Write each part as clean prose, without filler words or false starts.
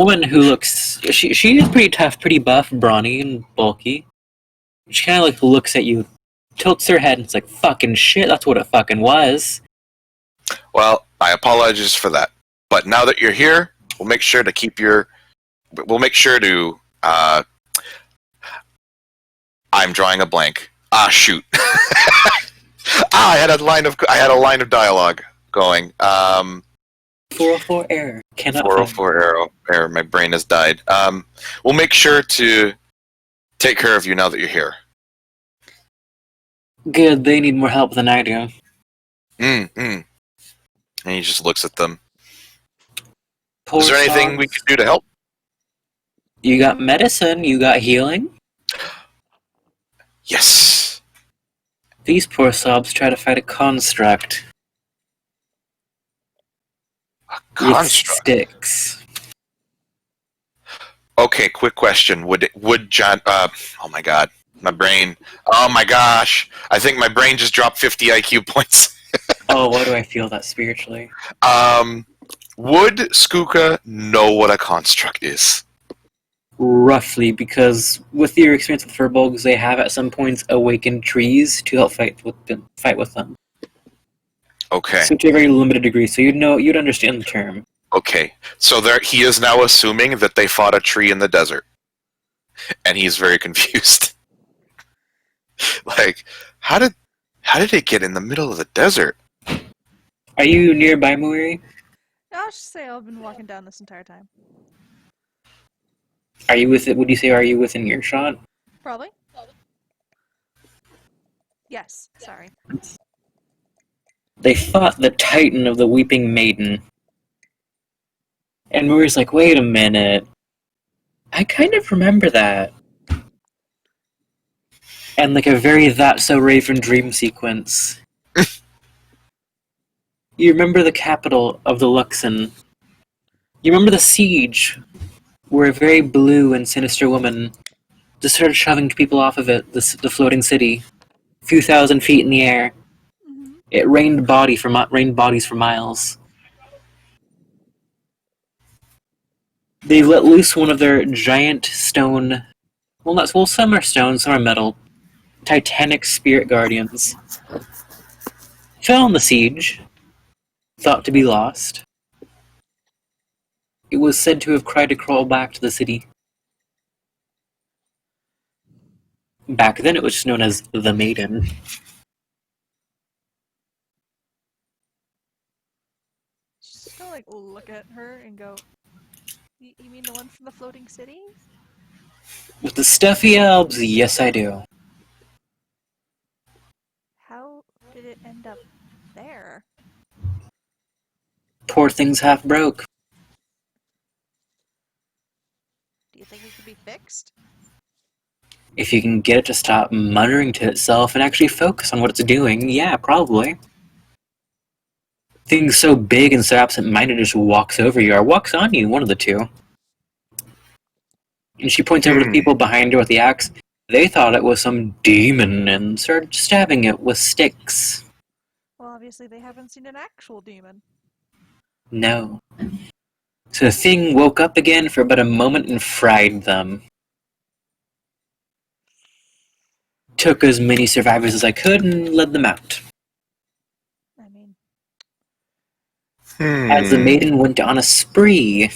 woman who looks she is pretty tough, pretty buff, brawny, and bulky. She kind of like looks at you, tilts her head, and it's like, "Fucking shit, that's what it fucking was." Well, I apologize for that. But now that you're here, we'll make sure to keep your. We'll make sure to. I'm drawing a blank. Shoot. I had a line of dialogue going. 404 error. Cannot 404 error. My brain has died. We'll make sure to take care of you now that you're here. Good, they need more help than I do. And he just looks at them. Poor Is there anything sods. we can do to help? You got medicine, you got healing. Yes. These poor sobs try to fight a construct. A construct? With sticks. Okay, quick question. Would John... oh my god. My brain. Oh my gosh. I think my brain just dropped 50 IQ points. Oh, why do I feel that spiritually? Would Skooka know what a construct is? Roughly, because with your experience with furbolgs, they have at some points awakened trees to help fight with them. Okay. So to a very limited degree, so you'd understand the term. Okay. So he is now assuming that they fought a tree in the desert. And he's very confused. Like, how did it get in the middle of the desert? Are you nearby, Muiri? I'll just say I've been walking down this entire time. Are you would you say are you within earshot? Probably. Yes, sorry. They fought the Titan of the Weeping Maiden. And Muiri's like, wait a minute. I kind of remember that. And like a very That So Raven dream sequence. You remember the capital of the Luxon. You remember the siege, where a very blue and sinister woman just started shoving people off of it, the floating city, a few thousand feet in the air. Mm-hmm. It rained bodies for miles. They let loose one of their giant stone... Well, some are stone, some are metal. Titanic spirit guardians. Fell in the siege. Thought to be lost. It was said to have tried to crawl back to the city. Back then it was just known as the Maiden. Just gonna like look at her and go, you mean the one from the floating city? With the stuffy elves, yes I do. How did it end up there? Poor thing's half broke. Do you think it could be fixed? If you can get it to stop muttering to itself and actually focus on what it's doing, yeah, probably. Thing's so big and so absent-minded it just walks over you, or walks on you, one of the two. And she points over to the people behind her with the axe. They thought it was some demon and started stabbing it with sticks. Well, obviously they haven't seen an actual demon. No. So the thing woke up again for but a moment and fried them. Took as many survivors as I could and led them out. I mean... As the maiden went on a spree.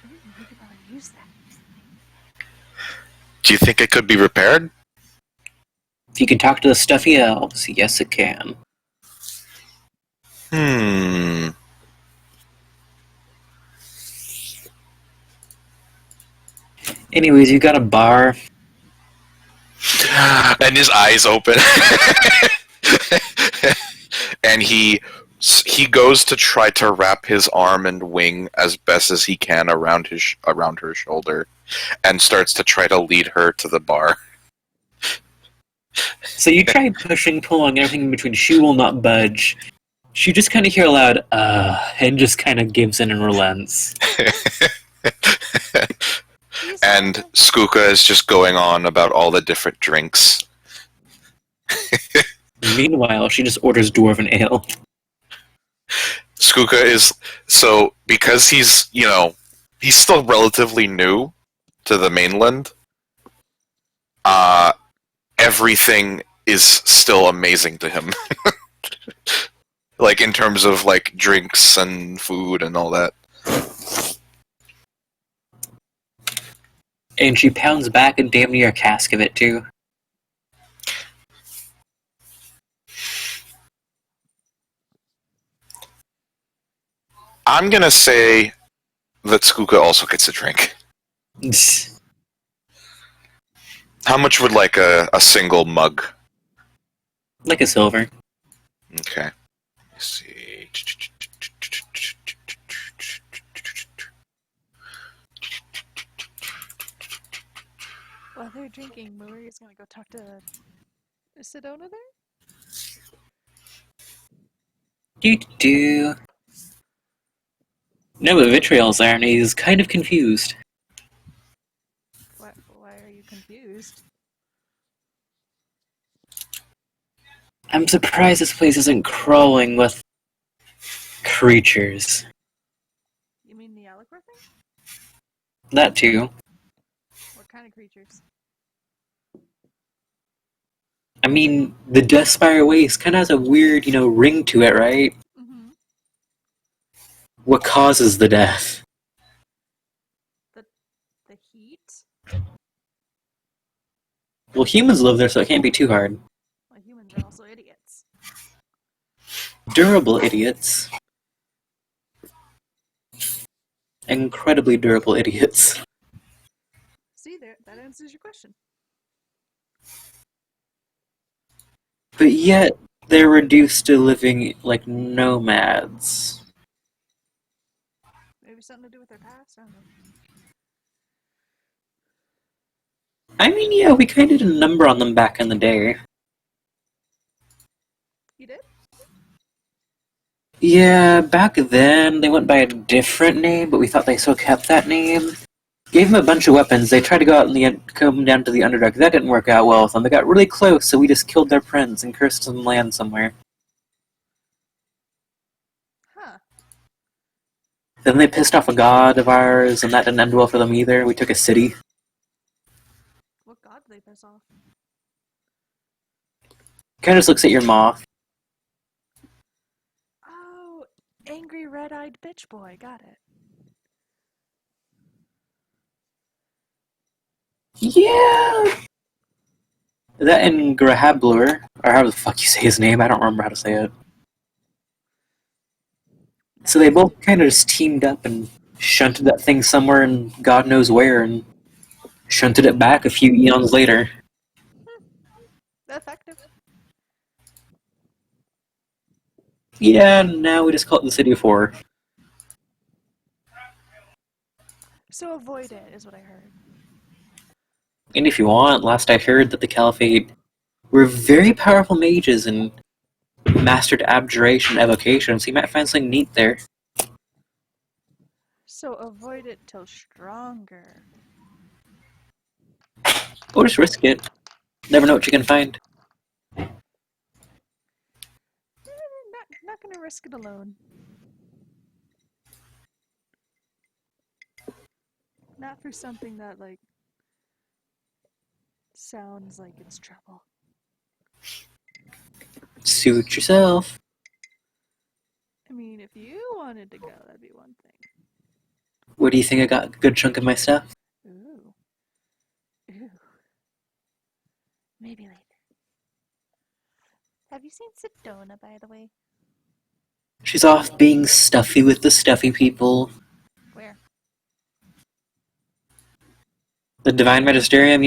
We could probably use that. Do you think it could be repaired? If you can talk to the stuffy elves, yes it can. Anyways, you got a bar. And his eyes open. And he goes to try to wrap his arm and wing as best as he can around her shoulder, and starts to try to lead her to the bar. So you try pushing, pulling, everything in between. She will not budge. She just kind of hear aloud, and just kind of gives in and relents. And Skooka is just going on about all the different drinks. Meanwhile, she just orders dwarven ale. Skuka is so because he's he's still relatively new to the mainland. Everything is still amazing to him. Like in terms of like drinks and food and all that. And she pounds back a damn near a cask of it, too. I'm gonna say that Skuka also gets a drink. How much would like a single mug? Like a silver. Okay. Let's see. While they're drinking, Maria's gonna go talk to Sedona there? Do. No, but Vitriol's there, and he's kind of confused. Why are you confused? I'm surprised this place isn't crawling with creatures. You mean the Aliquor thing? That too. What kind of creatures? I mean, the Deathspire Waste kind of has a weird, ring to it, right? Mm-hmm. What causes the death? The heat? Well, humans live there, so it can't be too hard. Well, humans are also idiots. Durable idiots. Incredibly durable idiots. See, that answers your question. But yet, they're reduced to living like nomads. Maybe something to do with their past? I don't know. I mean, yeah, we kind of did a number on them back in the day. You did? Yeah, back then they went by a different name, but we thought they still kept that name. Gave them a bunch of weapons. They tried to go out and come down to the Underdark. That didn't work out well with them. They got really close, so we just killed their prince and cursed some land somewhere. Huh. Then they pissed off a god of ours, and that didn't end well for them either. We took a city. What god did they piss off? Kind of just looks at your moth. Oh, angry red-eyed bitch boy. Got it. Yeah! That and Grahablur, or how the fuck you say his name, I don't remember how to say it. So they both kind of just teamed up and shunted that thing somewhere in God knows where, and shunted it back a few eons later. Effective. Yeah, now we just call it the City of Horror. So avoid it, is what I heard. And if you want, last I heard that the Caliphate were very powerful mages and mastered abjuration evocation, so you might find something neat there. So avoid it till stronger. Or just risk it. Never know what you can find. Not gonna risk it alone. Not for something that, like, sounds like it's trouble. Suit yourself. I mean, if you wanted to go, that'd be one thing. What do you think? I got a good chunk of my stuff? Ooh. Ooh. Maybe later. Have you seen Sedona, by the way? She's off being stuffy with the stuffy people. Where? The Divine Magisterium,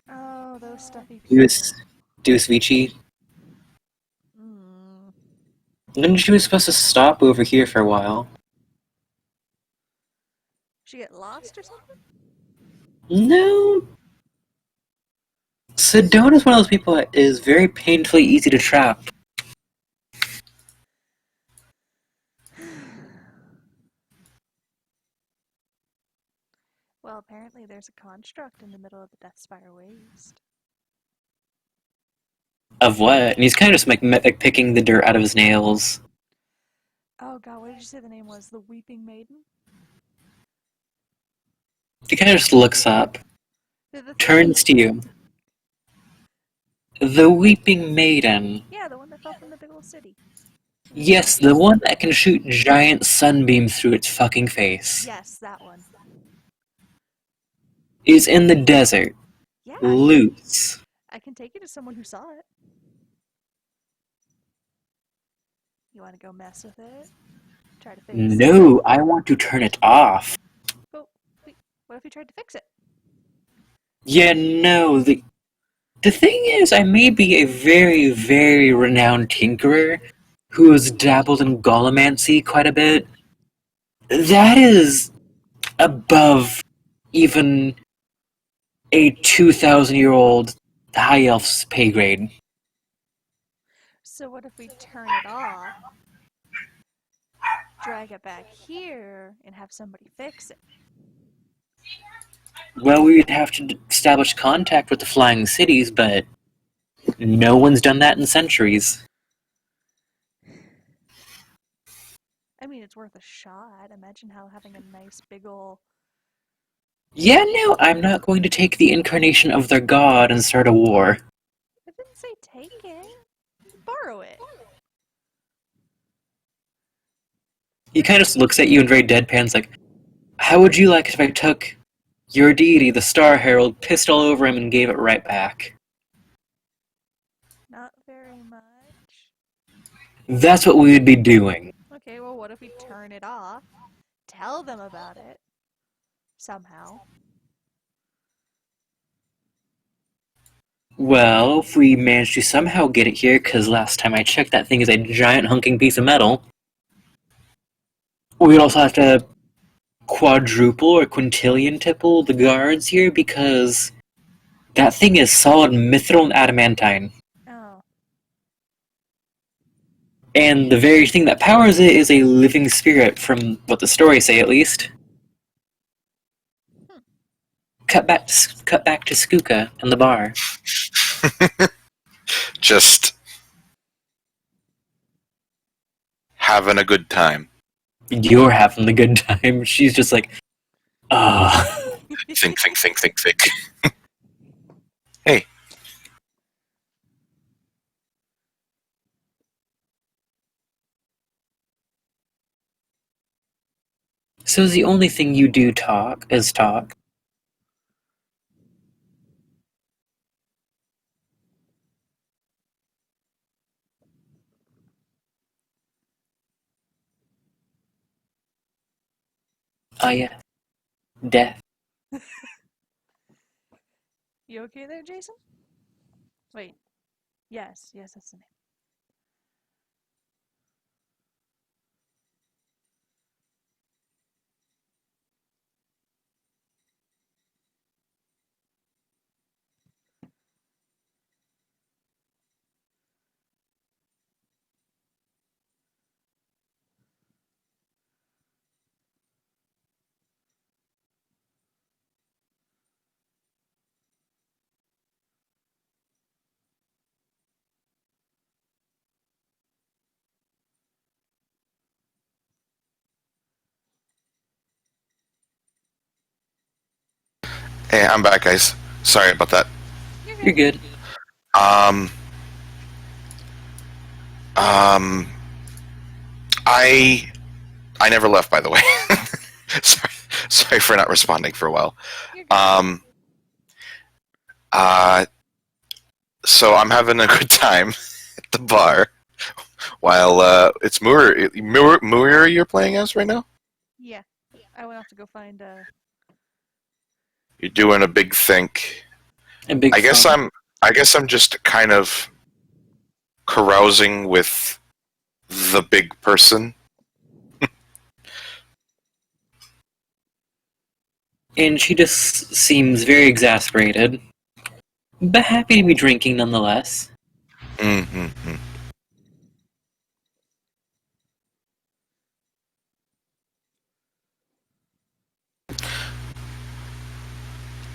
Oh, those stuffy people. Deus Vici. Mm. Then she was supposed to stop over here for a while. She get lost or something? No. Sedona's one of those people that is very painfully easy to trap. Well, apparently there's a construct in the middle of the Deathspire Waste. Of what? And he's kind of just like picking the dirt out of his nails. Oh god, what did you say the name was? The Weeping Maiden? He kind of just looks up, The thing- turns to you. The Weeping Maiden. Yeah, the one that fell from the big old city. Yes, the one that can shoot giant sunbeams through its fucking face. Yes, that one. Is in the desert. Yeah, Loose. I can take you to someone who saw it. You want to go mess with it? Try to fix it? No, I want to turn it off. But wait, what if you tried to fix it? Yeah, no, the thing is, I may be a very, very renowned tinkerer who has dabbled in golemancy quite a bit. That is above even a 2,000-year-old high elf's pay grade. So what if we turn it off, drag it back here, and have somebody fix it? Well, we would have to establish contact with the Flying Cities, but no one's done that in centuries. I mean, it's worth a shot. Imagine how having a nice big ol' Yeah, no, I'm not going to take the incarnation of their god and start a war. I didn't say take it. Borrow it. He kind of just looks at you and very deadpan's like, how would you like it if I took your deity, the Star Herald, pissed all over him and gave it right back? Not very much. That's what we would be doing. Okay, well, what if we turn it off? Tell them about it. Somehow. Well, if we manage to somehow get it here, because last time I checked, that thing is a giant hunking piece of metal, we'd also have to quadruple or quintillion-tiple the guards here, because that thing is solid mithril and adamantine. Oh. And the very thing that powers it is a living spirit, from what the stories say at least. Cut back to Skuka and the bar. Just having a good time. You're having the good time. She's just like, ah. Think. Hey. So the only thing you do talk is talk. Oh yeah. Death. You okay there, Jason? Wait. Yes, that's the name. Hey, I'm back, guys. Sorry about that. You're good. Um, I never left, by the way. sorry for not responding for a while. You're good. So I'm having a good time at the bar while it's Muir you're playing as right now? Yeah. I went off to go find You're doing a big think. A big I guess fun. I'm just kind of carousing with the big person. And she just seems very exasperated, but happy to be drinking nonetheless. Mm-hmm.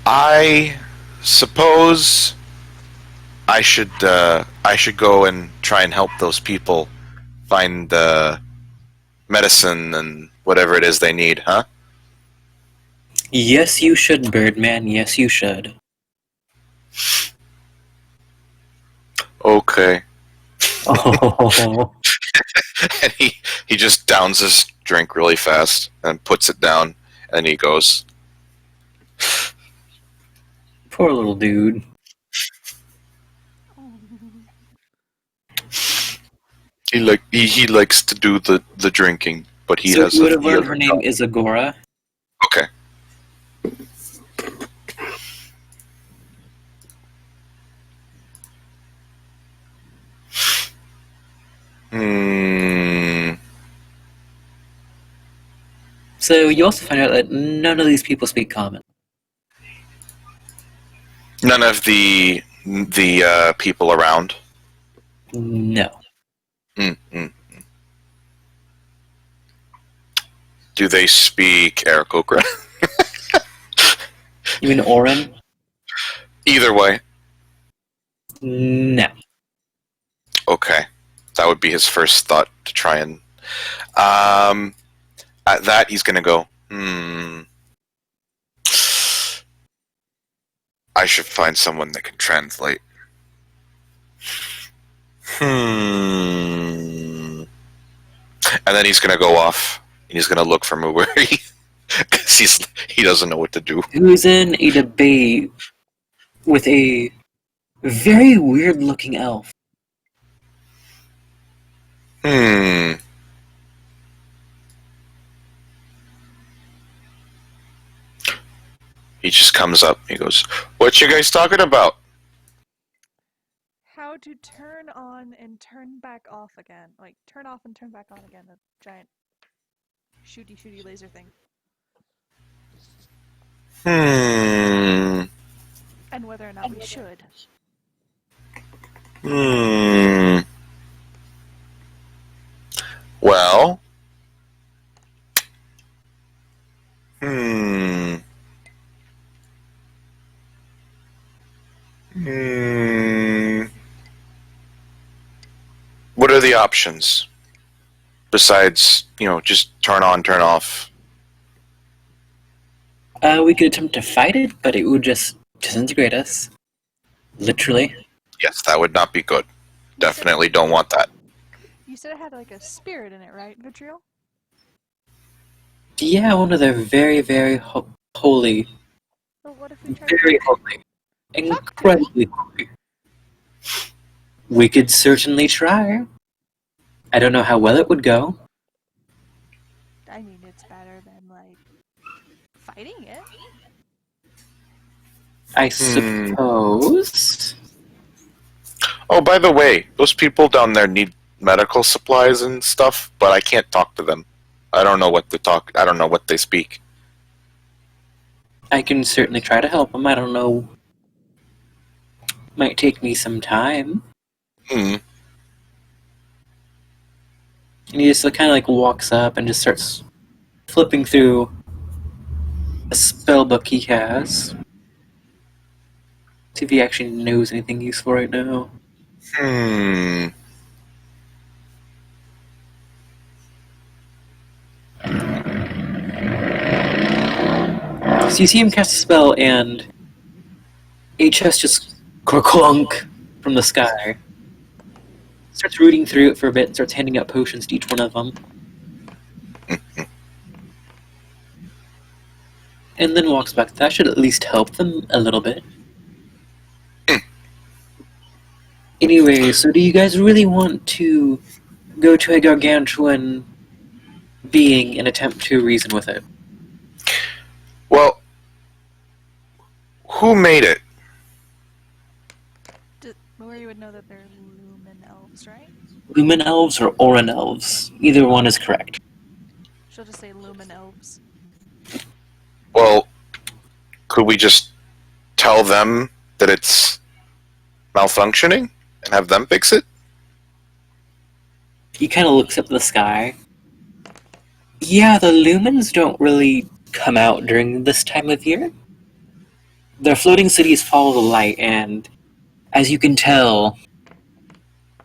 I suppose I should go and try and help those people find medicine and whatever it is they need, huh? Yes, you should, Birdman. Yes, you should. Okay. Oh, And he just downs his drink really fast and puts it down, and he goes. poor little dude. He likes to do the drinking, but he So has you would a have learned her name is Agora. Okay. Hmm. So you also find out that none of these people speak common. None of the people around. No. Mm-mm. Do they speak Aarakocra? You mean Orin? Either way. No. Okay. That would be his first thought to try and. At that, he's going to go, I should find someone that can translate. And then he's going to go off, and he's going to look for Muwari. Because he doesn't know what to do. Who's in a debate with a very weird looking elf. He just comes up. He goes, "What you guys talking about?" How to turn on and turn back off again. Like, turn off and turn back on again. The giant shooty laser thing. And whether or not we should. Well. What are the options? Besides, just turn on, turn off. We could attempt to fight it, but it would just disintegrate us. Literally. Yes, that would not be good. Definitely don't want that. You said it had like a spirit in it, right, Vitriol? Yeah, one of their very, very holy. So what if we try Very holy. Incredibly holy. We could certainly try. I don't know how well it would go. I mean, it's better than, like, fighting it. I suppose. Oh, by the way, those people down there need medical supplies and stuff, but I can't talk to them. I don't know what I don't know what they speak. I can certainly try to help them. I don't know. Might take me some time. And he just kind of walks up and just starts flipping through a spell book he has. See if he actually knows anything useful right now. So you see him cast a spell, and a chest just clunk from the sky. Starts rooting through it for a bit and starts handing out potions to each one of them. And then walks back. That should at least help them a little bit. Anyway, so do you guys really want to go to a gargantuan being and attempt to reason with it? Well, who made it? Mori would know that they're lumen elves, right? Lumen elves or Orin elves. Either one is correct. She'll just say lumen elves. Well, could we just tell them that it's malfunctioning and have them fix it? He kind of looks up at the sky. Yeah, the lumens don't really come out during this time of year. Their floating cities follow the light, and as you can tell,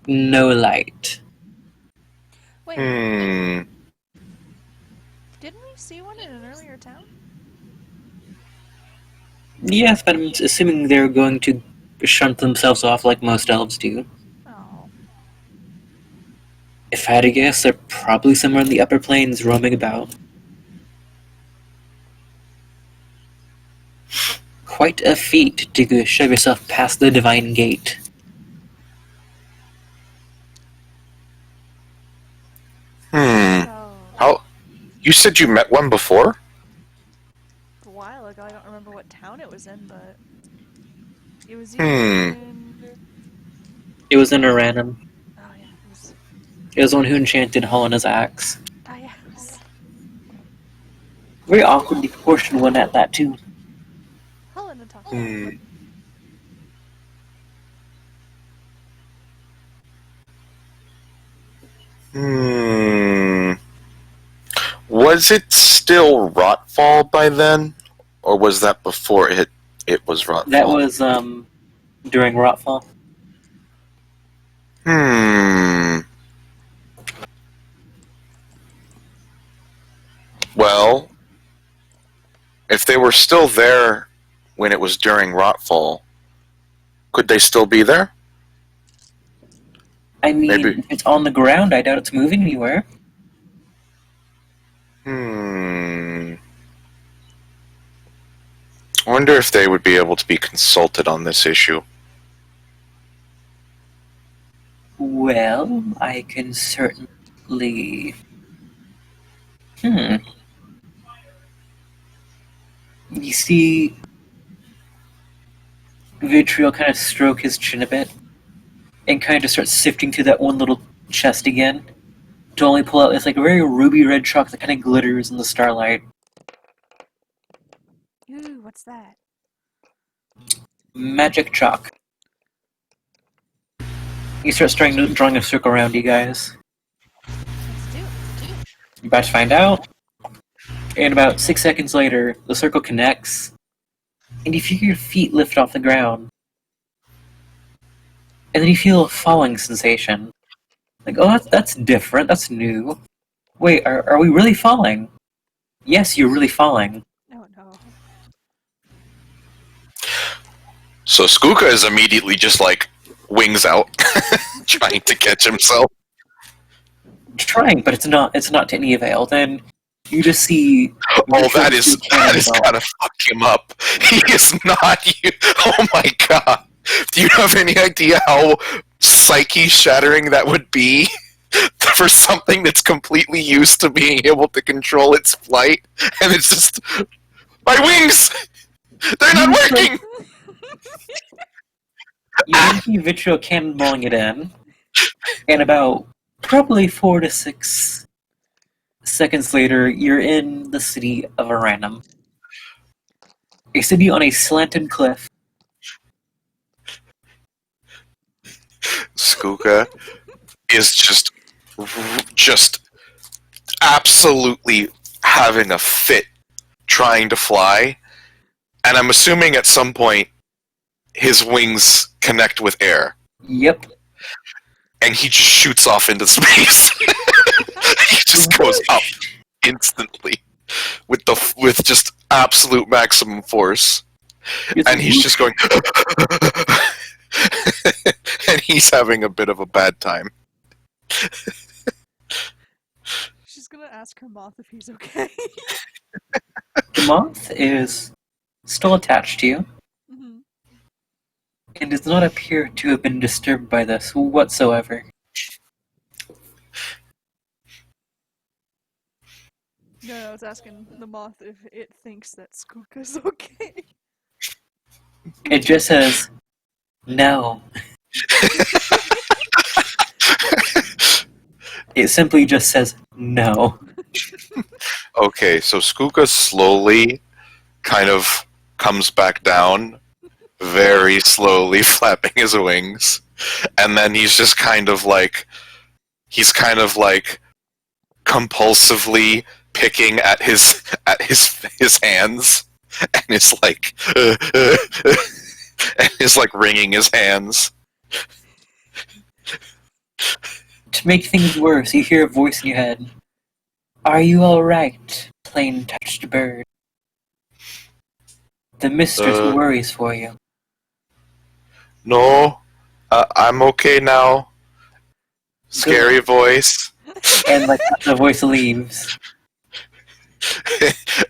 no light. Wait. Didn't we see one in an earlier town? Yes, but I'm assuming they're going to shunt themselves off like most elves do. Oh. If I had to guess, they're probably somewhere in the upper plains roaming about. Quite a feat to shove yourself past the divine gate. So, How? You said you met one before? a while ago, I don't remember what town it was in, but it was Hmm. either in... It was in Aranum. Oh yeah, it was... It was the one who enchanted Helena's axe. Oh yeah, it was... Very awkwardly proportioned one at that, too. Helena talked. Was it still Rotfall by then? Or was that before it was Rotfall? That was, during Rotfall. Well, if they were still there when it was during Rotfall, could they still be there? I mean, Maybe. if it's on the ground, I doubt it's moving anywhere. I wonder if they would be able to be consulted on this issue. Well, I can certainly... You see Vitriol kind of stroke his chin a bit and kind of start sifting through that one little chest again to only pull out this like very ruby red chalk that kind of glitters in the starlight. Ooh, what's that? Magic chalk. He starts drawing a circle around you guys. Let's do it. You're about to find out. And about 6 seconds later, the circle connects, and you feel your feet lift off the ground. And then you feel a falling sensation. Like, oh, that's different, that's new. Wait, are we really falling? Yes, you're really falling. Oh no. So Skuka is immediately just like wings out, trying to catch himself. Trying, but it's not to any avail. Then you just see... Oh, that is gotta fuck him up. He is not you. Oh my god. Do you have any idea how psyche-shattering that would be for something that's completely used to being able to control its flight, and it's just, my wings! They're not working! You see Vitriol cannonballing it in, and about probably 4 to 6 seconds later, you're in the city of Aranum. A city on a slanted cliff. Skuka is just absolutely having a fit trying to fly, and I'm assuming at some point his wings connect with air, Yep. and he just shoots off into space. He just goes up instantly with just absolute maximum force, and he's just going, and he's having a bit of a bad time. She's gonna ask her moth if he's okay. The moth is still attached to you, Mm-hmm. and does not appear to have been disturbed by this whatsoever. No, I was asking the moth if it thinks that Skuka's okay. It just says, no. It simply just says, no. Okay, so Skuka slowly kind of comes back down, very slowly flapping his wings, and then he's just kind of like compulsively picking at his hands, and is like and is like wringing his hands. To make things worse, you hear a voice in your head. Are you alright, plain-touched bird? The mistress Uh. worries for you. No, I'm okay now. Scary voice. And like the voice leaves.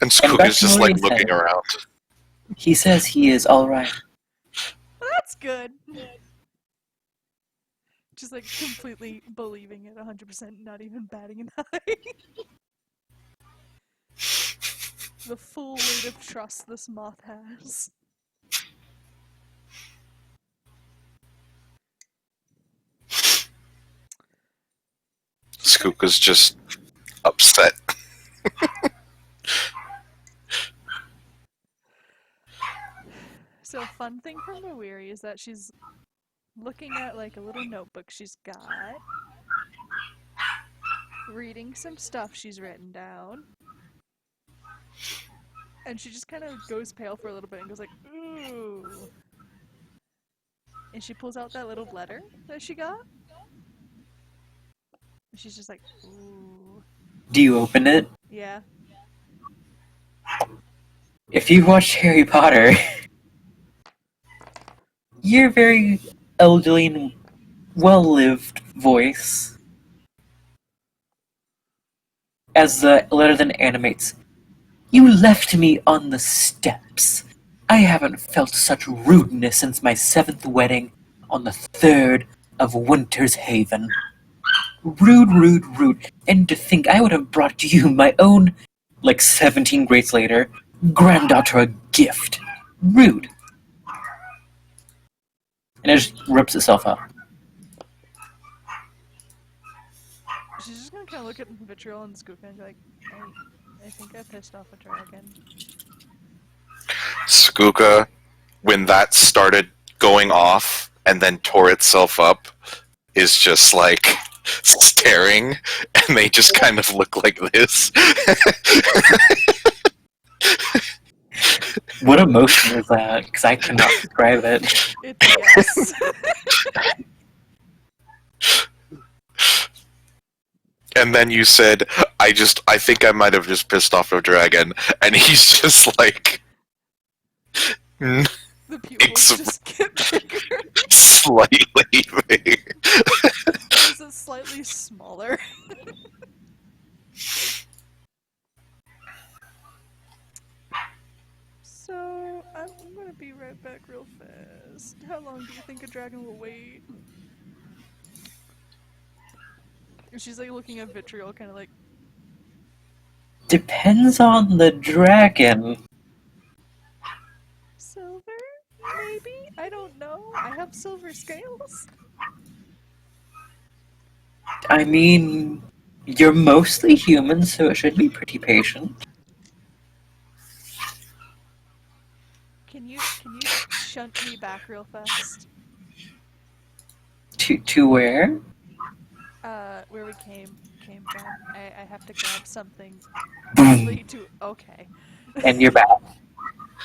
And Skook back is to just what like he looking said. around. He says he is alright. That's good. Just like completely believing it 100%, not even batting an eye. The full weight of trust this moth has. Skook is just upset. So, fun thing from Mawiri is that she's looking at like a little notebook she's got, reading some stuff she's written down, and she just kind of goes pale for a little bit and goes like, ooh. And she pulls out that little letter that she got. And she's just like, ooh. Do you open it? Yeah. If you've watched Harry Potter, your very elderly and well-lived voice, as the letter then animates, "You left me on the steps. I haven't felt such rudeness since my 7th wedding on the 3rd of Winter's Haven. Rude, rude, rude. And to think I would have brought you my own, like 17 grades later, granddaughter a gift. Rude." And it just rips itself up. She's just gonna kind of look at Vitriol and Skook and be like, I think I pissed off a dragon. Skooka, when that started going off and then tore itself up, is just like staring, and they just kind of look like this. What emotion is that? Because I cannot describe it. It's yes. And then you said, I think I might have just pissed off a dragon, and he's just like, The pupils just get bigger. slightly bigger. Is it slightly smaller? So, I'm gonna be right back real fast. How long do you think a dragon will wait? And she's like looking at Vitriol, kind of like, Depends on the dragon. silver? Maybe? I don't know. I have silver scales. I mean, you're mostly human, so it should be pretty patient. Can you shunt me back real fast? To where? Where we came from. I have to grab something. Boom. Okay. And you're back.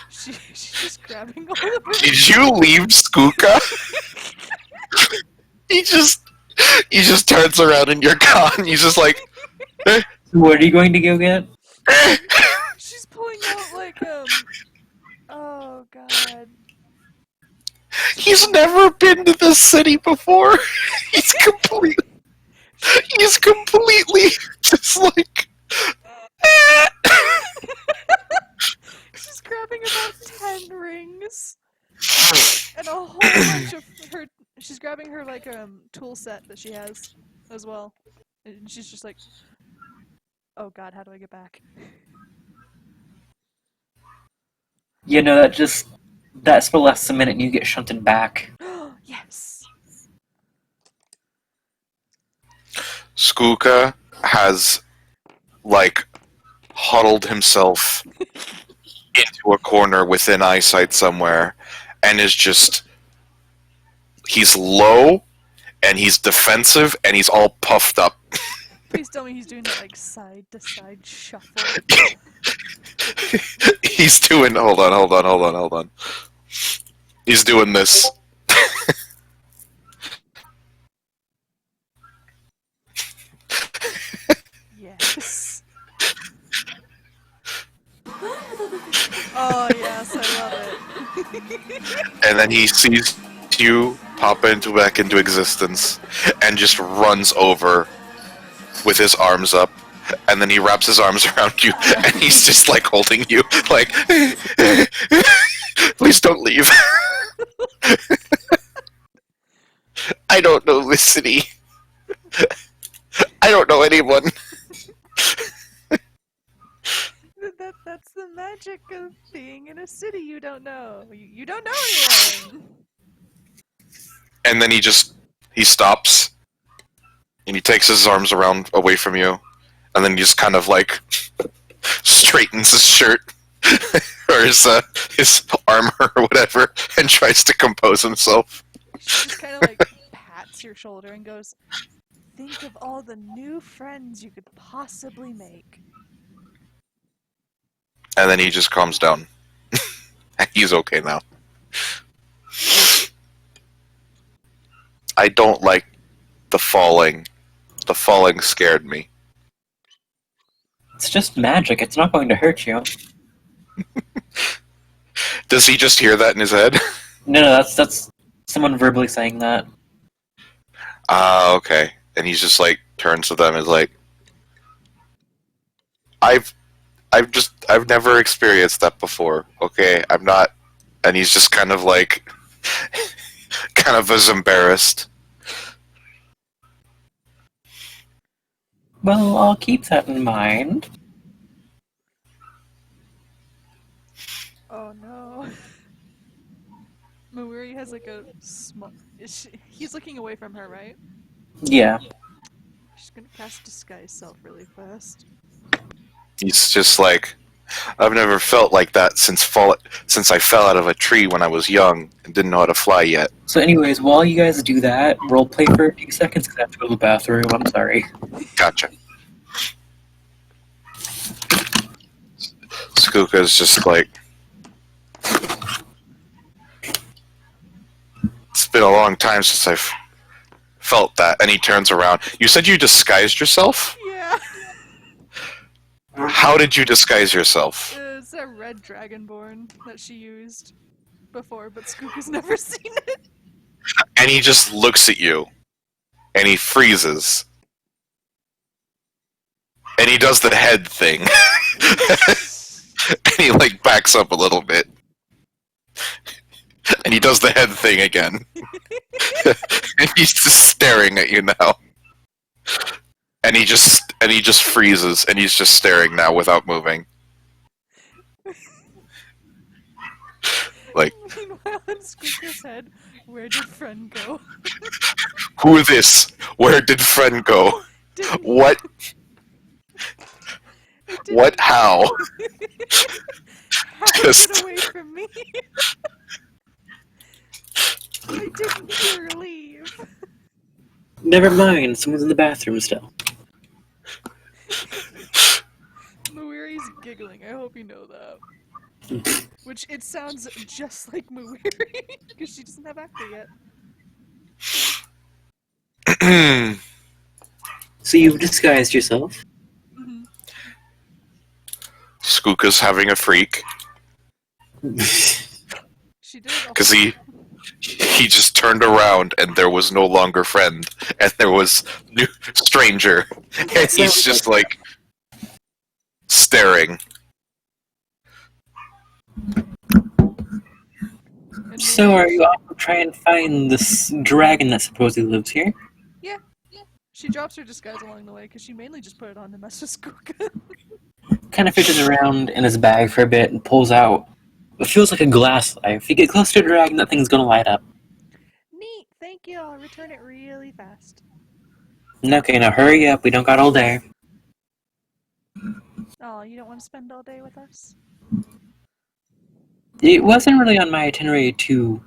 She's just grabbing all of it. Did you leave Skooka? He just turns around and you're gone. He's just like, What are you going to go get? She's pulling out like oh god. he's never been to this city before. He's completely just like. She's grabbing about 10 rings and a whole bunch of her. She's grabbing her like tool set that she has as well, and she's just like, oh god, how do I get back? You know, that spell lasts a minute and you get shunted back. Yes. Skooka has, like, huddled himself into a corner within eyesight somewhere, and is just. He's low, and he's defensive, and he's all puffed up. Please tell me he's doing that like side to side shuffle. He's doing. Hold on. He's doing this. Yes. Oh yes, I love it. And then he sees you pop back into existence and just runs over with his arms up. And then he wraps his arms around you and he's just like holding you like, please don't leave. I don't know this city. I don't know anyone. That's the magic of being in a city you don't know. You don't know anyone. And then he stops and he takes his arms around away from you, and then he just kind of like straightens his shirt or his armor or whatever and tries to compose himself. She just kind of like pats your shoulder and goes, "Think of all the new friends you could possibly make." And then he just calms down. He's okay now. I don't like the falling. The falling scared me. It's just magic. It's not going to hurt you. Does he just hear that in his head? No, that's someone verbally saying that. Ah, okay. And he's just like turns to them and is like, I've never experienced that before. Okay, I'm not. And he's just kind of like, kind of as embarrassed. Well, I'll keep that in mind. Oh no. Mawiri has like a small. He's looking away from her, right? Yeah. She's gonna cast Disguise Self really fast. He's just like, I've never felt like that since I fell out of a tree when I was young and didn't know how to fly yet. So anyways, while you guys do that, roleplay for a few seconds because I have to go to the bathroom. I'm sorry. Gotcha. Skooka's just like, it's been a long time since I've felt that. And he turns around. You said you disguised yourself? Yeah. How did you disguise yourself? It's a red dragonborn that she used before, but Skook has never seen it. And he just looks at you. And he freezes. And he does the head thing. And he like backs up a little bit. And he does the head thing again. And he's just staring at you now. And he just freezes, and he's just staring now without moving. Like, Meanwhile, in Skooka's head, where did friend go? who this? Where did friend go? Didn't he? What? Didn't What? he? How? How Just- get away from me? I didn't hear her leave. Never mind. Someone's in the bathroom still. Mawiri's giggling. I hope you know that. Which it sounds just like Mawiri because she doesn't have actor yet. So you've disguised yourself. Mm-hmm. Skooka's having a freak She did it. because he just turned around and there was no longer friend and there was new stranger, and he's just like staring. So are you off to try and find this dragon that supposedly lives here? Yeah. She drops her disguise along the way because she mainly just put it on to mess with Skooka. Kind of fidgets around in his bag for a bit and pulls out. It feels like a glass eye. If you get close to a dragon, that thing's gonna light up. Neat. Thank you. I'll return it really fast. Okay, now hurry up. We don't got all day. Oh, you don't want to spend all day with us? It wasn't really on my itinerary to,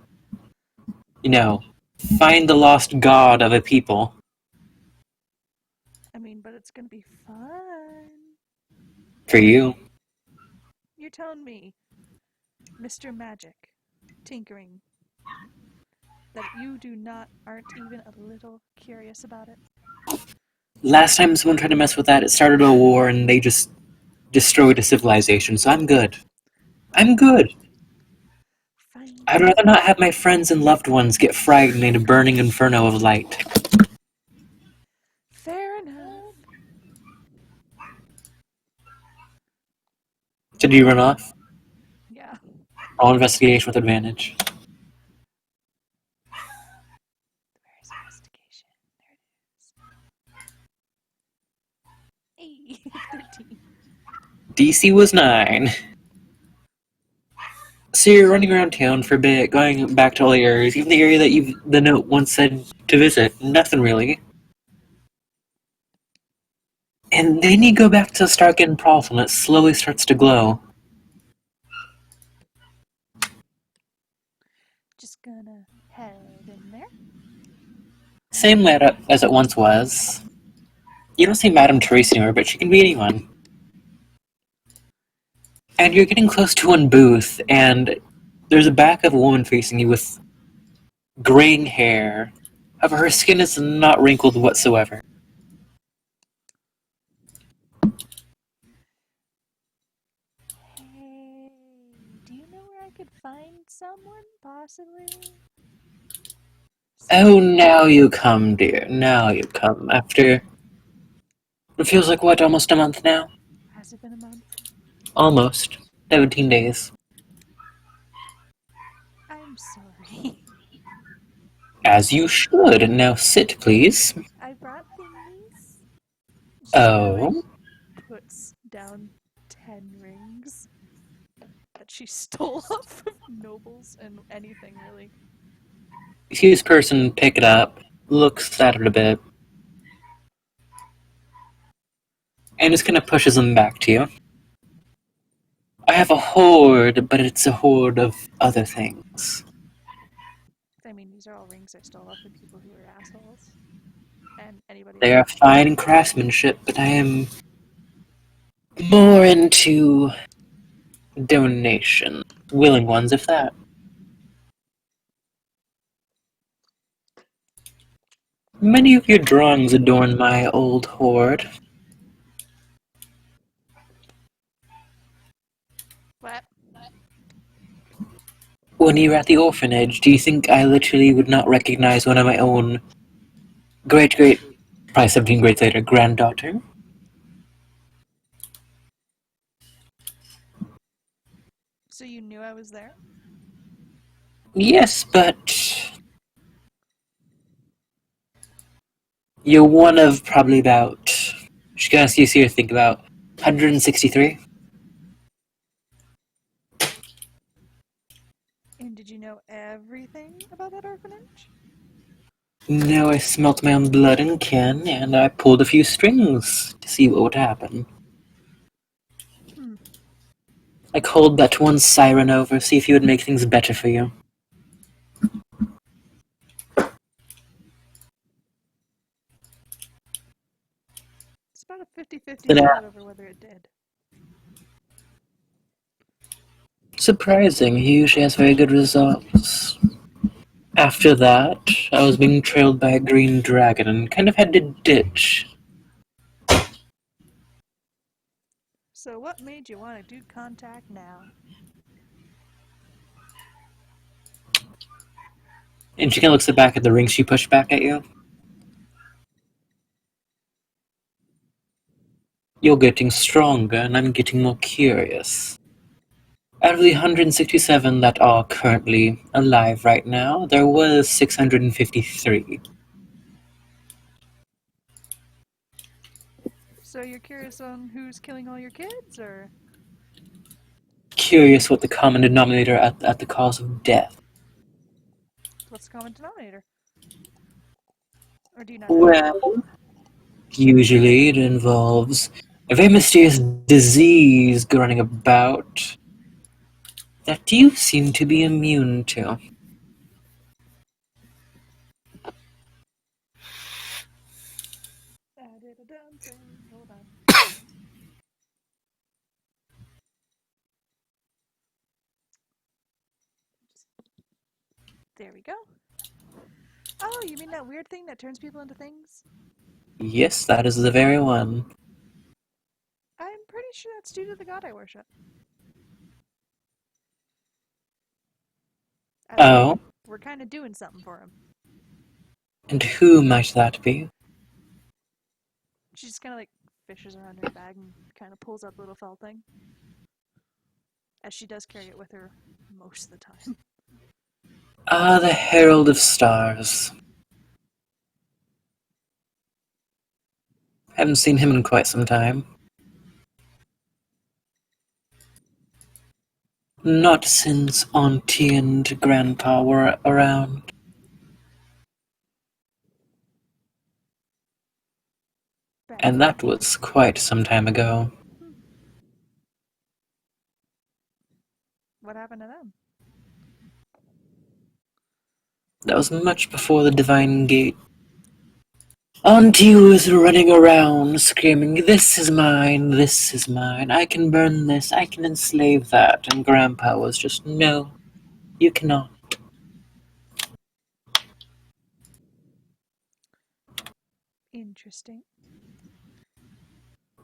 find the lost god of a people. I mean, but it's gonna be fun. For you. You're telling me, Mr. Magic, tinkering, that you aren't even a little curious about it? Last time someone tried to mess with that, it started a war and they just destroyed a civilization, so I'm good. I'm good. Fine. I'd rather not have my friends and loved ones get frightened in a burning inferno of light. Fair enough. Did you run off? Yeah. All investigation with advantage. Where's investigation? There it is. Hey, 13. DC was 9. So you're running around town for a bit, going back to all the areas, even the area that the note once said to visit. Nothing really. And then you go back to the Stark End Prof and it slowly starts to glow. Just gonna head in there. Same layout as it once was. You don't see Madame Therese anywhere, but she can be anyone. And you're getting close to one booth, and there's a back of a woman facing you with graying hair. However, her skin is not wrinkled whatsoever. Hey, do you know where I could find someone, possibly? Oh, now you come, dear. Now you come. After... It feels like, what, almost a month now? Has it been a month? Almost. 17 days. I'm sorry. As you should. Now sit, please. I brought thingies. She Oh? puts down 10 rings that she stole off of nobles and anything, really. You see this person pick it up, looks at it a bit, and just kind of pushes them back to you. I have a hoard, but it's a hoard of other things. I mean, these are all rings I stole off of people who are assholes. And anybody They are fine craftsmanship, but I am more into donation. Willing ones, if that. Many of your drawings adorn my old hoard. What? When you were at the orphanage, do you think I literally would not recognize one of my own probably 17 grades later, granddaughter? So you knew I was there? Yes, but you're one of probably about, she's gonna see you think about 163. And did you know everything about that orphanage? No, I smelt my own blood and kin, and I pulled a few strings to see what would happen. I called that one siren over, see if he would make things better for you. It's about a 50-50 Then, shot over whether it did. surprising, he usually has very good results. After that, I was being trailed by a green dragon and kind of had to ditch. So what made you want to do contact now? And she kind of looks back at the ring she pushed back at you. You're getting stronger, and I'm getting more curious. Out of the 167 that are currently alive right now, there was 653. So you're curious on who's killing all your kids, or? Curious what the common denominator at the cause of death. What's the common denominator? Or do you not know? Well, usually it involves a very mysterious disease running about that you seem to be immune to. I did a dumb thing. Hold on. There we go. Oh, you mean that weird thing that turns people into things? Yes, that is the very one. I'm pretty sure that's due to the god I worship. Oh, We're kind of doing something for him. and who might that be? She just kind of like fishes around her bag and kind of pulls out the little felt thing. As she does carry it with her most of the time. Ah, the Herald of Stars. Haven't seen him in quite some time. Not since Auntie and Grandpa were around. And that was quite some time ago. What happened to them? That was much before the Divine Gate. Auntie was running around screaming, "This is mine, this is mine, I can burn this, I can enslave that," and Grandpa was just, "No, you cannot." Interesting.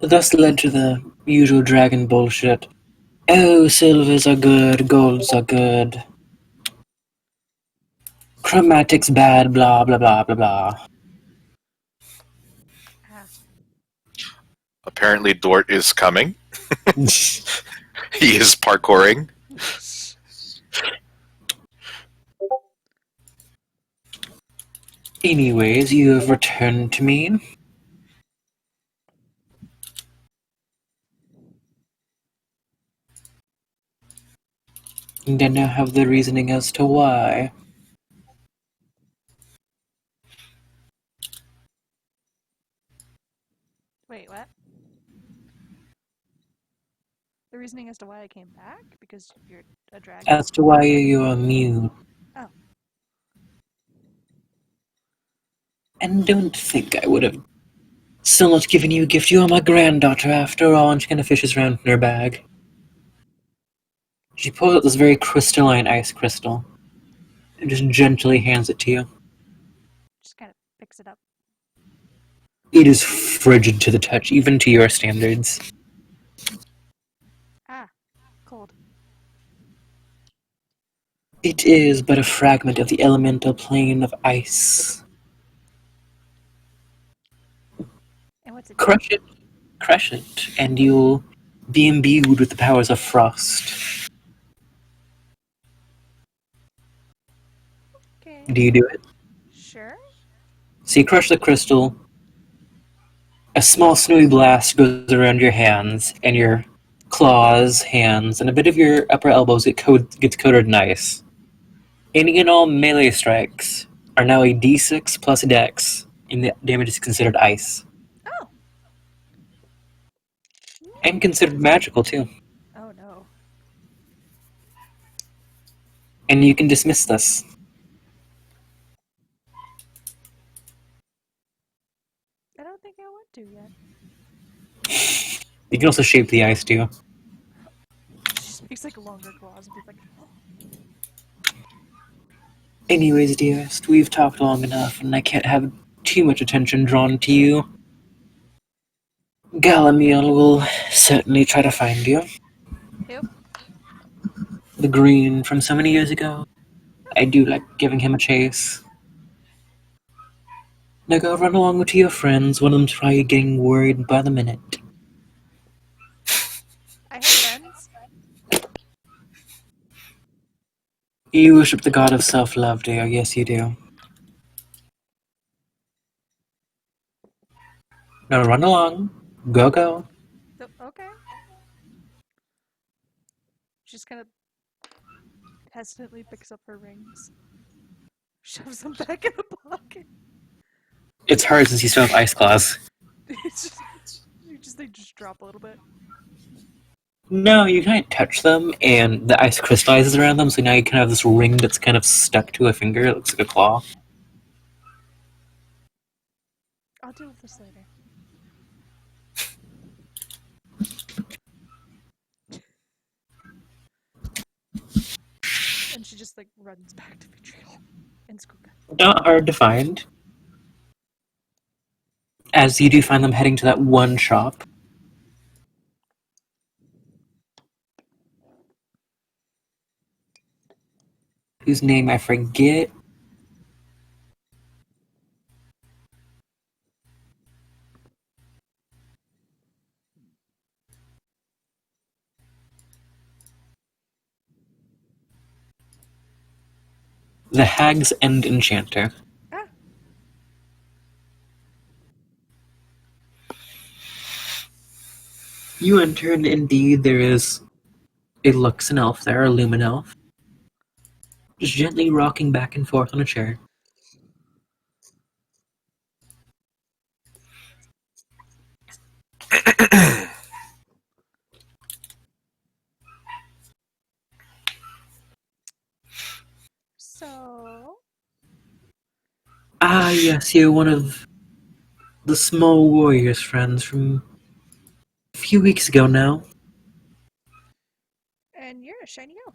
Thus led to the usual dragon bullshit. Oh, silvers are good, golds are good. Chromatics bad, blah blah blah blah blah. Ah. Apparently, Dort is coming. He is parkouring. Anyways, you have returned to me. And I now have the reasoning as to why. Wait, what? The reasoning as to why I came back? Because you're a dragon? As to why you are mute. Oh. And don't think I would have still not given you a gift. You are my granddaughter after all, and she kind of fishes around in her bag. She pulls out this very crystalline ice crystal and just gently hands it to you. Just kind of picks it up. It is frigid to the touch, even to your standards. Ah. Cold. It is but a fragment of the elemental plane of ice. And what's it? Crush it, and you'll be imbued with the powers of frost. Okay. Do you do it? Sure. So you crush the crystal. A small snowy blast goes around your hands, and your claws, hands, and a bit of your upper elbows gets coated in ice. Any and all melee strikes are now a d6 plus dex, and the damage is considered ice. Oh. And considered magical, too. Oh no. And you can dismiss this. I don't think I want to yet. You can also shape the ice, too. She just makes like longer claws and be like, oh. Anyways, dearest, we've talked long enough, and I can't have too much attention drawn to you. Galamiel will certainly try to find you. Who? The green from so many years ago. I do like giving him a chase. Now go run along to your friends. One of them's probably getting worried by the minute. I have friends. You worship the god of self-love, dear. Yes, you do. Now run along. Go, go. Okay. She just kind of hesitantly picks up her rings, shoves them back in the pocket. It's hard since you still have ice claws. They just drop a little bit. No, you can't touch them, and the ice crystallizes around them, so now you kind of have this ring that's kind of stuck to a finger. It looks like a claw. I'll deal with this later. And she just like runs back to Vitriol and Skoopka. Not hard to find. As you do find them heading to that one shop. whose name I forget. The Hag's End Enchanter. Ah, You enter, and indeed there is a Luxon elf there, a Lumen elf, just gently rocking back and forth on a chair. so Ah, yes, you're one of the small warrior's friends from a few weeks ago now. and you're a shiny elf.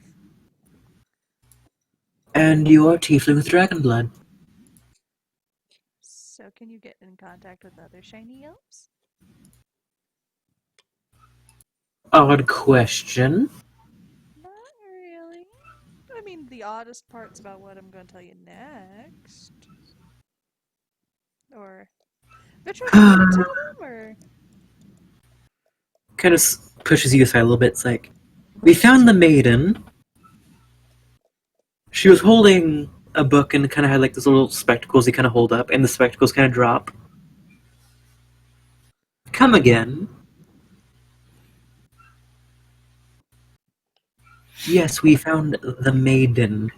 And you are tiefling with dragon blood. So can you get in contact with other shiny elves? Odd question. Not really. I mean, the oddest part's about what I'm going to tell you next. Or, Vitro, do you want to tell them, or? Kind of pushes you aside a little bit. It's like, we found the maiden. She was holding a book and kind of had like those little spectacles you kind of hold up, and the spectacles kind of drop. Come again. Yes, we found the maiden.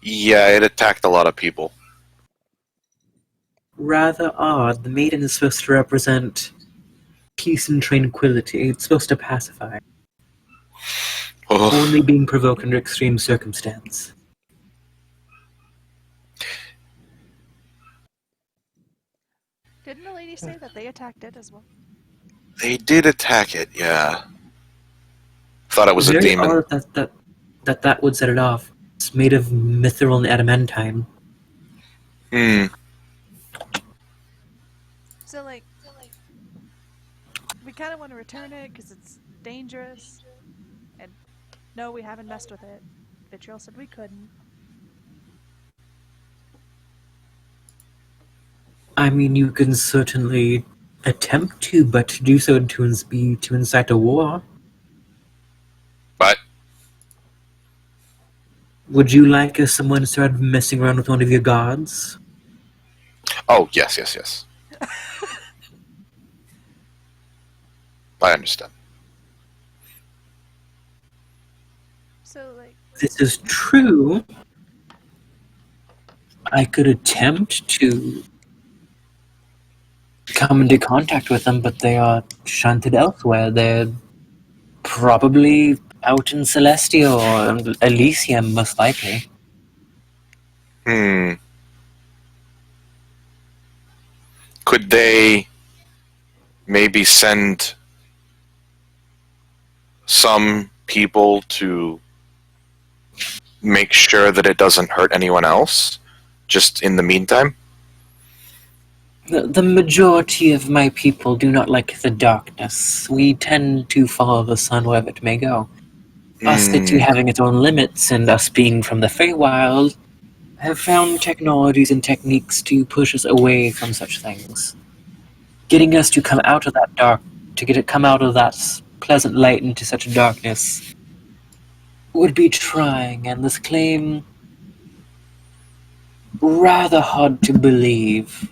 Yeah, it attacked a lot of people. Rather odd. The maiden is supposed to represent peace and tranquility. It's supposed to pacify. Oh, Only being provoked under extreme circumstance. Didn't the lady say that they attacked it as well? they did attack it, yeah. Thought it was a Very demon. odd that would set it off. It's made of mithril and adamantine. Hmm. So, like, we kind of want to return it because it's dangerous. And no, we haven't messed with it. Vitriol said we couldn't. I mean, you can certainly attempt to, but to do so to incite a war. But Would you like someone started messing around with one of your gods? oh, yes. I understand. So, like, This is true. I could attempt to come into contact with them, but they are shunted elsewhere. They're probably out in Celestia or Elysium, most likely. Hmm. Could they maybe send some people to make sure that it doesn't hurt anyone else? Just in the meantime? The majority of my people do not like the darkness. We tend to follow the sun wherever it may go. Us, the two having its own limits, and us being from the Feywild, have found technologies and techniques to push us away from such things. Getting us to come out of that come out of that pleasant light into such darkness would be trying, and this claim rather hard to believe.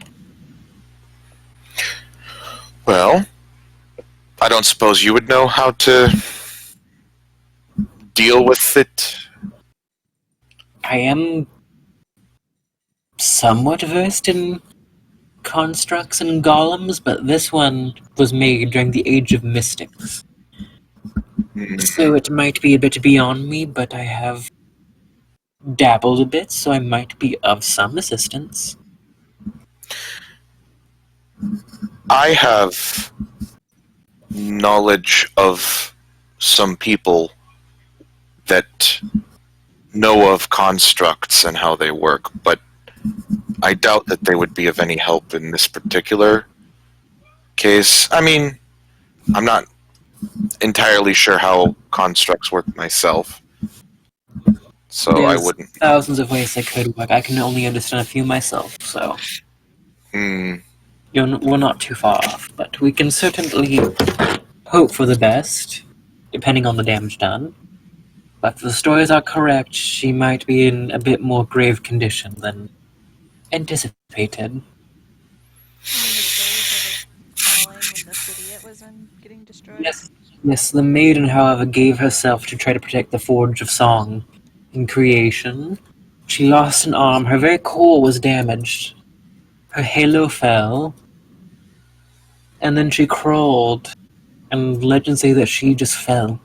Well, I don't suppose you would know how to deal with it. I am somewhat versed in constructs and golems, but this one was made during the Age of Mystics. So it might be a bit beyond me, but I have dabbled a bit, so I might be of some assistance. I have knowledge of some people that know of constructs and how they work, but I doubt that they would be of any help in this particular case. I mean, I'm not entirely sure how constructs work myself, so I There's wouldn't. thousands of ways they could work. I can only understand a few myself, so Hmm. we're not too far off. But we can certainly hope for the best, depending on the damage done. But if the stories are correct, she might be in a bit more grave condition than anticipated. In the stories of it falling in the city it was in getting destroyed. Yes, the maiden, however, gave herself to try to protect the Forge of Song in creation. She lost an arm, her very core was damaged, her halo fell, and then she crawled, and legends say that she just fell.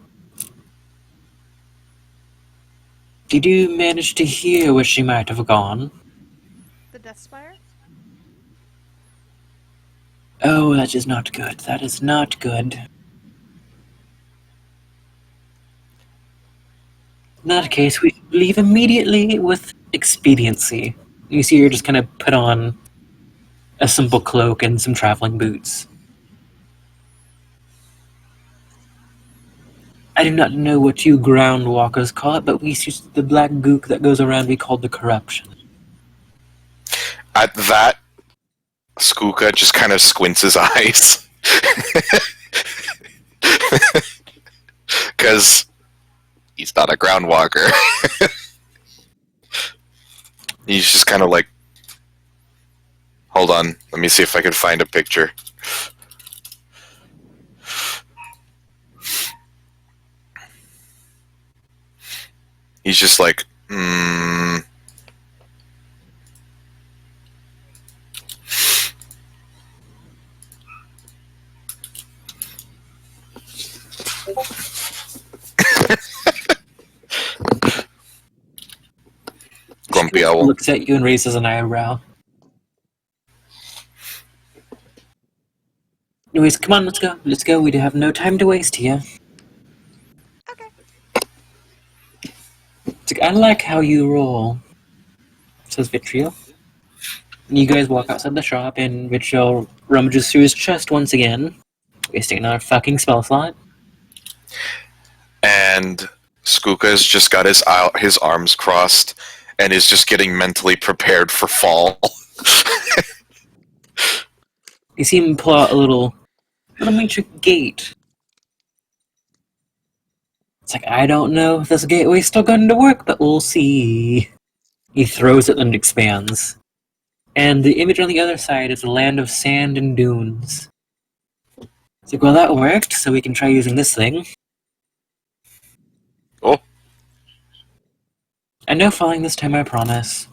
Did you manage to hear where she might have gone? The Death Spire? Oh, that is not good. That is not good. In that case, we leave immediately with expediency. You see her just kind of put on a simple cloak and some traveling boots. I do not know what you ground walkers call it, but we use the black gook that goes around we call the corruption. At that, Skooka just kind of squints his eyes. Because he's not a ground walker. He's just kind of like, hold on, let me see if I can find a picture. He's just like, Grumpy owl. Looks at you and raises an eyebrow. Anyways, come on, let's go. Let's go. We have no time to waste here. Okay. I like how you roll, says Vitriol. You guys walk outside the shop, and Vitriol rummages through his chest once again, wasting another fucking spell slot. And Skooka's just got his arms crossed and is just getting mentally prepared for fall. You see him pull out a little makeshift gate. It's like, I don't know if this gateway's still going to work, but we'll see. He throws it and it expands. And the image on the other side is a land of sand and dunes. It's like, well, that worked, so we can try using this thing. Oh. And no falling this time, I promise.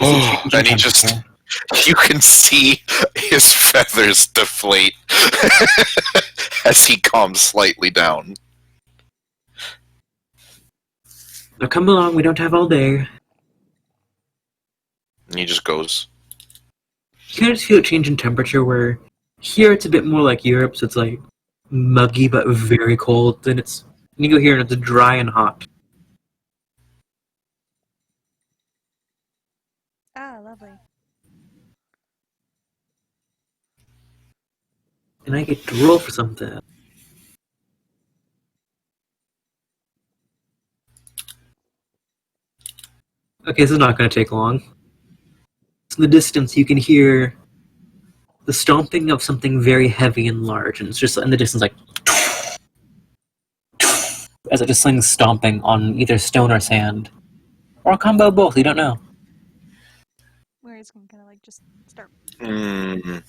Oh, and he just... You can see his feathers deflate as he calms slightly down. Now come along, we don't have all day. And he just goes. You kind of feel a change in temperature where here it's a bit more like Europe, so it's like muggy but very cold. Then you go here and it's dry and hot. Ah, lovely. And I get to roll for something. Okay, this is not going to take long. So in the distance, you can hear the stomping of something very heavy and large, and it's just in the distance like as it just slings stomping on either stone or sand. Or a combo of both, you don't know. Where he's gonna kind of like just start Mm.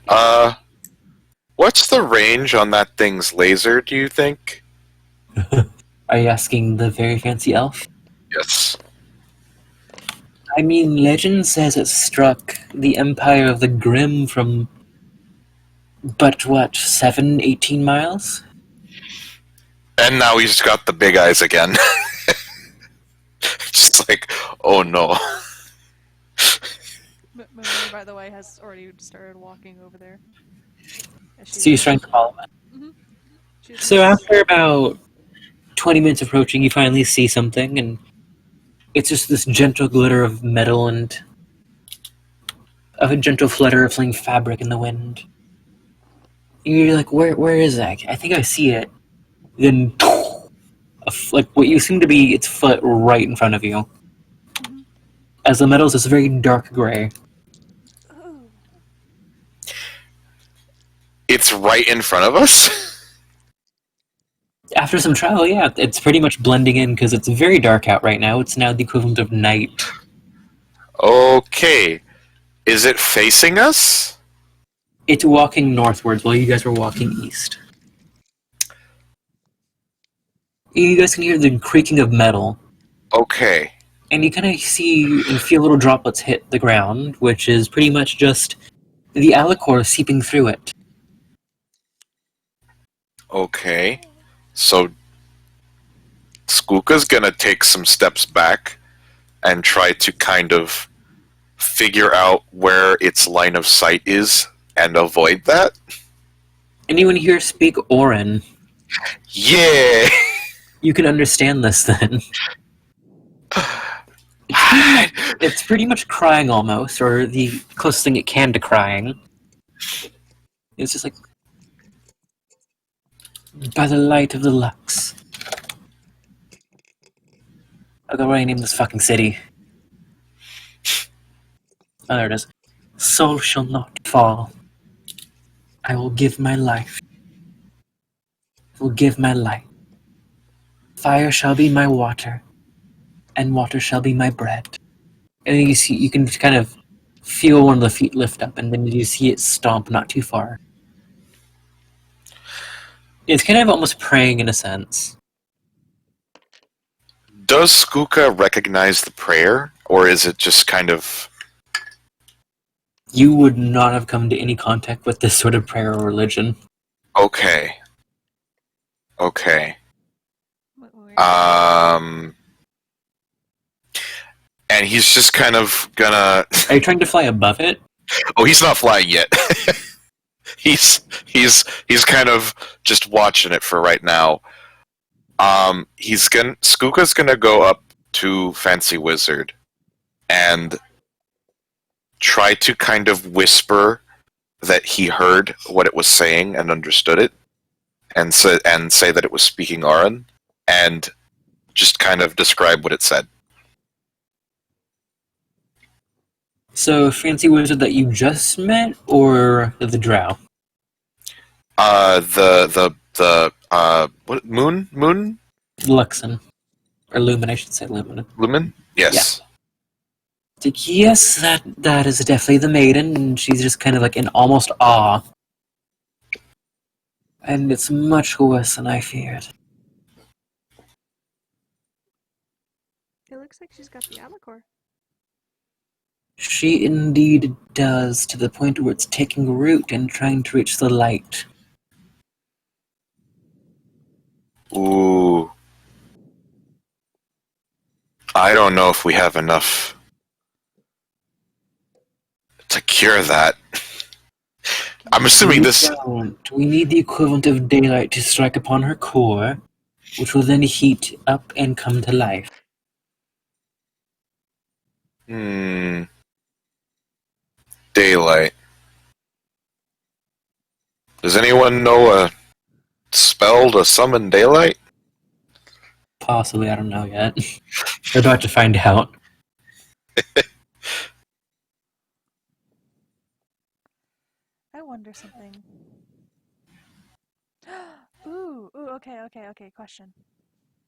walking. What's the range on that thing's laser, do you think? Are you asking the very fancy elf? Yes. I mean, legend says it struck the Empire of the Grimm from, but what, 18 miles? And now he's got the big eyes again. Just like, oh no. Mimir, by the way, has already started walking over there. So you're trying to follow it. Mm-hmm. So after about 20 minutes approaching, you finally see something, and it's just this gentle glitter of metal and of a gentle flutter of flying fabric in the wind. And you're like, where is that? I think I see it. Then, like what you seem to be its foot right in front of you. Mhm. As the metal is this very dark gray. Ooh. It's right in front of us? After some travel, yeah, it's pretty much blending in because it's very dark out right now. It's now the equivalent of night. Okay. Is it facing us? It's walking northwards while you guys were walking east. You guys can hear the creaking of metal, Okay. and you kind of see and feel little droplets hit the ground, which is pretty much just the Alicorn seeping through it. Okay. So Skooka's gonna take some steps back and try to kind of figure out where its line of sight is and avoid that. Anyone here speak Orin? Yeah! You can understand this then. It's pretty much crying almost, or the closest thing it can to crying. It's just like, by the light of the Lux. I'll go rename this fucking city. Oh, there it is. Soul shall not fall. I will give my life. I will give my light. Fire shall be my water, and water shall be my bread. And then you can kind of feel one of the feet lift up, and then you see it stomp not too far. It's kind of almost praying in a sense. Does Skooka recognize the prayer, or is it just kind of... You would not have come to any contact with this sort of prayer or religion. Okay. Okay. Weird. And he's just kind of gonna... Are you trying to fly above it? Oh, he's not flying yet. he's kind of just watching it for right now. Skooka's gonna go up to Fancy Wizard and try to kind of whisper that he heard what it was saying and understood it, and say that it was speaking Aran, and just kind of describe what it said. So, Fancy Wizard that you just met, or the drow? What, Moon? Luxon. Or Lumen, I should say Lumen. Lumen? Yes. Like, yes, that is definitely the maiden, and she's just kind of like in almost awe. And it's much worse than I feared. It looks like she's got the Alicorn. She indeed does, to the point where it's taking root and trying to reach the light. Ooh. I don't know if we have enough to cure that. I'm assuming this... We need the equivalent of daylight to strike upon her core, which will then heat up and come to life. Daylight. Does anyone know a spell to summon daylight? Possibly, I don't know yet. We're about to find out. I wonder something. Ooh, okay. Question.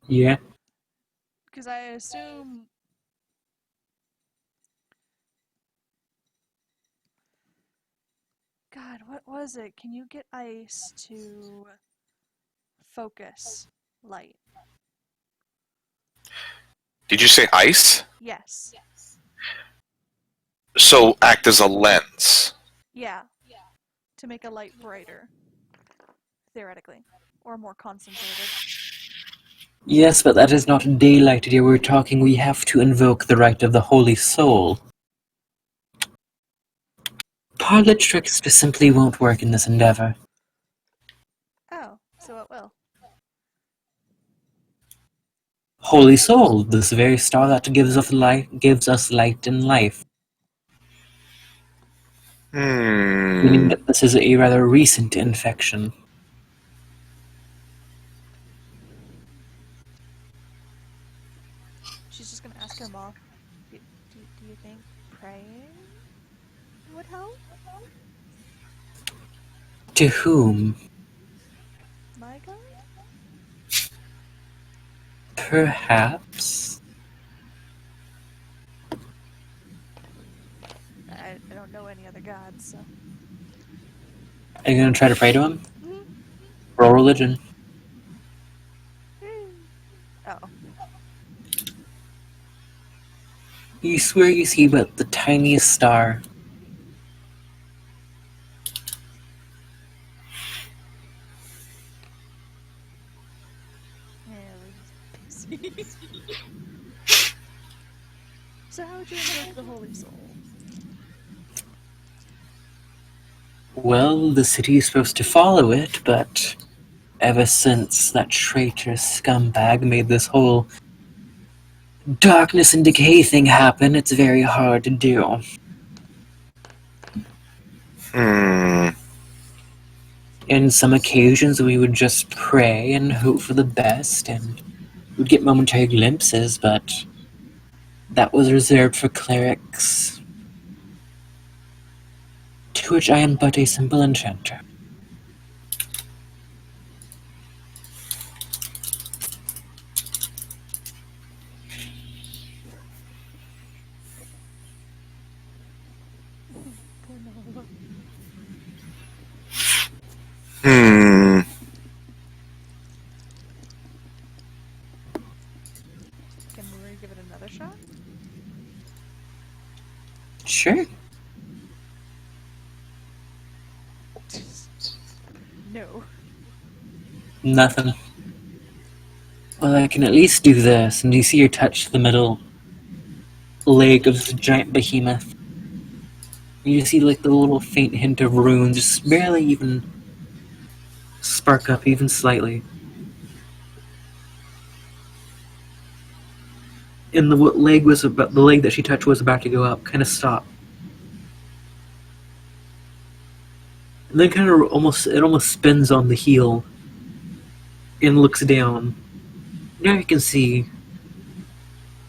Yeah? Because I assume. God, what was it? Can you get ice to focus light? Did you say ice? Yes. So act as a lens. Yeah. To make a light brighter. Theoretically. Or more concentrated. Yes, but that is not daylight, dear. We're talking we have to invoke the right of the Holy Soul. Parlor tricks just simply won't work in this endeavor. Oh, so it will. Holy Soul, this very star that gives us light and life. Meaning that this is a rather recent infection. She's just gonna ask her mom, do you think praying would help? To whom? My God? Perhaps. I don't know any other gods, so. Are you gonna try to pray to him? Mhm. Roll religion. Oh. You swear you see but the tiniest star. Yeah, we're just busy. So how would you invoke the Holy Soul? Well, the city is supposed to follow it, but ever since that traitorous scumbag made this whole darkness and decay thing happen, it's very hard to do. In some occasions, we would just pray and hope for the best, and we'd get momentary glimpses, but that was reserved for clerics, to which I am but a simple enchanter. Poor Nala. Can Marie give it another shot? Sure. No. Nothing. Well, I can at least do this, and you see her touch the middle leg of this giant behemoth. You see like the little faint hint of runes just barely even spark up even slightly. And the leg was about the leg that she touched was about to go up, kind of stop. And then kind of almost spins on the heel and looks down. Now you can see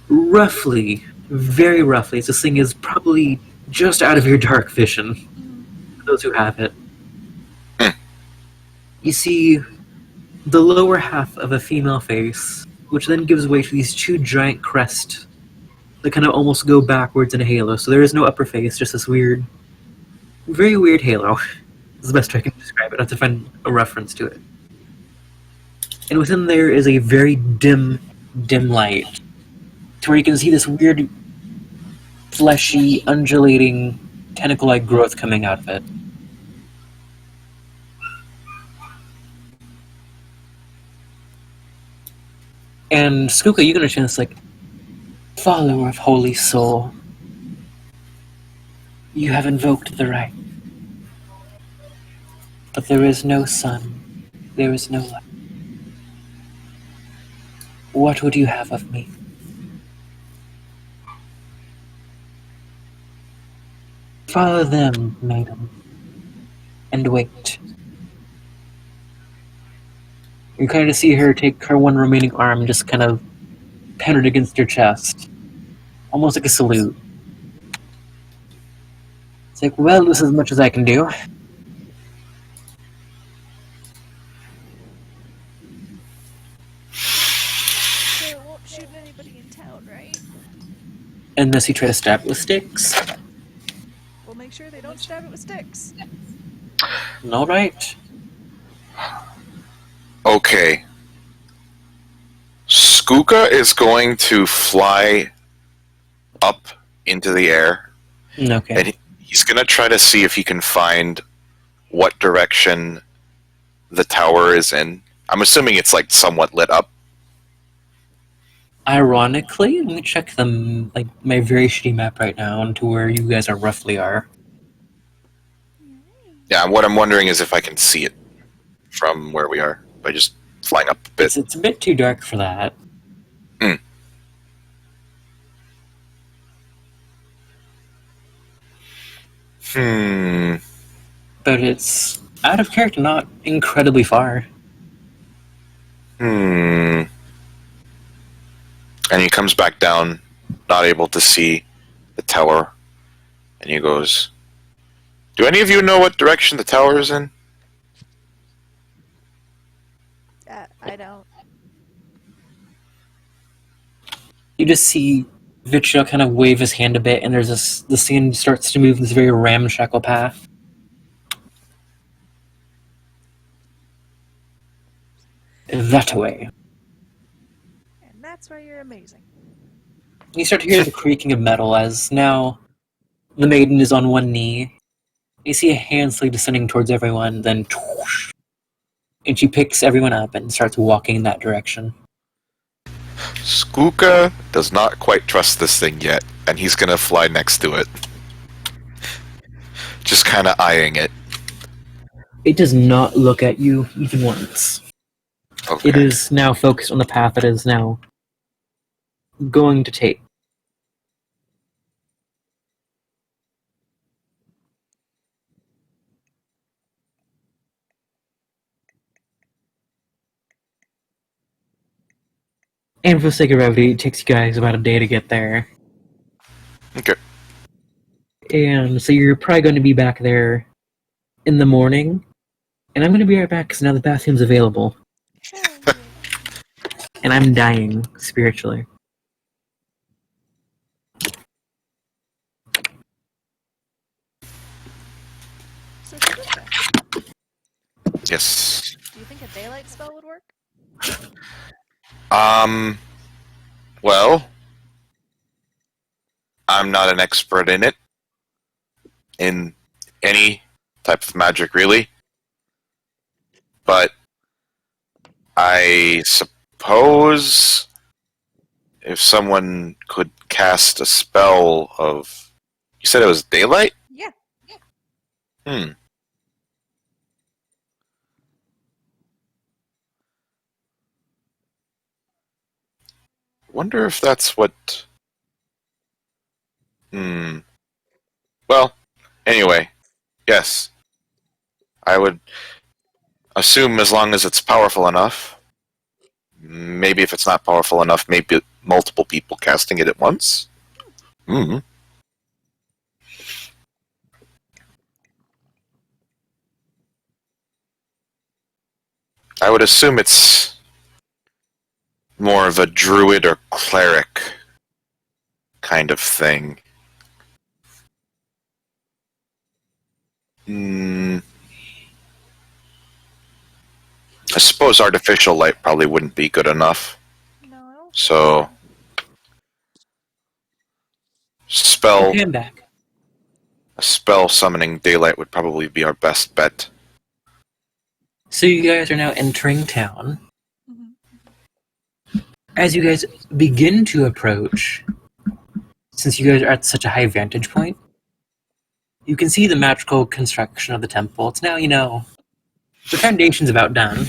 roughly, very roughly, this thing is probably just out of your dark vision, for those who have it. You see the lower half of a female face, which then gives way to these two giant crests that kind of almost go backwards in a halo. So there is no upper face, just this weird, very weird halo. Is the best way I can describe it. I have to find a reference to it. And within there is a very dim light, to where you can see this weird, fleshy, undulating, tentacle-like growth coming out of it. And Skuka, you can understand this like, follower of Holy Soul, you have invoked the right. But there is no sun, there is no light. What would you have of me? Follow them, maiden, and wait. You kind of see her take her one remaining arm and just kind of pen it against her chest. Almost like a salute. It's like, well, this is as much as I can do. So it won't shoot anybody in town, right? Unless you try to stab it with sticks. We'll make sure they don't stab it with sticks. Alright. Okay. Skuka is going to fly up into the air, Okay. and he's going to try to see if he can find what direction the tower is in. I'm assuming it's like somewhat lit up. Ironically, let me check them, like my very shitty map right now onto where you guys are roughly are. Yeah, what I'm wondering is if I can see it from where we are by just flying up a bit. It's a bit too dark for that. Hmm. But it's out of character, not incredibly far. Hmm. And he comes back down, not able to see the tower. And he goes, "Do any of you know what direction the tower is in?" I don't. You just see Vitriol kind of wave his hand a bit, and the scene starts to move in this very ramshackle path. That way. And that's why you're amazing. You start to hear the creaking of metal as now the maiden is on one knee. You see a hand slowly descending towards everyone, then whoosh, and she picks everyone up and starts walking in that direction. Skooka does not quite trust this thing yet, and he's gonna fly next to it. Just kind of eyeing it. It does not look at you even once. Okay. It is now focused on the path it is now going to take. And for the sake of brevity, it takes you guys about a day to get there. Okay. And so you're probably going to be back there in the morning. And I'm going to be right back because now the bathroom's available. And I'm dying spiritually. So, Skooka, Yes. do you think a daylight spell would work? Well, I'm not an expert in it. In any type of magic, really. But I suppose if someone could cast a spell of... You said it was daylight? Yeah. Wonder if that's what... Well, anyway, yes. I would assume as long as it's powerful enough. Maybe if it's not powerful enough, maybe multiple people casting it at once. I would assume it's more of a druid or cleric kind of thing. I suppose artificial light probably wouldn't be good enough. No, I don't. So, spell Hand back. a spell summoning daylight would probably be our best bet. So you guys are now entering town. Mm-hmm. As you guys begin to approach, since you guys are at such a high vantage point, you can see the magical construction of the temple. It's now, the foundation's about done.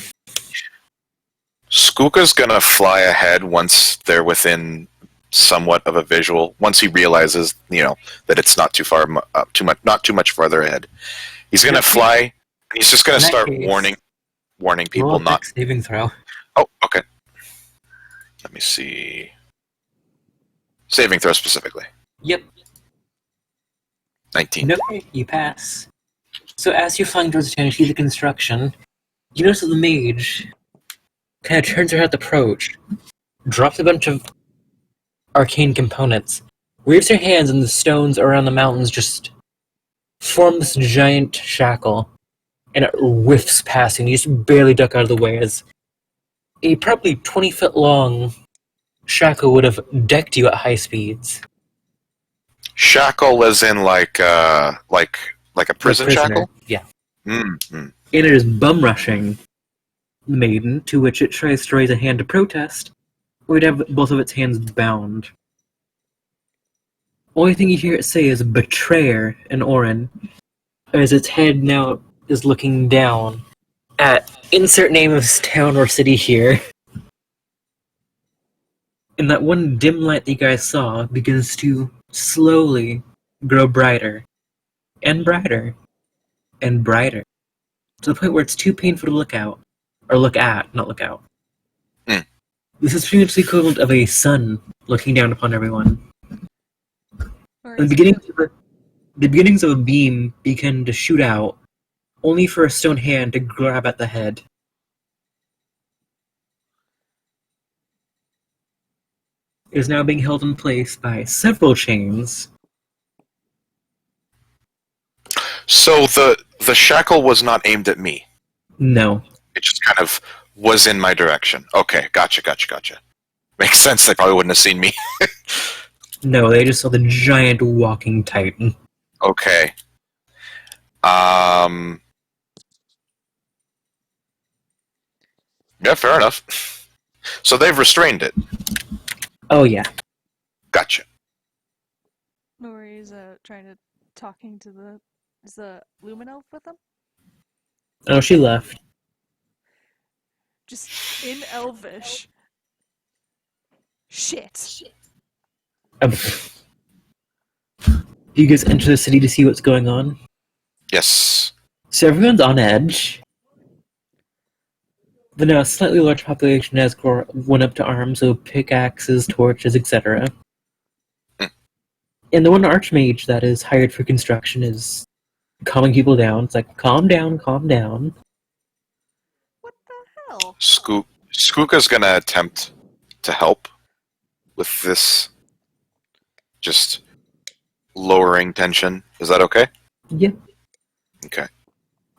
Skooka's gonna fly ahead once they're within somewhat of a visual. Once he realizes, that it's not too far, not too much farther ahead. He's gonna fly. And he's just gonna start warning people Roll a not. dex saving throw. Oh, okay. Let me see. Saving throw specifically. Yep. 19. No, you pass. So as you're flying towards the town, you see the construction. You notice that the mage kind of turns her head at the approach, drops a bunch of arcane components, waves her hands, and the stones around the mountains just form this giant shackle, and it whiffs past you, and you just barely duck out of the way as a probably 20-foot long shackle would have decked you at high speeds. Shackle as in like a prison Prisoner, shackle? Yeah. Mm-hmm. And it is bum rushing the maiden, to which it tries to raise a hand to protest, or would have both of its hands bound. Only thing you hear it say is betrayer in Orin, as its head now is looking down at insert name of town or city here. And that one dim light that you guys saw begins to slowly grow brighter, and brighter and brighter, to the point where it's too painful to look out. Or look at, not look out. Hmm. This is pretty much the equivalent of a sun looking down upon everyone. Or The is it beginnings of a beam begin to shoot out, only for a stone hand to grab at the head. It is now being held in place by several chains. So the shackle was not aimed at me. No. It just kind of was in my direction. Okay, gotcha. Makes sense. They probably wouldn't have seen me. No, they just saw the giant walking titan. Okay. Yeah, fair enough. So they've restrained it. Oh yeah. Gotcha. Nori's talking to the... Is the Lumen Elf with them? Oh, she left. Just in Elvish. Shit. Do you guys enter the city to see what's going on? Yes. So everyone's on edge. The now slightly large population has went up to arms with pickaxes, torches, etc. And the one archmage that is hired for construction is calming people down. It's like, calm down, calm down. What the hell? Skooka's gonna attempt to help with this, just lowering tension. Is that okay? Yeah. Okay.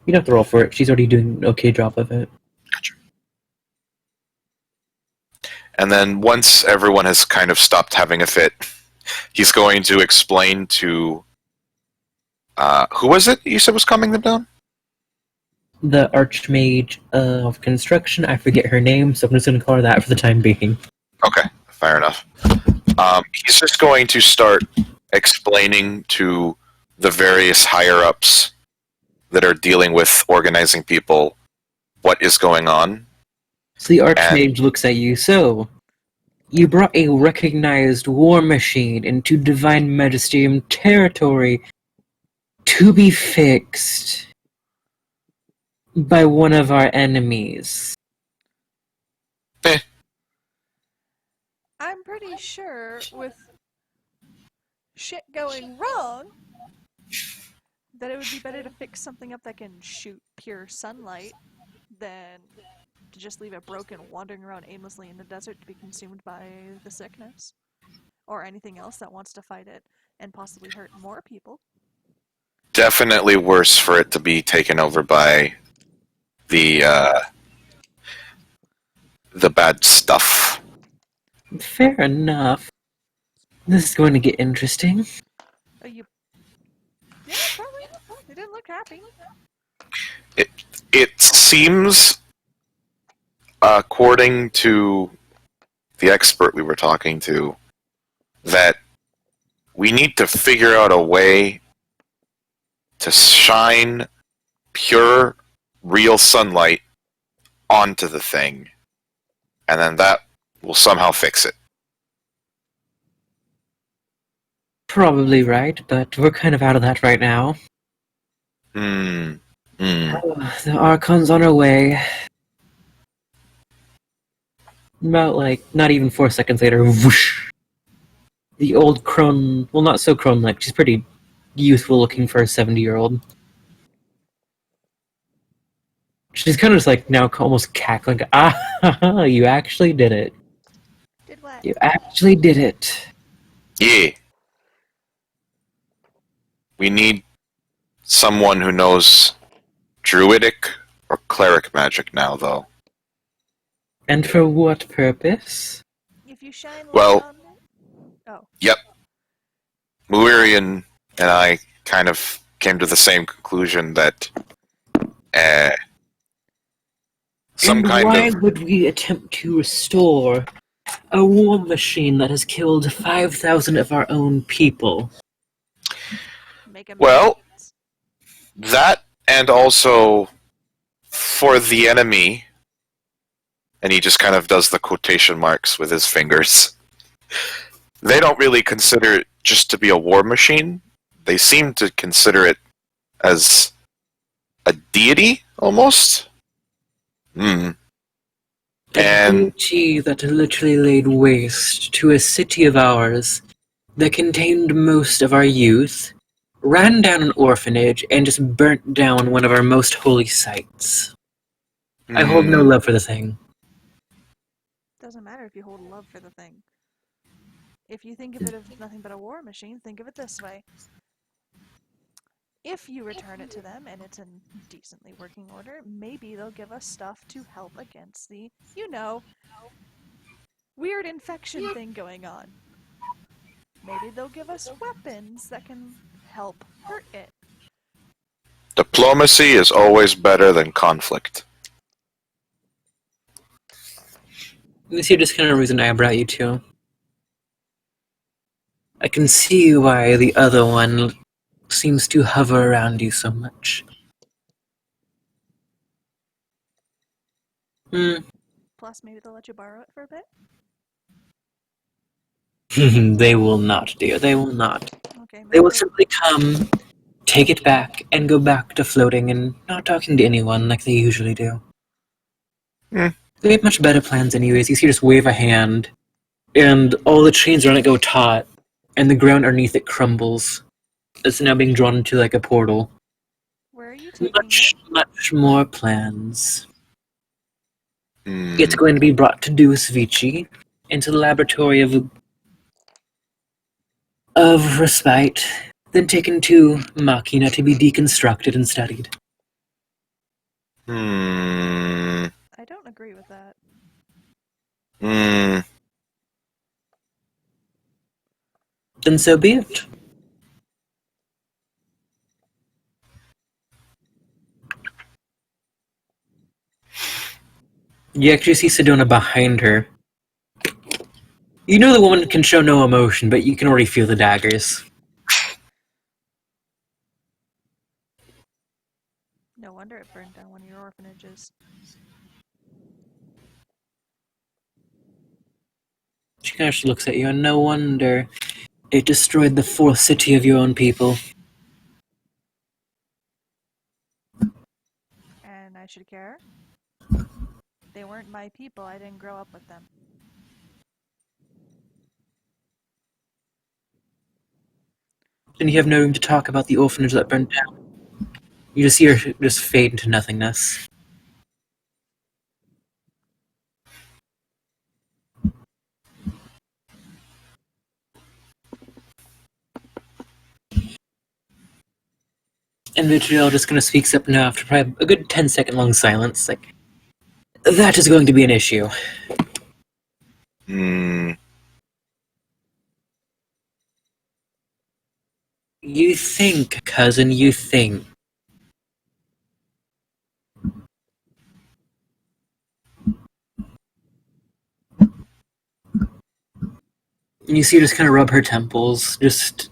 You don't have to roll for it. She's already doing an okay job of it. Gotcha. And then once everyone has kind of stopped having a fit, he's going to explain to... who was it you said was calming them down? The archmage of construction, I forget her name, so I'm just going to call her that for the time being. Okay, fair enough. He's just going to start explaining to the various higher-ups that are dealing with organizing people what is going on. So the archmage looks at you. So, you brought a recognized war machine into Divine Magisterium territory to be fixed by one of our enemies. I'm pretty sure with shit going wrong that it would be better to fix something up that can shoot pure sunlight than to just leave it broken wandering around aimlessly in the desert to be consumed by the sickness or anything else that wants to fight it and possibly hurt more people. Definitely worse for it to be taken over by the bad stuff. Fair enough. This is going to get interesting. Yeah, probably. They didn't look happy. It seems, according to the expert we were talking to, that we need to figure out a way to shine pure, real sunlight onto the thing, and then that will somehow fix it. Probably right, but we're kind of out of that right now. The Archon's on our way. About, not even 4 seconds later, whoosh! The old crone, well, not so crone-like, she's pretty youthful looking for a 70-year-old. She's kind of just, now almost cackling, you actually did it. Did what? You actually did it. Yeah. We need someone who knows druidic or cleric magic now, though. And for what purpose? If you shine light Well, on it? Oh. Yep. Muirian and I kind of came to the same conclusion that some and kind why of... would we attempt to restore a war machine that has killed 5,000 of our own people? Make 'em Well, millions. that, and also for the enemy, and he just kind of does the quotation marks with his fingers, they don't really consider it just to be a war machine. They seem to consider it as a deity, almost. Hmm. A And deity that literally laid waste to a city of ours that contained most of our youth, ran down an orphanage, and just burnt down one of our most holy sites. I hold no love for the thing. Doesn't matter if you hold love for the thing. If you think of it as nothing but a war machine, think of it this way. If you return it to them and it's in decently working order, maybe they'll give us stuff to help against the, weird infection thing going on. Maybe they'll give us weapons that can help hurt it. diplomacy is always better than conflict. This is just kind of reason I brought you to. I can see why the other one seems to hover around you so much. Plus, maybe they'll let you borrow it for a bit. They will not, dear. They will not. Okay, maybe They will simply come, take it back, and go back to floating and not talking to anyone like they usually do. They have much better plans anyways. You see just wave a hand, and all the chains around it go taut, and the ground underneath it crumbles. It's now being drawn into like a portal. Where are you taking it? Much more plans. It's going to be brought to Deus Vici, into the laboratory of respite, then taken to Machina to be deconstructed and studied. I don't agree with that. Then so be it. You actually see Sedona behind her. You know the woman can show no emotion, but you can already feel the daggers. No wonder it burned down one of your orphanages. She kind of just looks at you, and no wonder it destroyed the fourth city of your own people. And I should care? They weren't my people. I didn't grow up with them. And you have no room to talk about the orphanage that burned down. You just see her just fade into nothingness. And Vitriol just kind of speaks up now after probably a good 10-second long silence. Like, that is going to be an issue. You think, cousin, you think. And you see her just kind of rub her temples, just...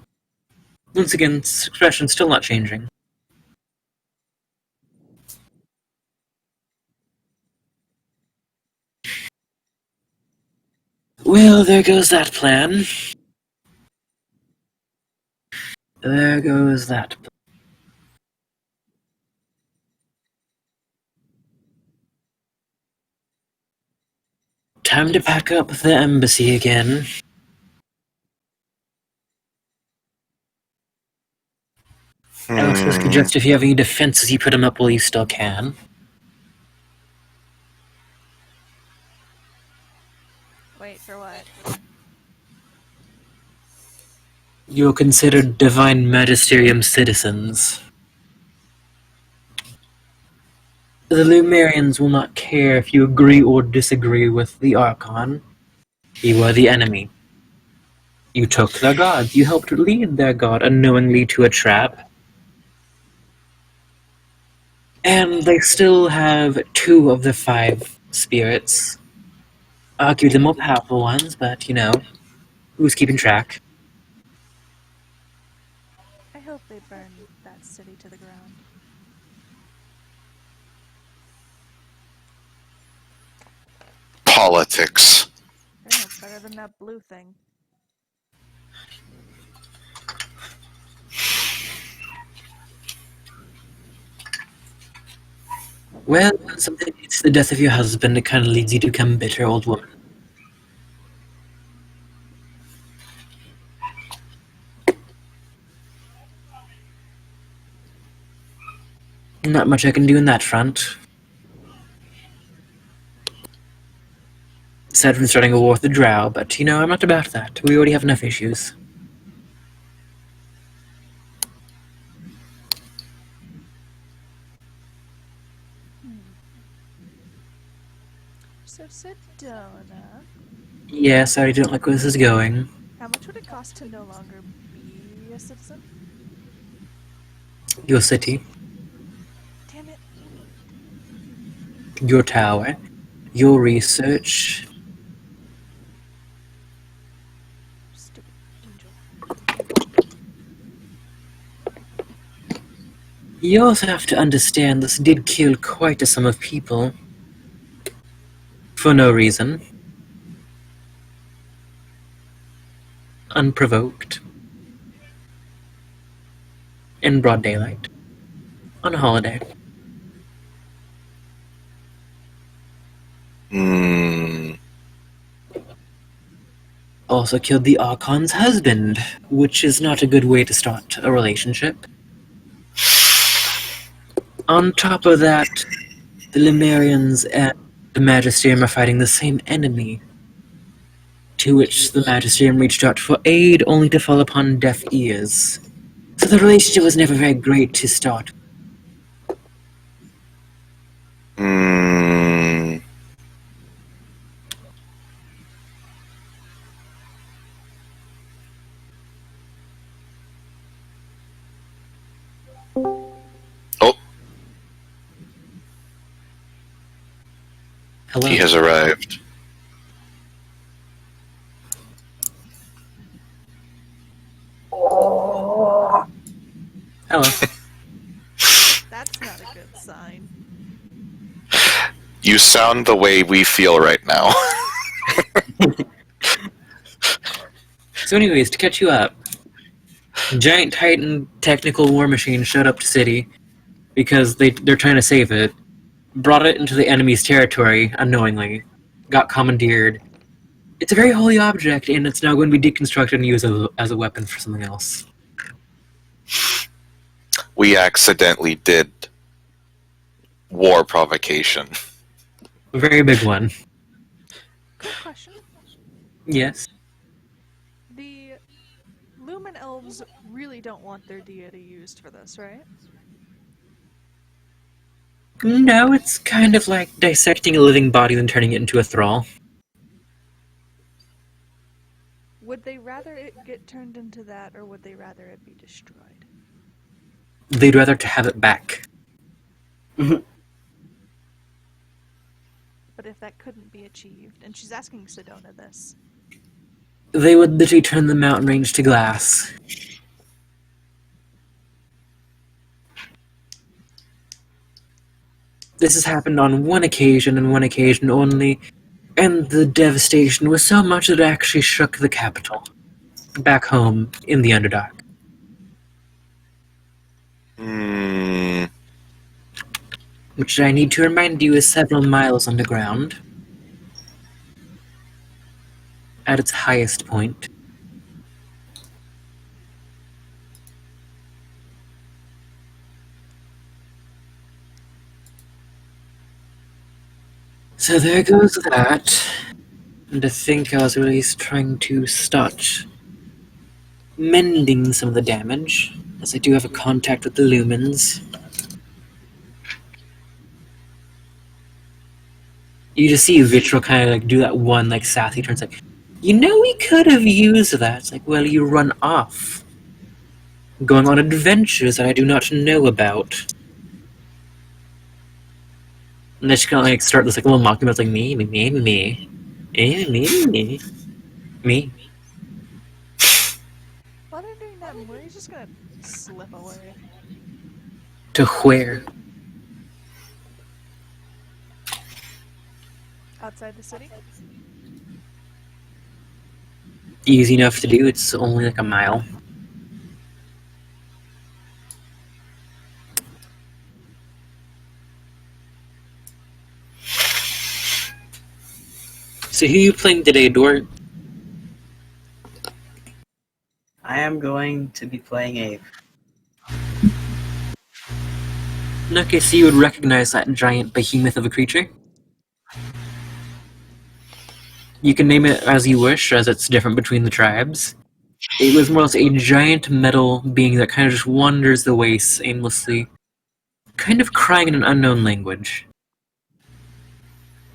Once again, expression still not changing. Well, there goes that plan. There goes that plan. Time to pack up the embassy again. I also suggest if you have any defenses, you put them up while you still can. Wait, for what? You're considered Divine Magisterium citizens. The Lumerians will not care if you agree or disagree with the Archon. You are the enemy. You took their gods. You helped lead their god unknowingly to a trap. And they still have 2 of the 5 spirits. Arguably the more powerful ones, but, you know, who's keeping track? I hope they burn that city to the ground. Politics. I know, better than that blue thing. Well, when something leads to the death of your husband, it kind of leads you to become a bitter old woman. Not much I can do in that front. Aside from starting a war with the Drow, but I'm not about that. We already have enough issues. So Sedona, Yeah, sorry, don't like where this is going. how much would it cost to no longer be a citizen? Your city, Damn it. your tower, your research. Stupid angel. You also have to understand this did kill quite a sum of people. For no reason. Unprovoked. In broad daylight. On a holiday. Also killed the Archon's husband, which is not a good way to start a relationship. On top of that, the Lemurians and the Magisterium are fighting the same enemy, to which the Magisterium reached out for aid only to fall upon deaf ears. So the relationship was never very great to start. Oh, Hello. he has arrived. Hello. That's not a good sign. You sound the way we feel right now. So anyways, to catch you up, Giant Titan Technical War Machine showed up to City because they're trying to save it, brought it into the enemy's territory unknowingly, got commandeered. It's a very holy object, and it's now going to be deconstructed and used as a weapon for something else. We accidentally did war provocation. A very big one. Quick question. Yes. The Lumen Elves really don't want their deity used for this, right? No, it's kind of like dissecting a living body and turning it into a thrall. Would they rather it get turned into that, or would they rather it be destroyed? They'd rather to have it back. But if that couldn't be achieved, and she's asking Sedona this. They would literally turn the mountain range to glass. This has happened on one occasion and one occasion only, and the devastation was so much that it actually shook the capital. Back home in the Underdark. Which I need to remind you is several miles underground. At its highest point. So there goes that. And to think I was really trying to start mending some of the damage, as I do have a contact with the lumens. You just see Vitriol kind of like do that one like sassy turn. It's like, we could have used that. It's like, well, you run off, going on adventures that I do not know about. And they just kind of like start this like little mocking about like me. While they're doing that, Murray's just gonna slip away. To where? Outside the city? Easy enough to do. It's only like a mile. So who are you playing today, Dort? I am going to be playing a. Okay, so you would recognize that giant behemoth of a creature. You can name it as you wish, as it's different between the tribes. It was more or less a giant metal being that kind of just wanders the wastes aimlessly, kind of crying in an unknown language.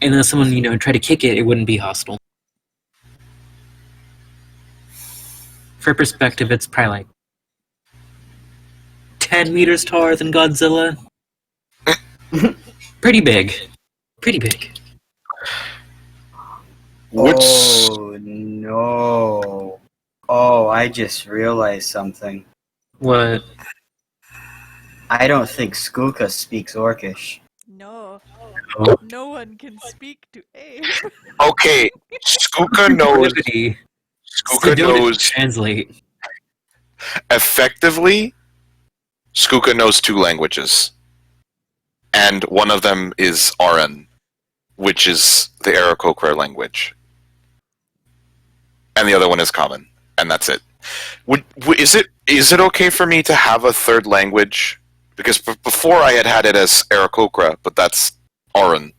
And then someone, tried to kick it, it wouldn't be hostile. For perspective, it's probably like 10 meters taller than Godzilla. Pretty big. Pretty big. What's Oh no! Oh, I just realized something. What? I don't think Skuka speaks Orcish. No. Oh. No one can speak to Abe. okay? Skuka knows. Brevity. Skuka Sedona knows translate. effectively. Skuka knows 2 languages, and one of them is Aran, which is the Aarakocra language, and the other one is Common, and that's it. Is it okay for me to have a 3rd language? Because before I had it as Aarakocra, but that's Aran.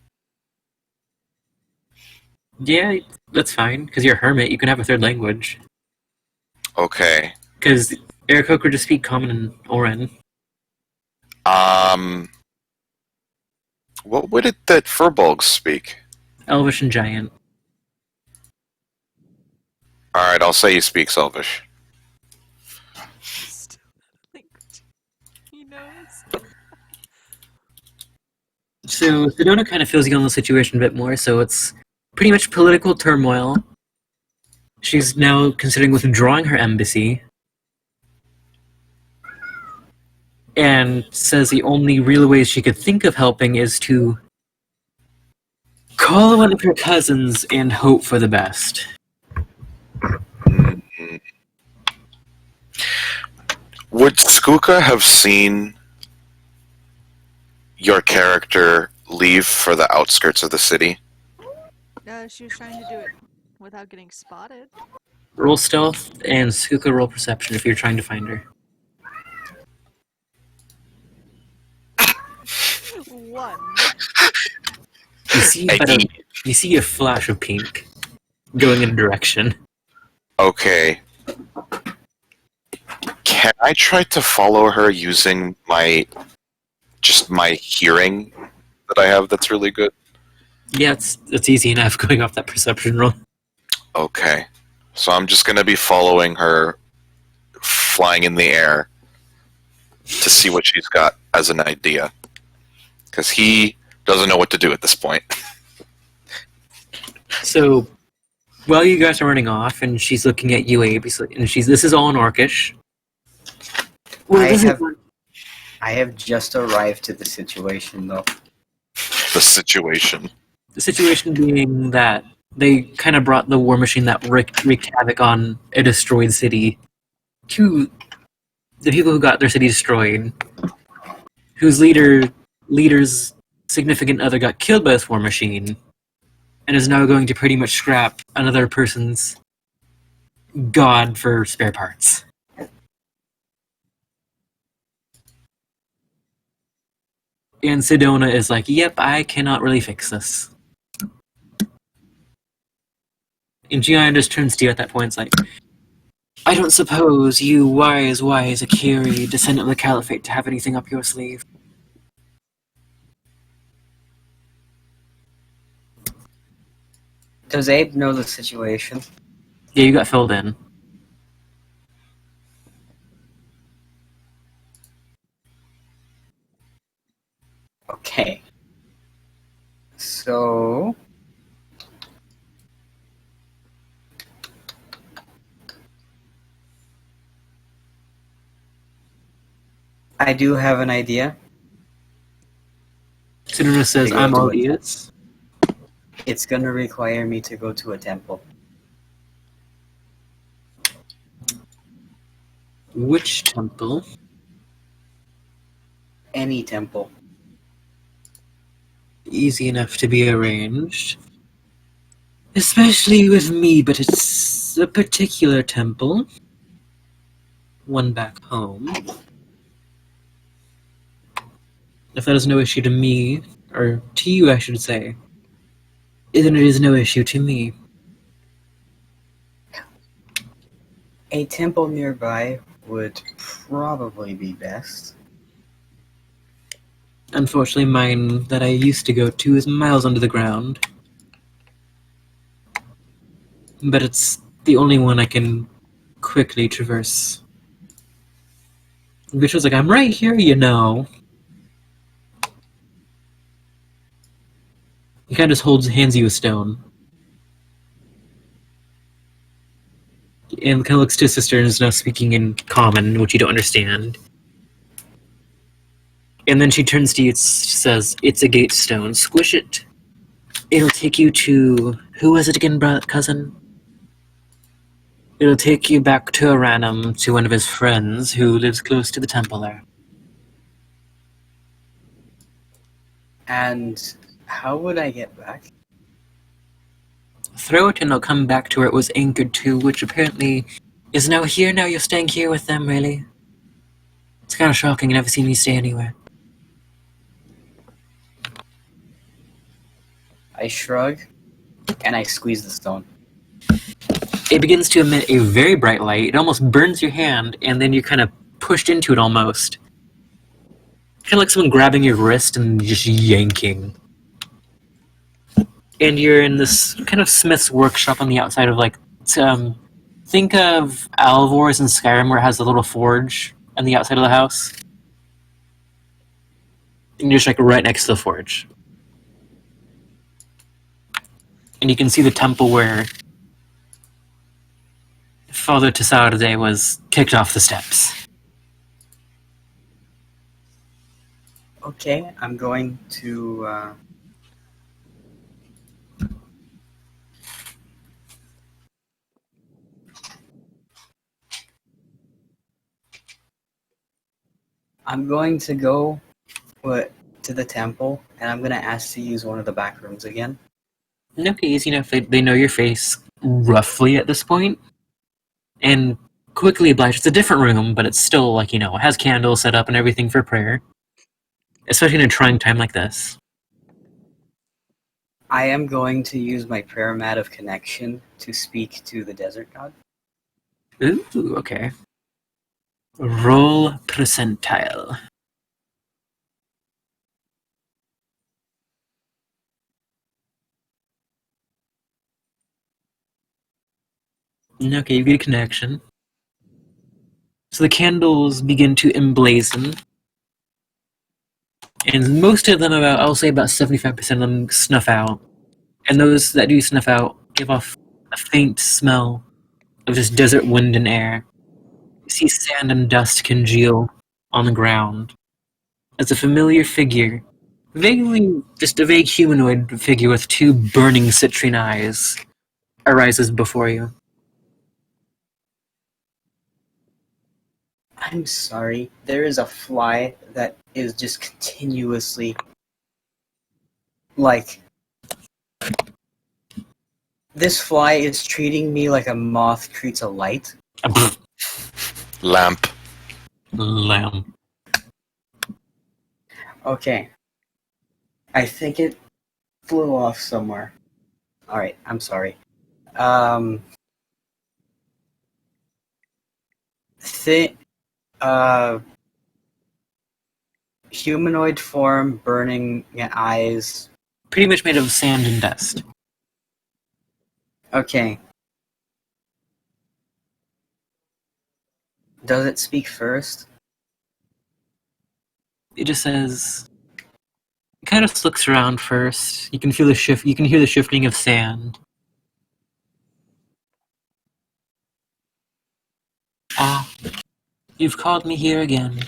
Yeah, that's fine, because you're a hermit, you can have a 3rd language. Okay. Because Aarakocra just speak Common and Oren. What would it that Furbolgs speak? Elvish and Giant. Alright, I'll say he speaks Elvish. Still not a language. He knows. So Sedona kind of fills you on the situation a bit more, so it's pretty much political turmoil. She's now considering withdrawing her embassy. And says the only real ways she could think of helping is to call one of her cousins and hope for the best. Would Skuka have seen your character leave for the outskirts of the city? She was trying to do it without getting spotted. Roll stealth and Skuka roll perception if you're trying to find her. 1. You see a flash of pink going in a direction. Okay. Can I try to follow her using my hearing that I have that's really good? Yeah, it's easy enough going off that perception roll. Okay. So I'm just gonna be following her, flying in the air, to see what she's got as an idea. Because he doesn't know what to do at this point. So, while you guys are running off, and she's looking at you, Abe, and this is all in Orcish. I have just arrived to the situation, though. The situation. The situation being that they kind of brought the war machine that wreaked havoc on a destroyed city to the people who got their city destroyed, whose leader's significant other got killed by this war machine, and is now going to pretty much scrap another person's god for spare parts. And Sedona is like, yep, I cannot really fix this. And Gian just turns to you at that point and is like, I don't suppose you wise Akiri, descendant of the Caliphate, to have anything up your sleeve. Does Abe know the situation? Yeah, you got filled in. Okay. So... I do have an idea. Sedona says, I'm all ears. It's gonna require me to go to a temple. Which temple? Any temple. Easy enough to be arranged. Especially with me, but it's a particular temple. One back home. If that is no issue to me, or to you, I should say, then it is no issue to me. A temple nearby would probably be best. Unfortunately, mine that I used to go to is miles under the ground. But it's the only one I can quickly traverse. Which was like, I'm right here, you know. He kind of just hands you a stone. And kind of looks to his sister and is now speaking in common, which you don't understand. And then she turns to you and says, it's a gate stone. Squish it. It'll take you to... Who was it again, cousin? It'll take you back to Aranum, to one of his friends who lives close to the temple there. And how would I get back? Throw it and it'll come back to where it was anchored to, which apparently is now here. Now you're staying here with them, really? It's kind of shocking. I've never seen you stay anywhere. I shrug, and I squeeze the stone. It begins to emit a very bright light. It almost burns your hand, and then you're kind of pushed into it almost. Kind of like someone grabbing your wrist and just yanking. And you're in this kind of smith's workshop on the outside of, like, think of Alvor's in Skyrim where it has a little forge on the outside of the house. And you're just, like, right next to the forge. And you can see the temple where Father Tesarde was kicked off the steps. Okay, I'm going to... I'm going to go to the temple, and I'm going to ask to use one of the back rooms again. Okay, easy enough. They know your face roughly at this point. And quickly oblige. It's a different room, but it's still, like, it has candles set up and everything for prayer. Especially in a trying time like this. I am going to use my prayer mat of connection to speak to the desert god. Ooh, okay. Roll percentile. Okay, you get a connection. So the candles begin to emblazon. And most of them, I'll say about 75% of them snuff out. And those that do snuff out give off a faint smell of just desert wind and air. You see sand and dust congeal on the ground as a familiar figure, vaguely just a vague humanoid figure with two burning citrine eyes, arises before you. I'm sorry, there is a fly that is just continuously... Like... This fly is treating me like a moth treats a light. Lamp. Lamb. Okay. I think it flew off somewhere. Alright, I'm sorry. Humanoid form, burning eyes. Pretty much made of sand and dust. Okay. Does it speak first? It just says... It kind of looks around first. You can feel the shift. You can hear the shifting of sand. Ah, you've called me here again.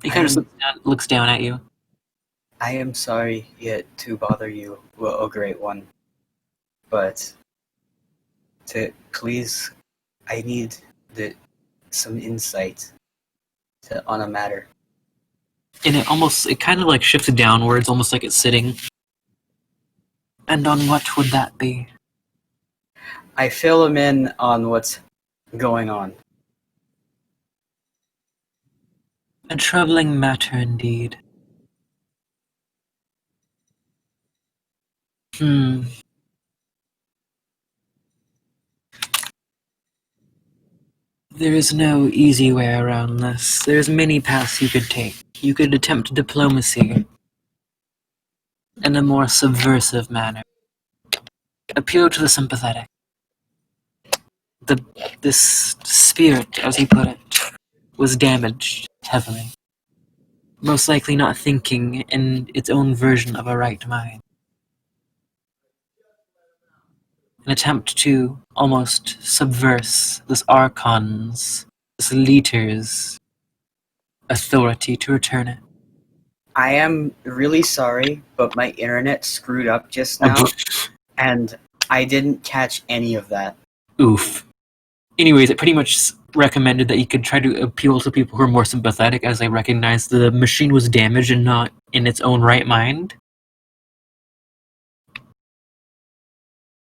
He kind of looks down at you. I am sorry yet to bother you, O Great One. But please, I need some insight on a matter. And it kind of like shifts downwards, almost like it's sitting. And on what would that be? I fill him in on what's going on. A troubling matter indeed. There is no easy way around this. There's many paths you could take. You could attempt diplomacy in a more subversive manner. Appeal to the sympathetic. This spirit, as he put it, was damaged heavily. Most likely not thinking in its own version of a right mind. An attempt to almost subverse this Archon's, this Leader's authority to return it. I am really sorry, but my internet screwed up just now, and I didn't catch any of that. Oof. Anyways, it pretty much recommended that you could try to appeal to people who are more sympathetic as they recognize the machine was damaged and not in its own right mind.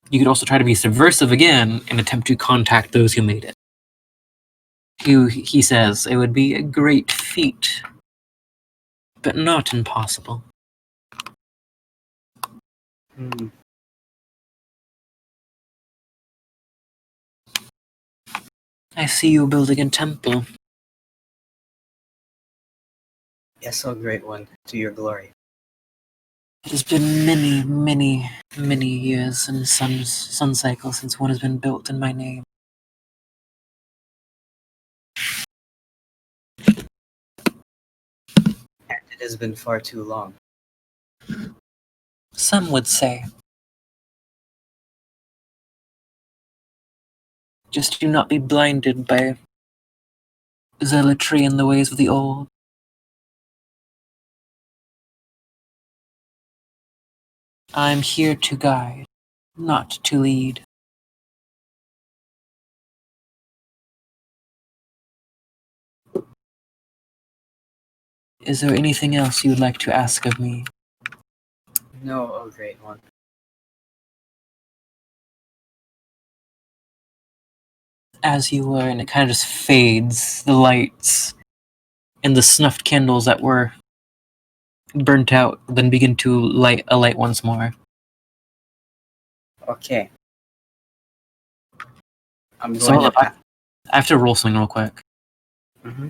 You could also try to be subversive again and attempt to contact those who made it. He says it would be a great feat, but not impossible. I see you building a temple. Yes, oh great one, to your glory. It has been many, many, many years in sun cycle since one has been built in my name. And it has been far too long. Some would say. Just do not be blinded by zealotry in the ways of the old. I am here to guide, not to lead. Is there anything else you would like to ask of me? No, oh great one. As you were, and it kind of just fades, the lights and the snuffed candles that were burnt out then begin to alight once more. Okay. I'm So going to... I have to roll something real quick. Mm-hmm.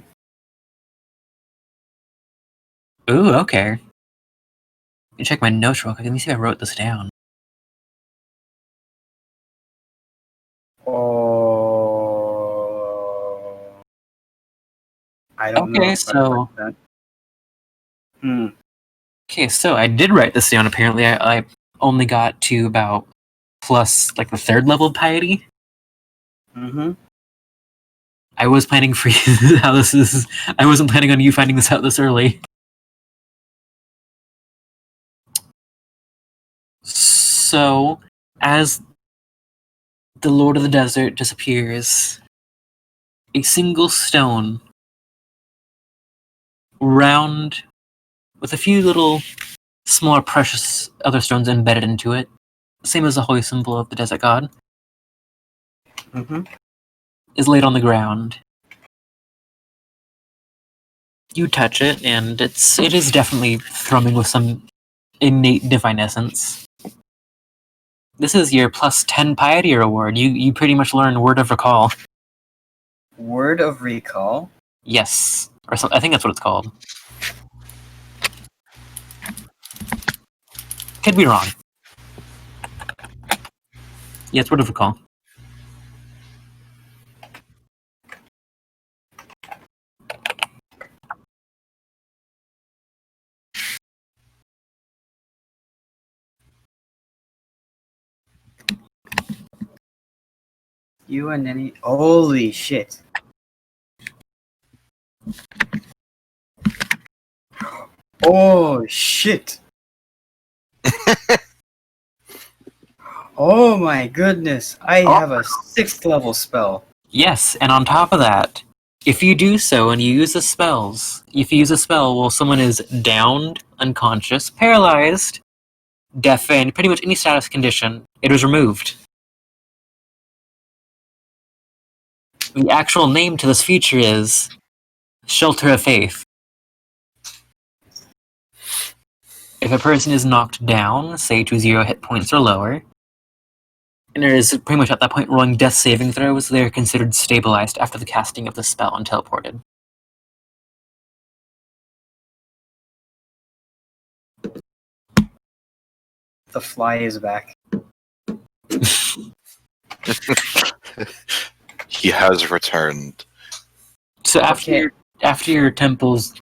Ooh, okay. Let me check my notes real quick. Let me see if I wrote this down. Oh... I don't know. Okay, if I so... like that. Okay, so I did write this down. Apparently, I only got to about plus like the third level of piety. Mm-hmm. I was planning for you how this is. I wasn't planning on you finding this out this early. So, as the Lord of the Desert disappears, a single stone, round, with a few little smaller precious other stones embedded into it, same as the holy symbol of the desert god, Mm-hmm. is laid on the ground. You touch it, and it is definitely thrumming with some innate divine essence. This is your plus 10 piety reward. You pretty much learn Word of Recall. Word of recall? Yes. Or I think that's what it's called. Could be wrong. Yeah, it's Word of Recall. You and any... Holy shit. Oh shit. Oh my goodness. I have a 6th level spell. Yes, and on top of that, if you do so and you use the spells, if you use a spell while someone is downed, unconscious, paralyzed, death, and pretty much any status condition, it was removed. The actual name to this feature is Shelter of Faith. If a person is knocked down, say to 0 hit points or lower, and is pretty much at that point rolling death saving throws, they are considered stabilized after the casting of the spell and teleported. The fly is back. He has returned. So Okay. after your temple's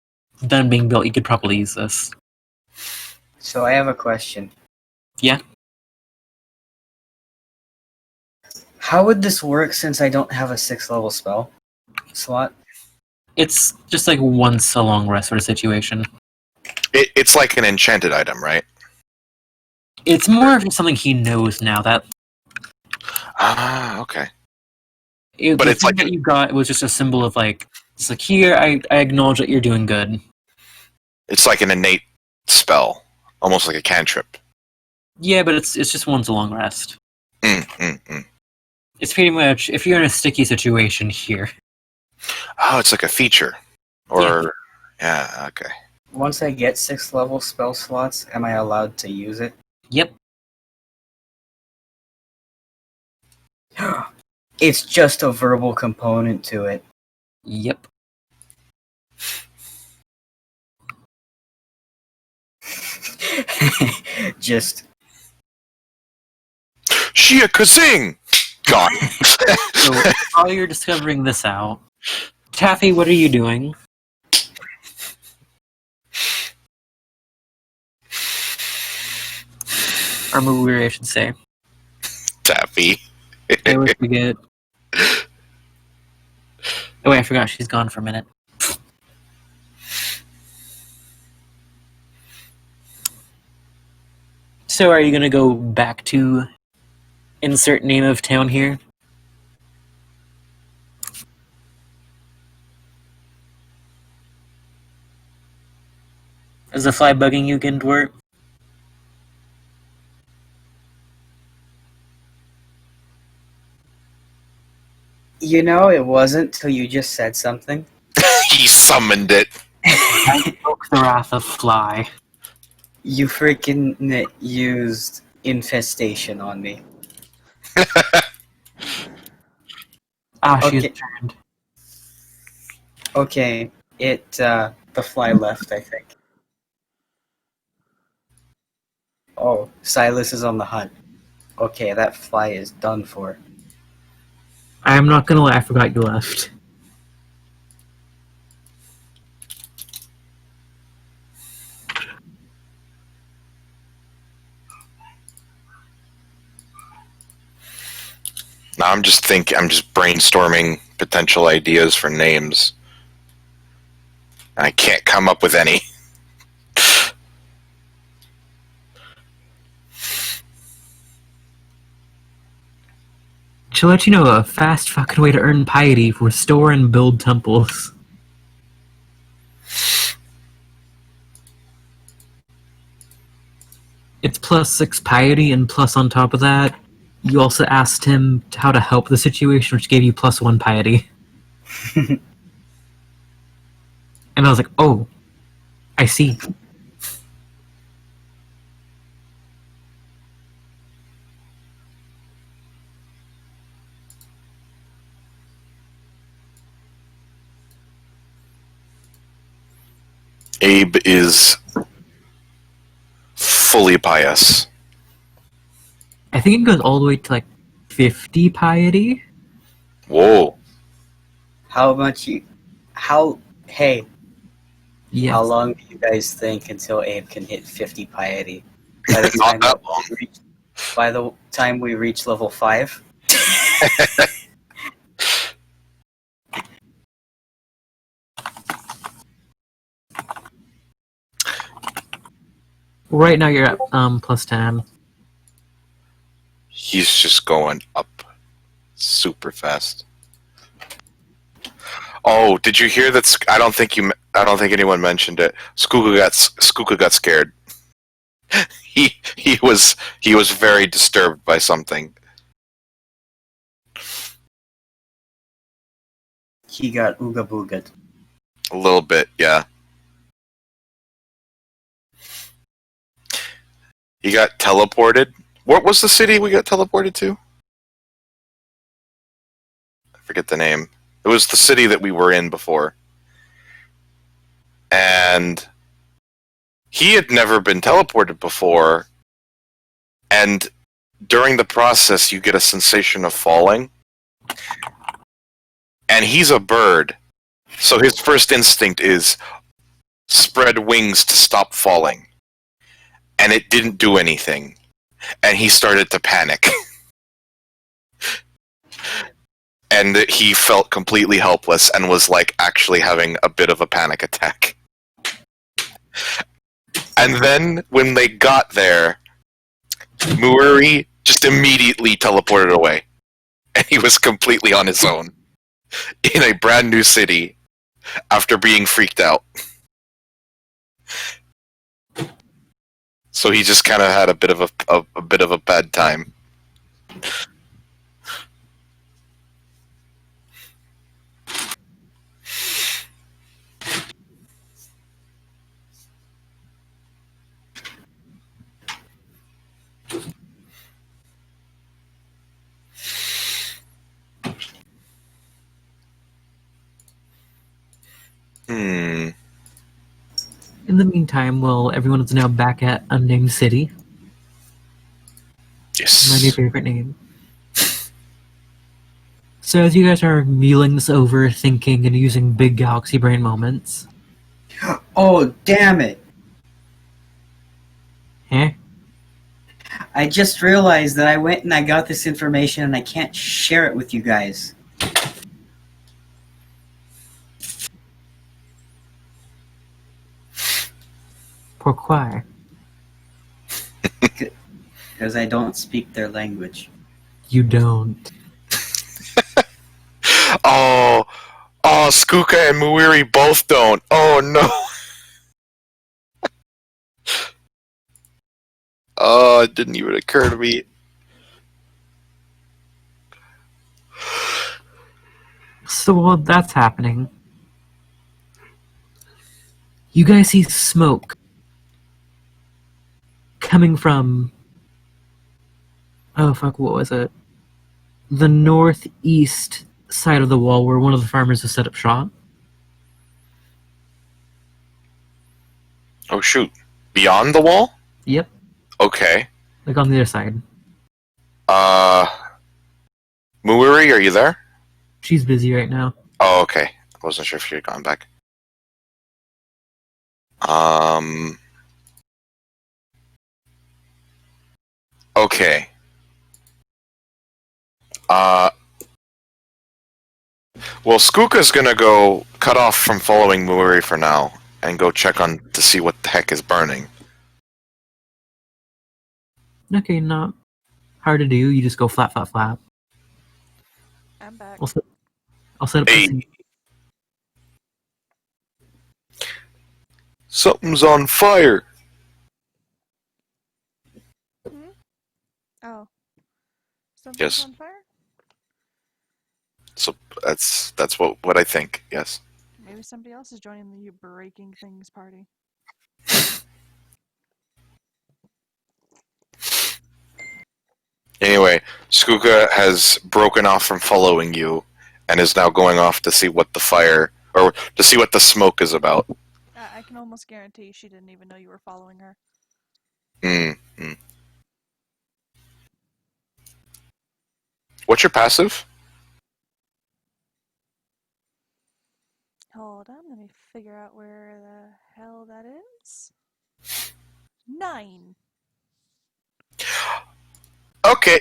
done being built, you could probably use this. So I have a question. Yeah? How would this work since I don't have a 6th level spell slot? It's just like once a long rest sort of situation. It's like an enchanted item, right? It's more of something he knows now that Ah, okay. but But it's it's like that you got was just a symbol of like it's like here I acknowledge that you're doing good. It's like an innate spell, almost like a cantrip. Yeah, but it's just once a long rest. Mm. It's pretty much if you're in a sticky situation here. Oh, it's like a feature, or yeah, okay. Once I get 6th level spell slots, am I allowed to use it? Yep. It's just a verbal component to it. Yep. Just Shia Kazing! Gone. So while you're discovering this out, Taffy, what are you doing? Or Mawiri, I should say. Taffy. I always forget. Oh wait, I forgot she's gone for a minute. So are you gonna go back to insert name of town here? Is the fly bugging you again, Dwart? You know, it wasn't till you just said something. He summoned it. I invoke the wrath of fly. You freaking used infestation on me. Ah, she Okay. is turned. Okay, the fly left, I think. Oh, Silas is on the hunt. Okay, that fly is done for. I'm not gonna lie, I forgot you left. Now I'm just brainstorming potential ideas for names. I can't come up with any. To let you know, a fast fucking way to earn piety, restore and build temples. It's +6 piety, and plus on top of that, you also asked him how to help the situation, which gave you +1 piety. And I was like, oh, I see. Abe is fully pious. I think it goes all the way to like 50 piety. Whoa. How much you... How... Hey, Yes. how long do you guys think until Abe can hit 50 piety? By the Not time that long. by the time we reach level 5? Right now you're at +10. He's just going up super fast. Oh, did you hear that? I don't think anyone mentioned it. Skuka got scared. He was very disturbed by something. He got ooga booga'd. A little bit, yeah. He got teleported. What was the city we got teleported to? I forget the name. It was the city that we were in before. And he had never been teleported before. And during the process, you get a sensation of falling. And he's a bird. So his first instinct is spread wings to stop falling. And it didn't do anything. And he started to panic. And he felt completely helpless and was like actually having a bit of a panic attack. And then when they got there, Muiri just immediately teleported away. And he was completely on his own in a brand new city after being freaked out. So he just kind of had a bit of a bad time. Hmm. In the meantime, well, everyone is now back at Unnamed City. Yes. My new favorite name. So as you guys are mulling this over, thinking, and using big galaxy brain moments, Oh, damn it! eh? I just realized that I went and I got this information and I can't share it with you guys. Pourquoi? Because I don't speak their language. You don't. Oh, Skuka and Muiri both don't. Oh no. Oh, it didn't even occur to me. So while that's happening, you guys see smoke coming from... Oh fuck, what was it? The northeast side of the wall where one of the farmers has set up shop. Oh shoot. Beyond the wall? Yep, Okay. like on the other side. Muiri, are you there? She's busy right now. Oh, okay. I wasn't sure if you had gone back. Okay. Well, Skuka's gonna go cut off from following Muiri for now and go check on to see what the heck is burning. Okay, not hard to do. You just go flap, flap, flap. I'm back. I'll set up Hey. the scene. Something's on fire. Oh. Something's Yes. on fire? So that's what I think. Yes. Maybe somebody else is joining the breaking things party. Anyway, Skuka has broken off from following you and is now going off to see what the fire or to see what the smoke is about. I can almost guarantee she didn't even know you were following her. What's your passive? Hold on, let me figure out where the hell that is. 9. Okay.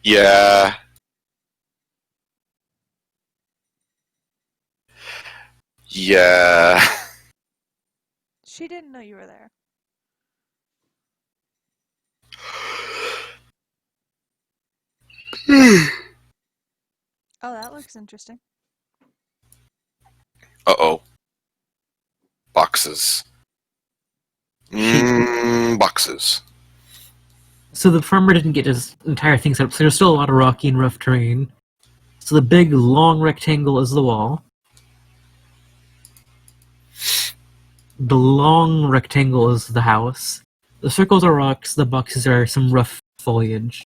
Yeah. Yeah. She didn't know you were there. Oh, that looks interesting. Uh-oh. Boxes. Boxes. So the farmer didn't get his entire thing set up, so there's still a lot of rocky and rough terrain. So the big, long rectangle is the wall. The long rectangle is the house. The circles are rocks, the boxes are some rough foliage.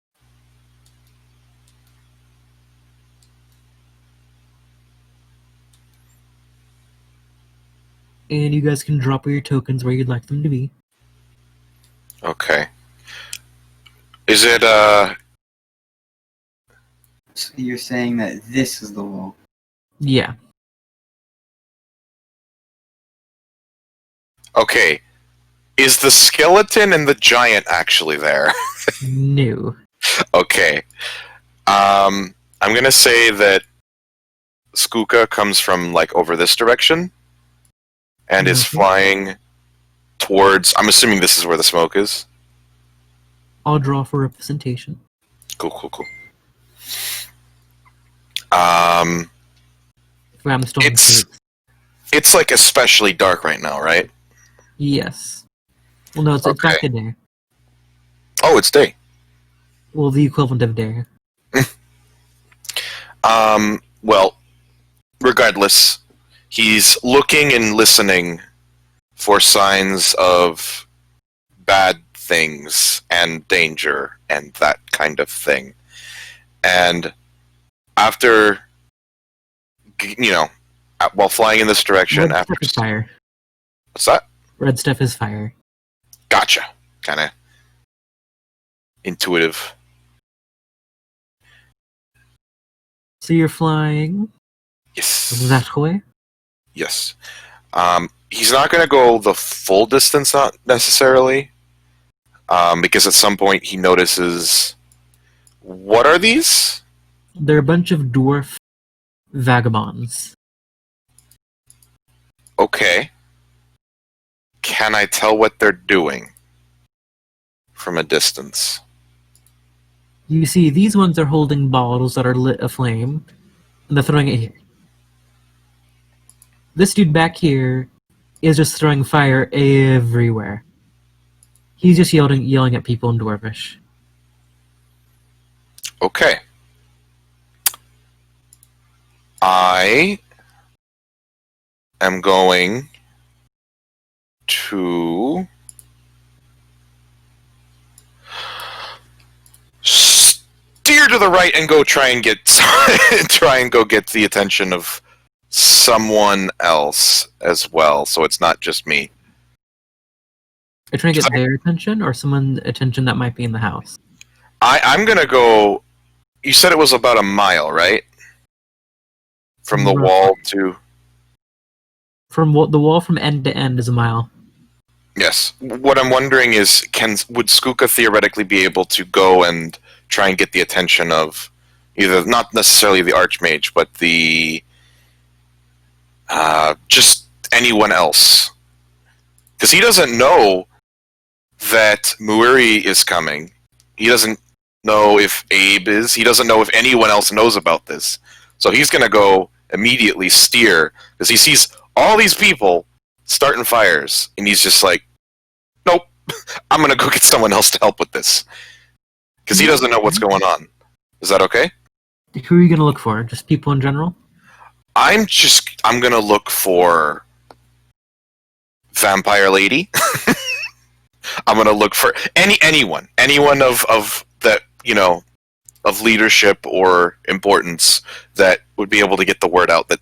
And you guys can drop your tokens where you'd like them to be. Okay. Is it, So you're saying that this is the wall. Yeah. okay. Is the skeleton and the giant actually there? No. Okay. I'm gonna say that Skooka comes from, like, over this direction and is Mhm. flying towards... I'm assuming this is where the smoke is. I'll draw for representation. Cool. I'm still in It's- the It's, like, especially dark right now, right? Yes. Well, no, it's back in there. Oh, it's day. Well, the equivalent of there. Well, regardless, he's looking and listening for signs of bad things and danger and that kind of thing. And after, while flying in this direction, Red after... stuff is fire. What's that? Red stuff is fire. Gotcha. Kind of intuitive. So you're flying Yes. that way? Yes. He's not going to go the full distance, not necessarily, because at some point he notices... What are these? They're a bunch of dwarf vagabonds. Okay. Can I tell what they're doing from a distance? You see, these ones are holding bottles that are lit aflame, and they're throwing it here. This dude back here is just throwing fire everywhere. He's just yelling at people in Dwarvish. Okay. I am going to steer to the right and go try and get the attention of someone else as well, so it's not just me. Are you trying to get their attention, or someone's attention that might be in the house? I'm gonna go... You said it was about a mile, right? From the wall to... From the wall from end to end is a mile. Yes. What I'm wondering is, would Skooka theoretically be able to go and try and get the attention of either, not necessarily the Archmage, but the... just anyone else? Because he doesn't know that Muiri is coming. He doesn't know if Abe is. He doesn't know if anyone else knows about this. So he's going to go immediately steer, because he sees all these people starting fires, and he's just like, nope, I'm going to go get someone else to help with this. Because he doesn't know what's going on. Is that okay? Who are you going to look for? Just people in general? I'm going to look for Vampire Lady. I'm going to look for anyone of that, of leadership or importance that would be able to get the word out that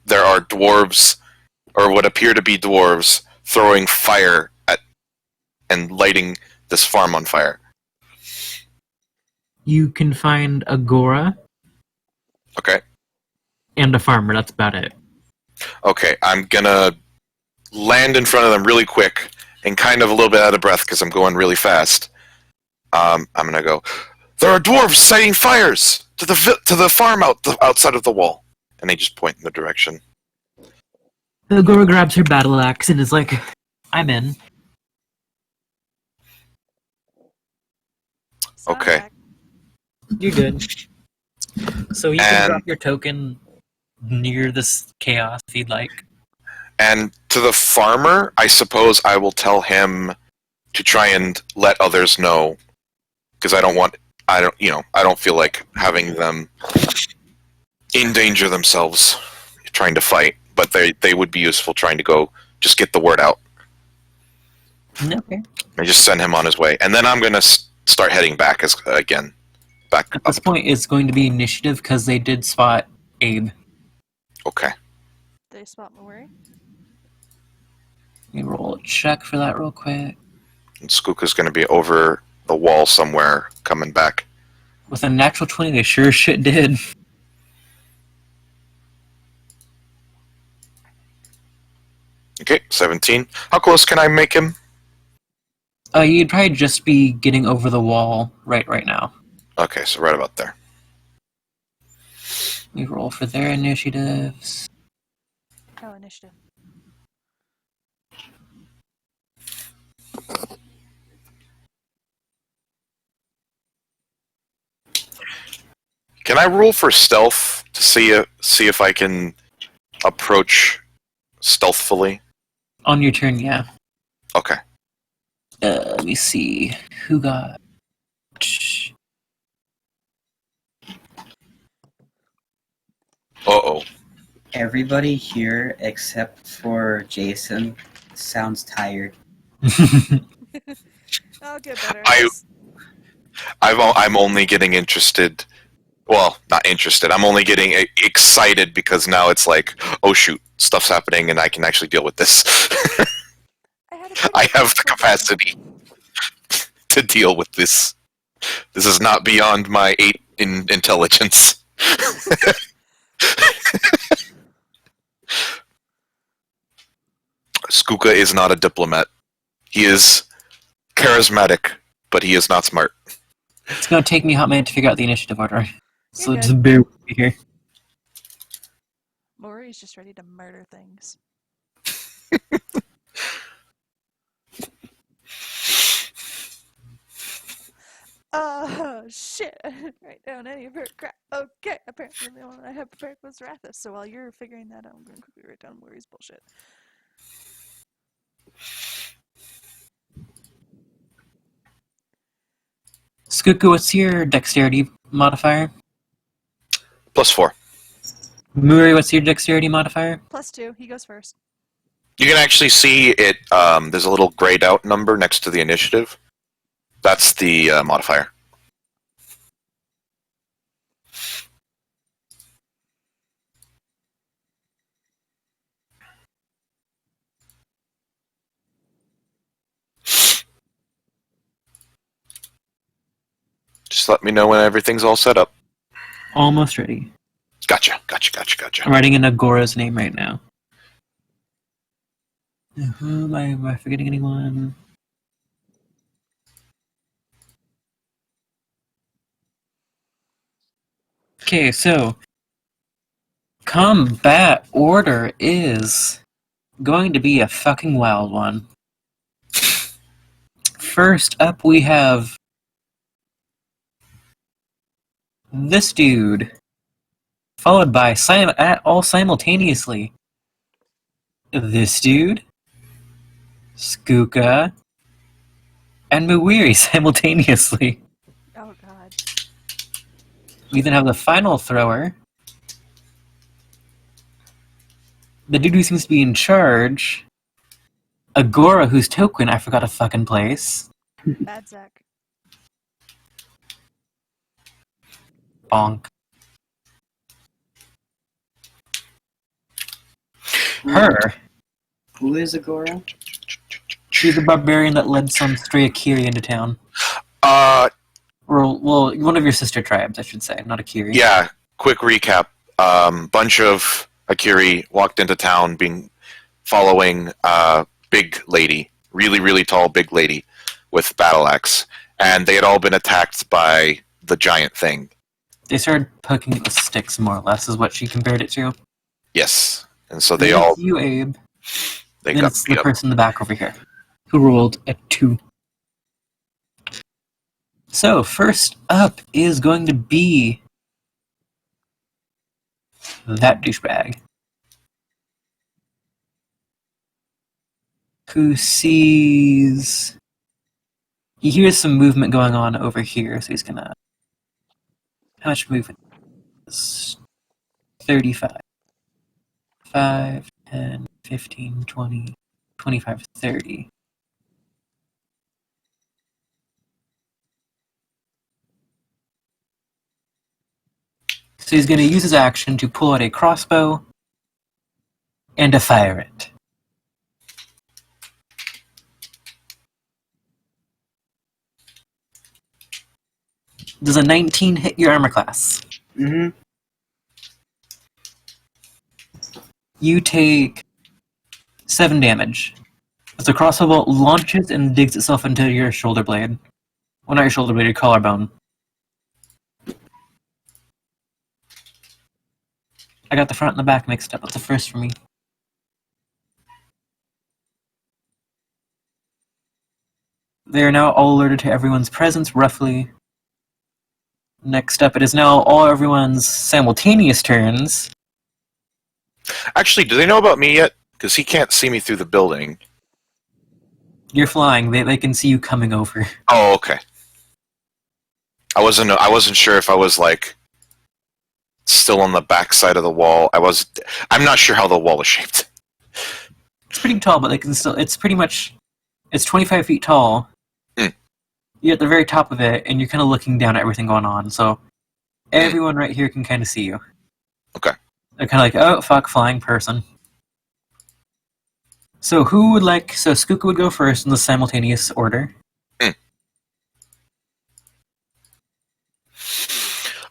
there are dwarves, or what appear to be dwarves, throwing fire at and lighting this farm on fire. You can find a Gora Okay. and a farmer. That's about it. Okay, I'm gonna land in front of them really quick and kind of a little bit out of breath because I'm going really fast. I'm gonna go, there are dwarves setting fires to the farm outside of the wall. And they just point in the direction. The Gora grabs her battle axe and is like, I'm in. Sound Okay. back. You're good. So you can And- drop your token near this chaos if you'd like. And to the farmer, I suppose I will tell him to try and let others know, because I don't feel like having them endanger themselves trying to fight, but they would be useful trying to go just get the word out. Okay. I just send him on his way, and then I'm gonna start heading back back At this point, it's going to be initiative because they did spot Abe. Okay. They spot Mori. Let me roll a check for that real quick. And Skooka's gonna be over the wall somewhere, coming back. With a natural 20, they sure as shit did. Okay, 17. How close can I make him? You'd probably just be getting over the wall right now. Okay, so right about there. We roll for their initiatives. Oh, initiative. Can I roll for stealth to see if I can approach stealthfully? On your turn, yeah. Okay. Let me see. Who got... Uh-oh. Everybody here except for Jason sounds tired. I'll get better. I'm only getting interested. Well, not interested. I'm only getting excited because now it's like, oh shoot, stuff's happening and I can actually deal with this. I have the capacity to deal with this. This is not beyond my 8 in intelligence. Skooka is not a diplomat. He is charismatic, but he is not smart. It's gonna take me a hot minute to figure out the initiative order. So You're just bear with me here. Mori's just ready to murder things. Shit. Write down any of her crap. Okay, apparently the one I have prepared was Rathus, so while you're figuring that out, I'm going to quickly write down Mori's bullshit. Skooku, what's your dexterity modifier? +4. Muri, what's your dexterity modifier? +2, he goes first. You can actually see it. There's a little grayed out number next to the initiative. That's the modifier. Just let me know when everything's all set up. Almost ready. Gotcha. I'm writing in Agora's name right now. Am I forgetting anyone? Okay, so combat order is going to be a fucking wild one. First up, we have this dude, followed by all simultaneously this dude, Skooka, and Muwiri simultaneously. Oh god. We then have the final thrower, the dude who seems to be in charge, Agora, whose token I forgot to fucking place. Bad Zach. Bonk. Her. Who is Agora? She's the barbarian that led some stray Akiri into town. Well, one of your sister tribes, I should say, not Akiri. Yeah, quick recap. Bunch of Akiri walked into town following big lady, really, really tall big lady with battle axe. And they had all been attacked by the giant thing. They started poking it with sticks, more or less, is what she compared it to. Yes. And so they Then all... it's you, Abe. They Then got it's beat the up. person in the back over here, who rolled a 2. So, first up is going to be that douchebag. who sees... He hears some movement going on over here, so he's gonna... How much movement? 35. 5, 10, 15, 20, 25, 30. So he's going to use his action to pull out a crossbow and to fire it. Does a 19 hit your armor class? Mm-hmm. You take 7 damage. As the crossbow bolt launches and digs itself into your shoulder blade. Well, not your shoulder blade, your collarbone. I got the front and the back mixed up. That's a first for me. They are now all alerted to everyone's presence, roughly. Next up, it is now all everyone's simultaneous turns. Actually, do they know about me yet? Because he can't see me through the building. You're flying. They can see you coming over. Oh, okay. I wasn't sure if I was like still on the back side of the wall. I'm not sure how the wall is shaped. It's pretty tall, but they can still. It's pretty much. It's 25 feet tall. Mm. You're at the very top of it, and you're kind of looking down at everything going on. So everyone right here can kind of see you. Okay. They're kind of like, oh fuck, flying person. So who would like? So Skuka would go first in the simultaneous order.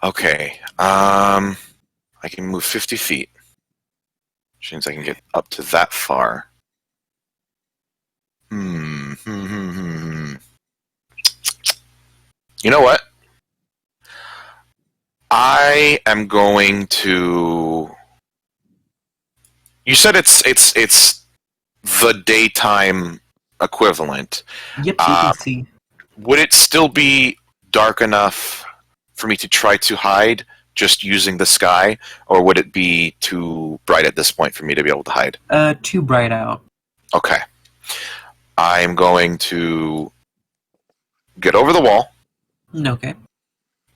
Okay. I can move 50 feet. Which means I can get up to that far. You know what? I am going to... You said it's the daytime equivalent. Yep, you can see. Would it still be dark enough for me to try to hide just using the sky, or would it be too bright at this point for me to be able to hide? Too bright out. Okay. I'm going to get over the wall Okay.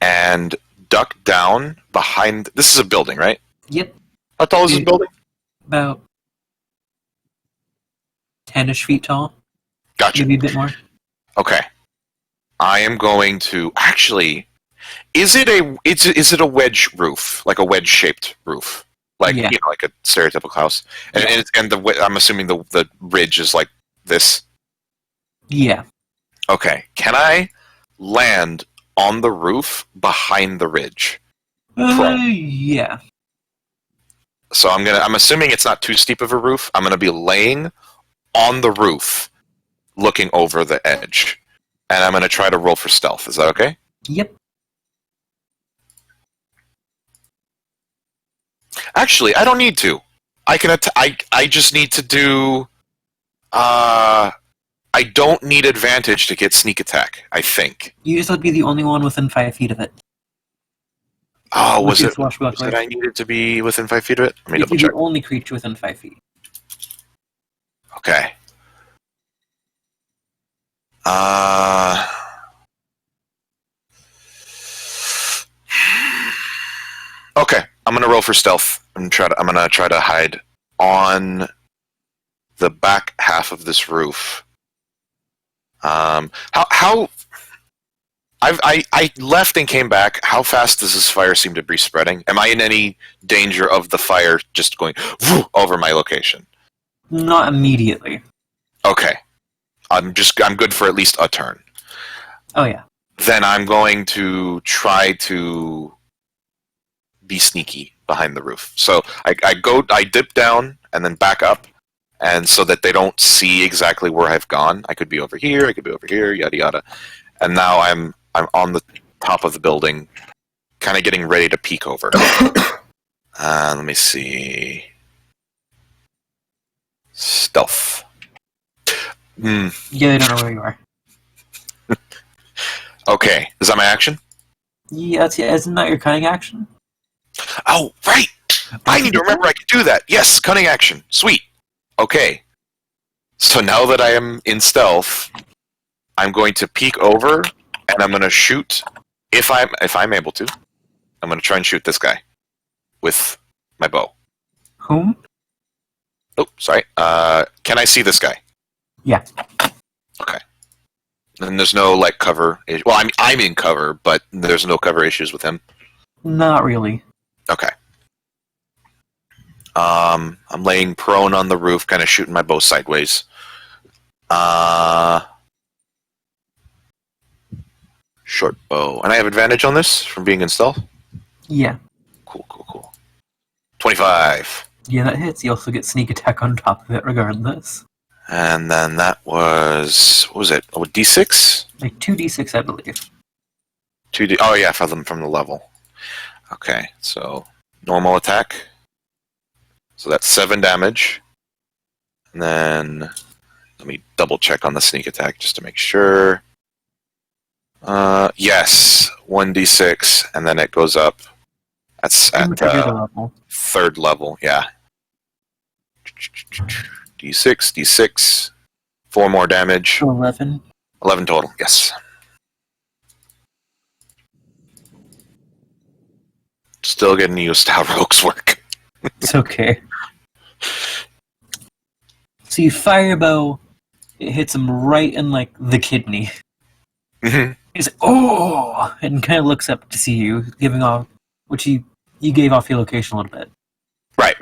and duck down behind... This is a building, right? Yep. How tall is this building? About 10-ish feet tall. Gotcha. Maybe a bit more. Okay. I am going to... Actually, is it a wedge roof? Like a wedge-shaped roof? Like, Yeah. you know, like a stereotypical house? And, Yeah. I'm assuming the ridge is like this? Yeah. Okay. Can I land on the roof behind the ridge? Yeah. So I'm assuming it's not too steep of a roof. I'm gonna be laying on the roof, looking over the edge, and I'm gonna try to roll for stealth. Is that okay? Yep. Actually, I don't need to. I can. I just need to do. I don't need advantage to get sneak attack. I think. You just have to be the only one within 5 feet of it. Oh, was With it? your Was swashbuckler. it I needed to be within 5 feet of it? Let me You're double check. the only creature within 5 feet. Okay. Okay, I'm gonna roll for stealth. I'm gonna try to hide on the back half of this roof. How I left and came back. How fast does this fire seem to be spreading? Am I in any danger of the fire just going over my location? Not immediately. Okay. I'm good for at least a turn. Oh yeah. Then I'm going to try to be sneaky behind the roof. So I dip down and then back up, and so that they don't see exactly where I've gone. I could be over here, I could be over here, yada yada. And now I'm on the top of the building, kind of getting ready to peek over. Let me see. Stealth. Yeah, they don't know where you are. Okay, is that my action? Yeah, isn't that your cunning action? Oh, right! I need to remember I can do that. Yes, cunning action. Sweet. Okay. So now that I am in stealth, I'm going to peek over and I'm going to shoot. If I'm able to, I'm going to try and shoot this guy with my bow. Whom? Oh, sorry. Can I see this guy? Yeah. Okay. And there's no like cover. Well, I'm in cover, but there's no cover issues with him. Not really. Okay. I'm laying prone on the roof, kind of shooting my bow sideways. Short bow, and I have advantage on this from being in stealth. Yeah. Cool. 25. Yeah, that hits. You also get sneak attack on top of it, regardless. And then that was what was it? Oh, D6. Like 2d6, I believe. 2D. Oh yeah, from the level. Okay, so normal attack. So that's 7 damage. And then let me double check on the sneak attack just to make sure. Yes, 1d6, and then it goes up. That's at level. 3rd level, yeah. D6, 4 more damage. 11. 11 total, yes. Still getting used to how rogues work. It's okay. So you fire your bow, it hits him right in, like, the kidney. Mm-hmm. He's like, oh! And kind of looks up to see you, giving off, which you gave off your location a little bit. Right.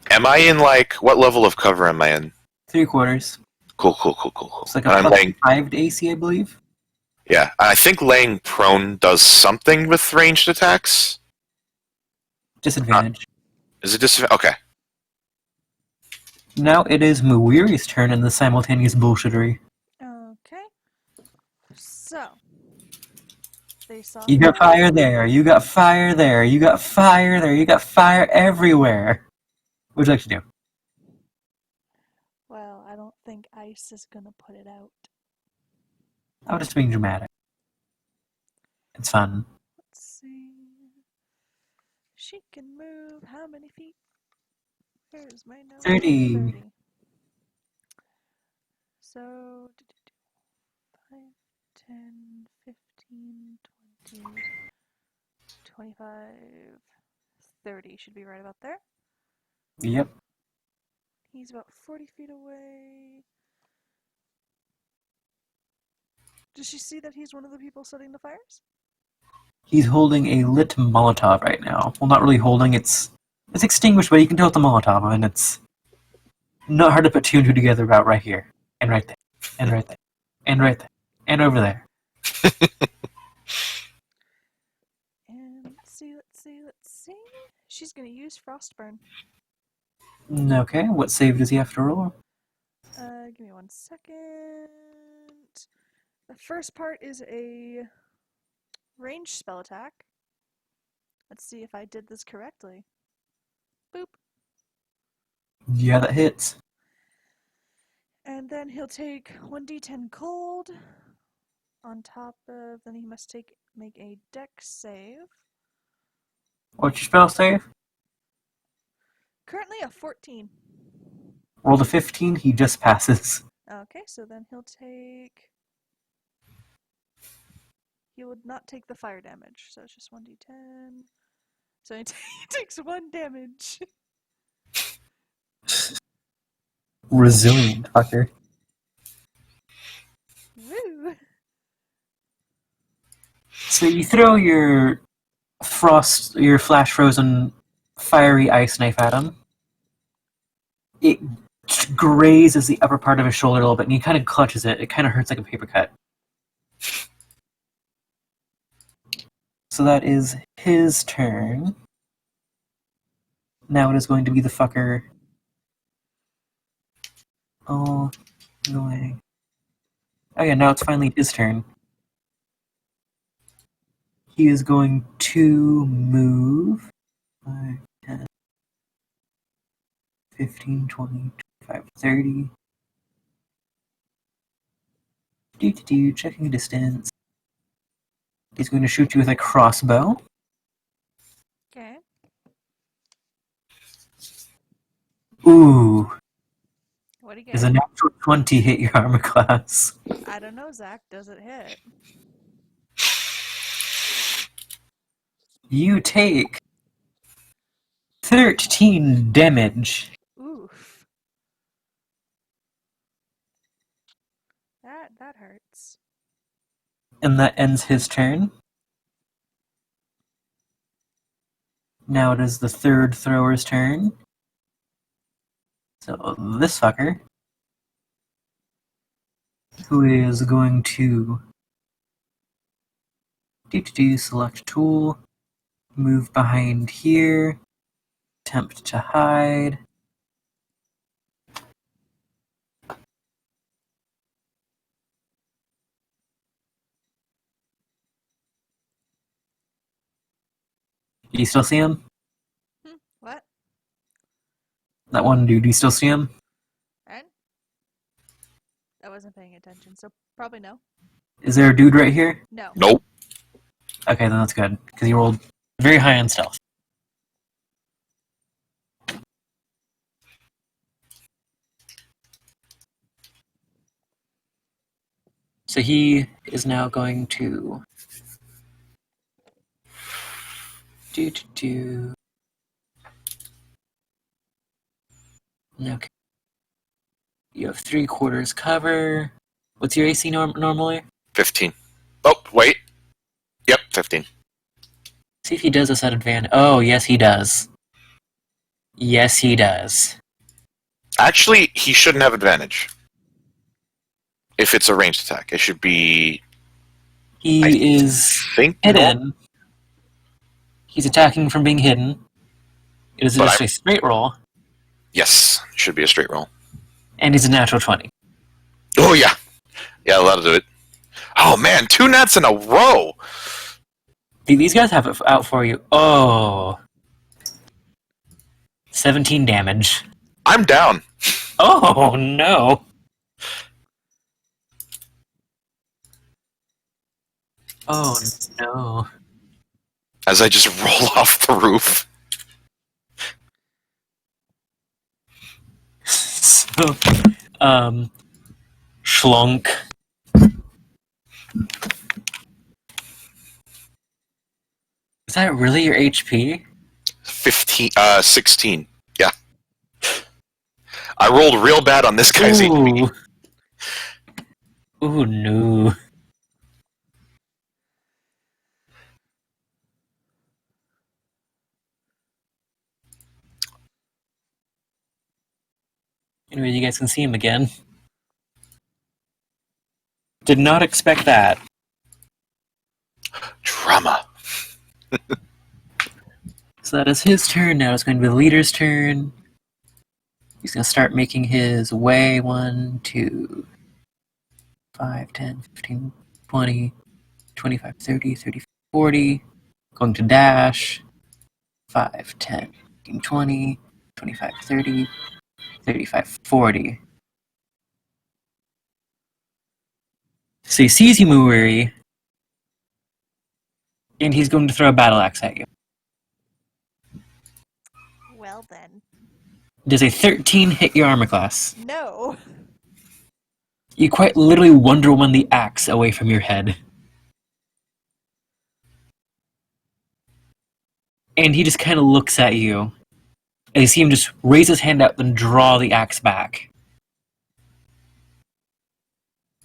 Am I in, like, what level of cover am I in? 3/4. Cool. It's like And a I'm laying, 5 to AC, I believe. yeah, I think laying prone does something with ranged attacks. Disadvantage. Is it disadvantage? Okay. Now it is Muiri's turn in the simultaneous bullshittery. Okay. So. They saw. You got fire there, you got fire there, you got fire there, you got fire everywhere. What would you like to do? Well, I don't think ice is gonna put it out. I'm just being dramatic. It's fun. Let's see. She can move how many feet? Where's my note? 30. So, 5, 10, 15, 20, 25, 30 should be right about there. Yep. He's about 40 feet away. Does she see that he's one of the people setting the fires? He's holding a lit Molotov right now. Well, not really holding, it's extinguished, but you can tell it's a Molotov, and it's not hard to put 2 and 2 together about right here. And right there. And right there. And right there. And over there. And let's see. She's gonna use Frostburn. Okay, what save does he have to roll? Give me 1 second. The first part is a ranged spell attack. Let's see if I did this correctly. Boop. Yeah, that hits. And then he'll take 1d10 cold. On top of, then he must make a dex save. What's your spell save? Currently a 14. Roll the 15, he just passes. Okay, so then he'll take... He would not take the fire damage, so it's just 1d10. So he takes 1 damage. Resilient fucker. Woo! So you throw your flash frozen fiery ice knife at him. It grazes the upper part of his shoulder a little bit, and he kind of clutches it. It kind of hurts like a paper cut. So that is his turn. Now it is going to be the fucker. Oh, going. Oh yeah, now it's finally his turn. He is going to move 5, 10, 15, 20, 25, 30. Checking distance. He's going to shoot you with a crossbow. Okay. Ooh. do you Does a get? natural 20 hit your armor class? I don't know, Zach. Does it hit? You take 13 damage. Oof. That hurts. And that ends his turn. Now it is the third thrower's turn. So this fucker, who is going to select tool, move behind here, attempt to hide. Do you still see him? What? That one dude, do you still see him? And? I wasn't paying attention, so probably no. Is there a dude right here? No. Nope. Okay, then that's good, because you rolled very high on stealth. So he is now going to do. Okay. You have 3/4 cover. What's your AC normally? 15. Oh, wait. Yep, 15. See if he does this at advantage. Oh, yes, he does. Yes, he does. Actually, he shouldn't have advantage. If it's a ranged attack, it should be. He is Think hidden. He's attacking from being hidden. It is But just a straight roll, Yes, it should be a straight roll. and he's a natural 20. Oh yeah, yeah, that'll do it. Oh man, 2 nats in a row. These guys have it out for you. Oh. 17 damage. I'm down. Oh, no. Oh, no. As I just roll off the roof. So, Schlunk. Is that really your HP? 16. Yeah. I rolled real bad on this guy's HP. Ooh, no. Anyway, you guys can see him again. Did not expect that. Drama. So that is his turn. Now it's going to be the leader's turn. He's going to start making his way. 1, 2, 5, 10, 15, 20, 25, 30, 30, 40. Going to dash. 5, 10, 15, 20, 25, 30, 35, 40. So he sees you, Muiri, and he's going to throw a battle axe at you. Well then. Does a 13 hit your armor class? No. You quite literally Wonder Woman the axe away from your head. And he just kind of looks at you. And you see him just raise his hand up and draw the axe back.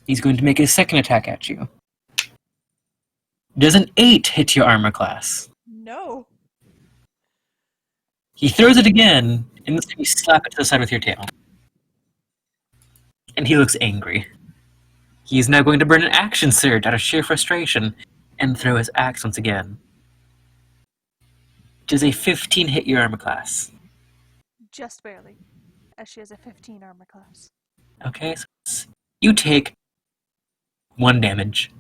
He's going to make a second attack at you. Does an 8 hit your armor class? No. He throws it again, and this time you slap it to the side with your tail. And he looks angry. He is now going to burn an action surge out of sheer frustration and throw his axe once again. Does a 15 hit your armor class? Just barely. As she has a 15 armor class. Okay, so you take 1 damage.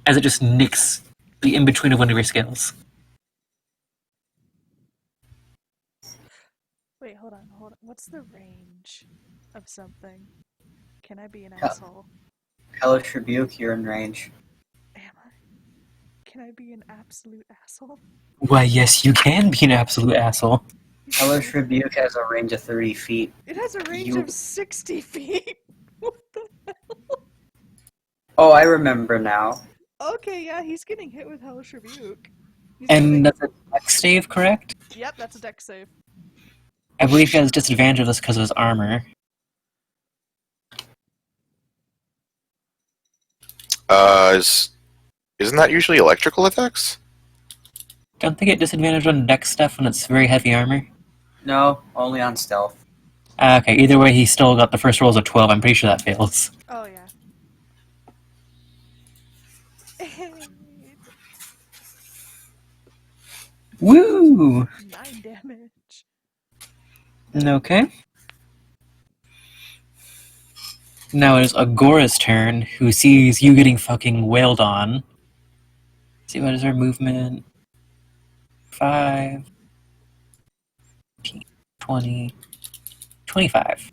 As it just nicks the in-between of one of your skills. Wait, hold on. What's the range of something? Can I be an Yeah. asshole? Hellish Rebuke, you're in range. Am I? Can I be an absolute asshole? Why, yes, you can be an absolute asshole. Hellish Rebuke has a range of 30 feet. It has a range You- of 60 feet. What the? Oh, I remember now. Okay, yeah, he's getting hit with Hellish Rebuke. He's And getting- that's a dex save, correct? Yep, that's a dex save. I believe he has disadvantage of this because of his armor. Isn't that usually electrical attacks? Don't they get disadvantage on dex stuff when it's very heavy armor? No, only on stealth. Okay, either way, he still got the first roll as a 12. I'm pretty sure that fails. Oh, yeah. Woo! 9 damage. Okay. Now it is Agora's turn, who sees you getting fucking wailed on. Let's see, what is her movement? 5, 20, 25.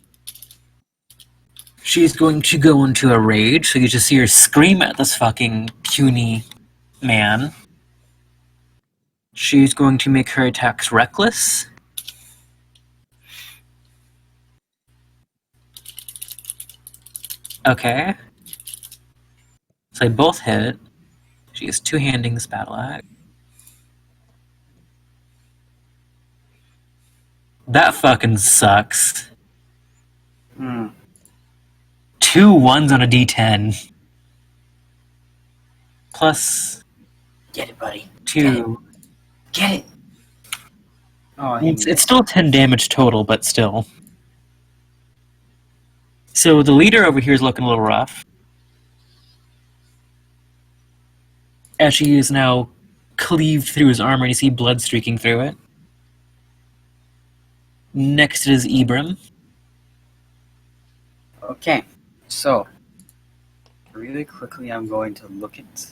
She's going to go into a rage, so you just see her scream at this fucking puny man. She's going to make her attacks reckless. Okay. So they both hit. She is two-handing this battle axe. That fucking sucks. Hmm. 2 1s on a d10. Plus Get it, buddy. 2. Get it. Oh, he It's still 10 damage total, but still. So the leader over here is looking a little rough. As she is now cleaved through his armor, and you see blood streaking through it. Next is Ibram. Okay, so really quickly, I'm going to look at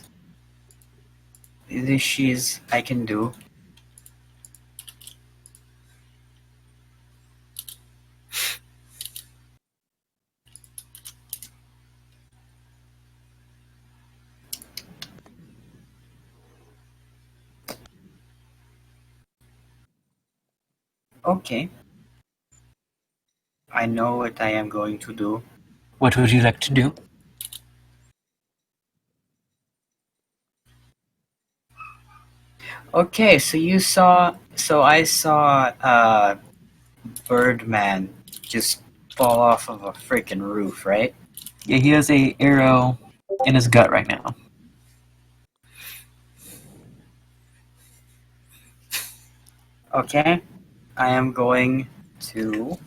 the she's I can do. Okay. I know what I am going to do. What would you like to do? Okay, so I saw Birdman just fall off of a freaking roof, right? Yeah, he has a arrow in his gut right now. Okay. I am going to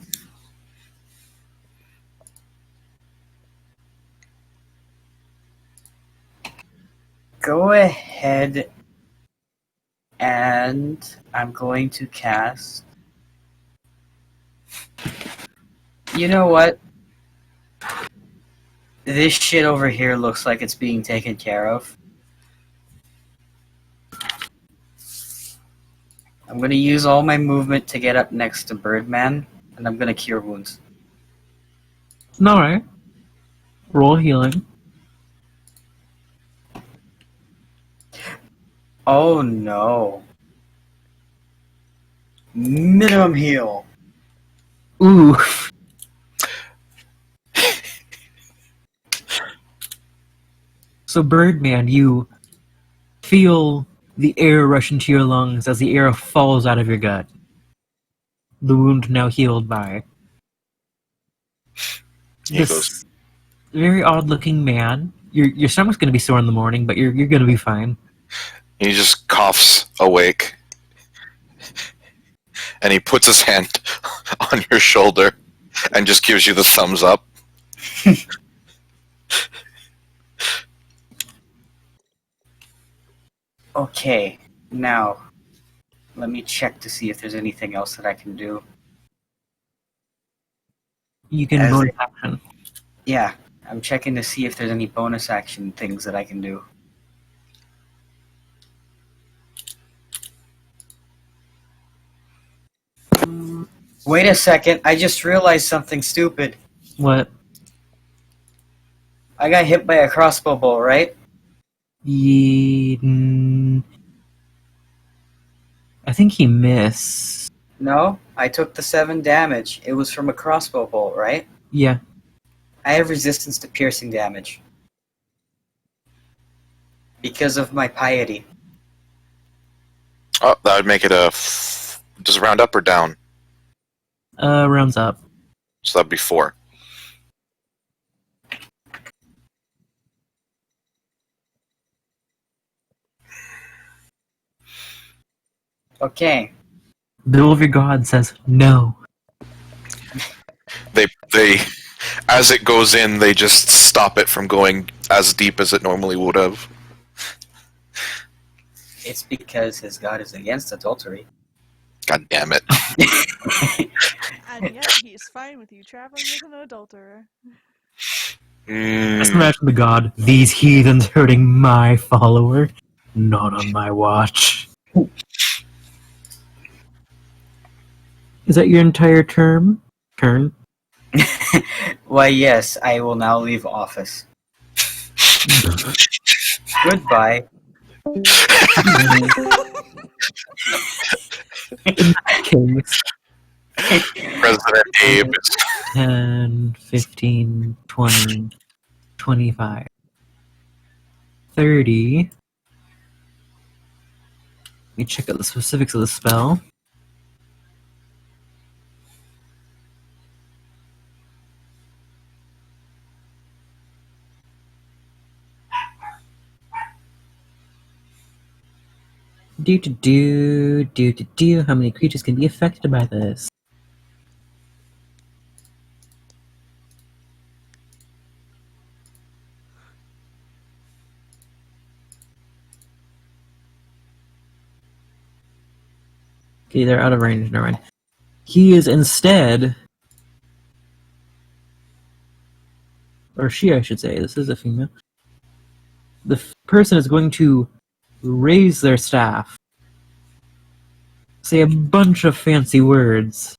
go ahead and I'm going to cast. You know what? This shit over here looks like it's being taken care of. I'm gonna use all my movement to get up next to Birdman, and I'm gonna cure wounds. Alright. Roll healing. Oh no. Minimum heal. Ooh. So, Birdman, you feel the air rush into your lungs as the air falls out of your gut. The wound now healed by He this goes, very odd-looking man. Your stomach's going to be sore in the morning, but you're going to be fine. he just coughs awake. And he puts his hand on your shoulder and just gives you the thumbs up. Okay, now let me check to see if there's anything else that I can do. You can As bonus action. Yeah, I'm checking to see if there's any bonus action things that I can do. Wait a second, I just realized something stupid. What? I got hit by a crossbow bolt, right? I think he missed. No, I took the 7 damage. It was from a crossbow bolt, right? Yeah. I have resistance to piercing damage. Because of my piety. Oh, that would make it a... Does it round up or down? Rounds up. So that'd be 4. Okay. The will of your god says no. They, as it goes in, they just stop it from going as deep as it normally would have. It's because his god is against adultery. God damn it. And yet he's fine with you traveling with an adulterer. Just imagine the god, these heathens hurting my follower. Not on my watch. Is that your entire turn? Why, yes, I will now leave office. Goodbye. Kings. President Abe is 10, 15, 20, 25, 30. Let me check out the specifics of the spell. How many creatures can be affected by this? Okay, they're out of range. Never mind. He is instead, or she, I should say. This is a female. The person is going to raise their staff, say a bunch of fancy words,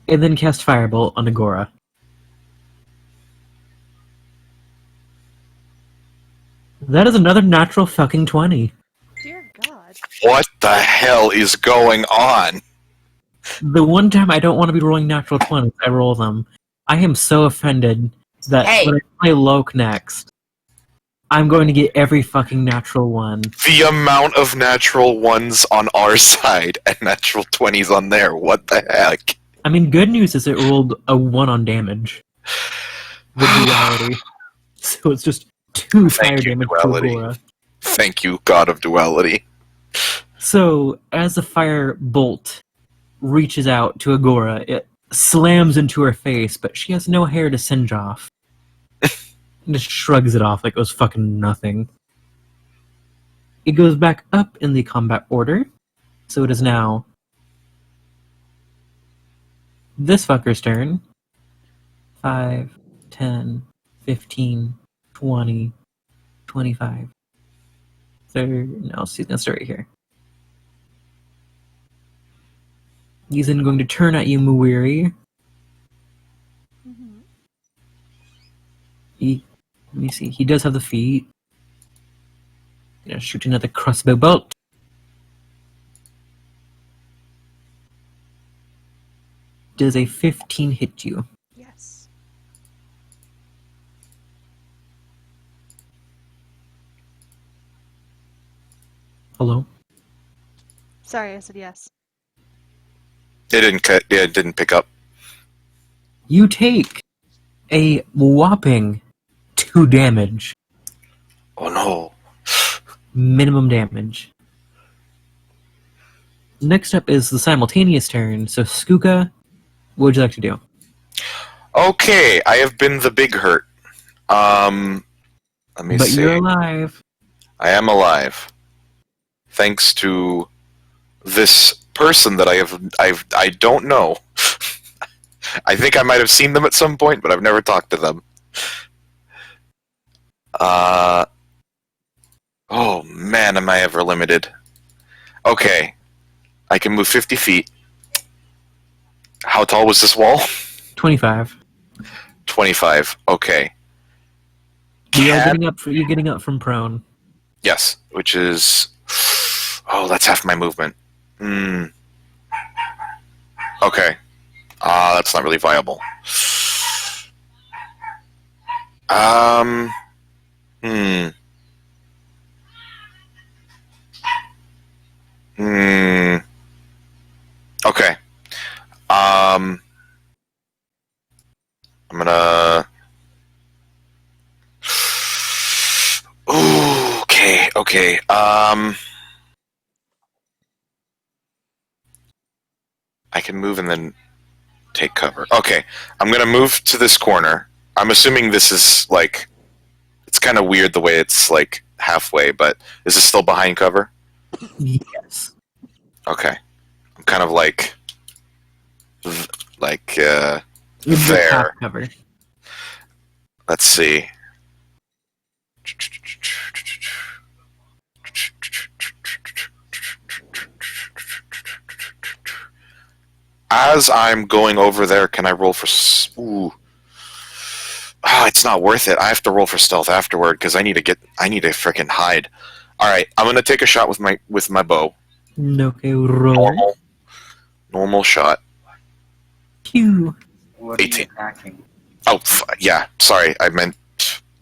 and then cast Firebolt on Agora. That is another natural fucking 20. Dear God. what the hell is going on? The one time I don't want to be rolling natural 20s, I roll them. I am so offended that Hey! when I play Loke next, I'm going to get every fucking natural one. The amount of natural ones on our side and natural 20s on there. What the heck? I mean, good news is it rolled a 1 on damage. With duality. So it's just 2 fire Thank you, damage duality. to Agora. Thank you, God of Duality. So, as the fire bolt reaches out to Agora, it slams into her face, but she has no hair to singe off. And just shrugs it off like it was fucking nothing. It goes back up in the combat order, so it is now this fucker's turn. 5, 10, 15, 20, 25, 30. No, she's gonna start right here. He's then going to turn at you, Muiri. Mm-hmm. Let me see. He does have the feet. Gonna shoot another crossbow bolt. Does a 15 hit you? Yes. Hello? Sorry, I said yes. It didn't cut. Yeah, it didn't pick up. You take a whopping 2 damage. Oh no. Minimum damage. Next up is the simultaneous turn. So, Skuka, what would you like to do? Okay, I have been the big hurt. Let me But see. you're alive. I am alive. Thanks to this person that I don't know. I think I might have seen them at some point, but I've never talked to them. Oh man, am I ever limited. Okay. I can move 50 feet. How tall was this wall? 25. 25. Okay. You're Can- getting up from prone. Yes, which is... Oh, that's half my movement. Okay. That's not really viable. Hmm. Hmm. Okay. I'm gonna. Ooh, okay, okay. I can move and then take cover. Okay, I'm gonna move to this corner. I'm assuming this is like. It's kind of weird the way it's like halfway, but is this still behind cover? Yes. Okay. I'm kind of like. Like, It's just there. half cover. Let's see. As I'm going over there, can I roll for? Ooh. Oh, it's not worth it. I have to roll for stealth afterward because I need to freaking hide. All right, I'm gonna take a shot with my bow. Okay, roll. Normal shot. Pew. What are 18. you attacking? Oh, yeah. Sorry, I meant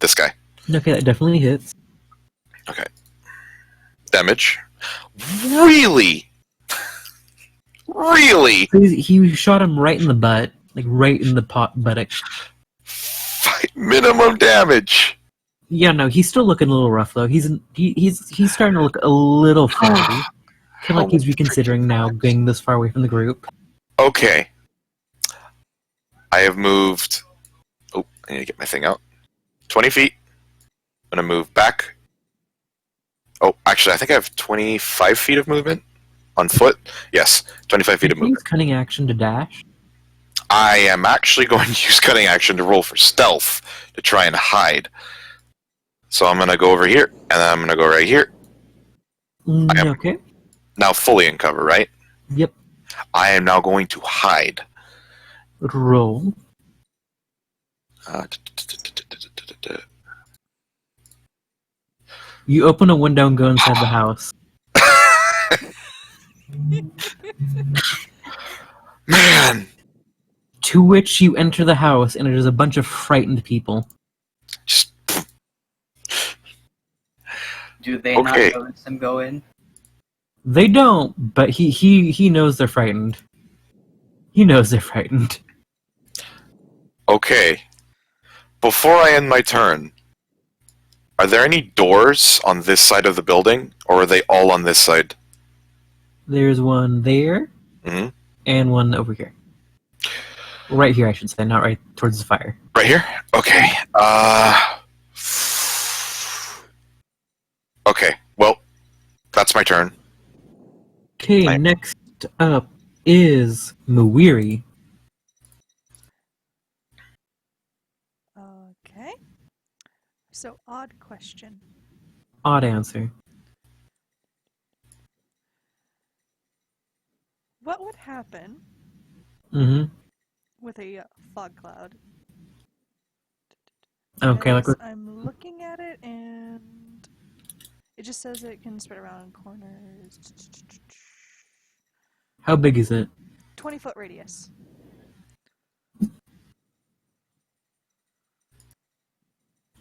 this guy. Okay, that definitely hits. Okay. Damage. Really? Really? So he shot him right in the butt, like right in the buttock. Minimum damage. Yeah, no, he's still looking a little rough though. He's starting to look a little foggy. Kind of like he's reconsidering now getting this far away from the group. Okay. I have moved. Oh, I need to get my thing out. 20 feet. I'm gonna move back. Oh, actually, I think I have 25 feet of movement on foot. Yes, 25 feet of Did he use movement. cunning action to dash? I am actually going to use cutting action to roll for stealth to try and hide. So I'm gonna go over here, and then I'm gonna go right here. I am- Okay. Now fully in cover, right? Yep. I am now going to hide. Roll. You open a window and go inside the house. Man, To which you enter the house, and it is a bunch of frightened people. just Do they Okay. not notice him go in? They don't, but he knows they're frightened. He knows they're frightened. okay. Before I end my turn, are there any doors on this side of the building, or are they all on this side? There's one there, Mhm. and one over here. Right here, I should say, not right towards the fire. Right here? Okay. Okay, well, that's my turn. Okay, Right. next up is Muwiri. Okay. So, odd question. Odd answer. What would happen Mm-hmm. with a fog cloud? Okay, like Because I'm looking at it and it just says it can spread around corners. how big is it? 20-foot radius.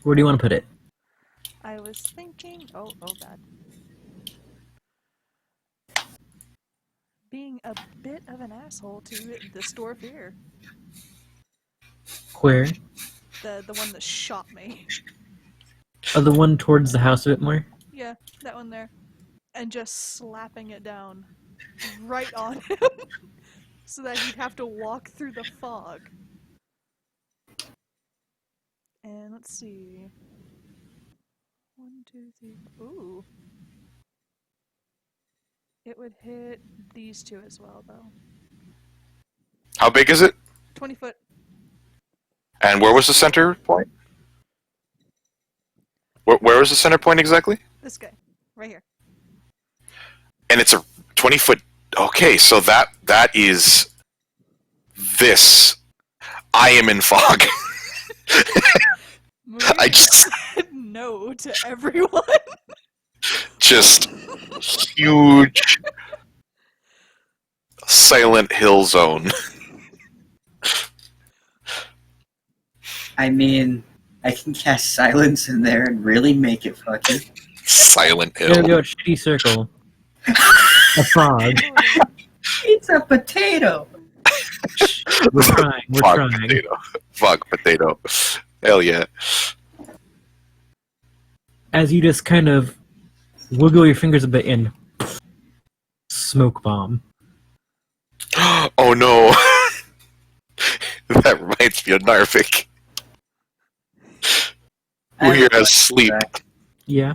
Where do you want to put it? I was thinking, oh bad. Being a bit of an asshole to the store of fear. Where? The one that shot me. Oh, the one towards the house a bit more? Yeah, that one there. And just slapping it down right on him so that he'd have to walk through the fog. And let's see. 1, 2, 3. Ooh. It would hit these two as well, though. How big is it? 20 foot. And where was the center point? Where was the center point exactly? This guy. Right here. And it's a 20-foot. Okay, so that is this. I am in fog. I just said no to everyone. just huge Silent Hill Zone. I mean, I can cast silence in there and really make it fucking. Silent There we Hill. go, shitty circle. A fog. It's a potato. We're trying, we're Fog trying. potato. Fog potato. Hell yeah. As you just kind of wiggle your fingers a bit and smoke bomb. Oh no. That reminds me of Narvik. I have We're a asleep. question. Yeah.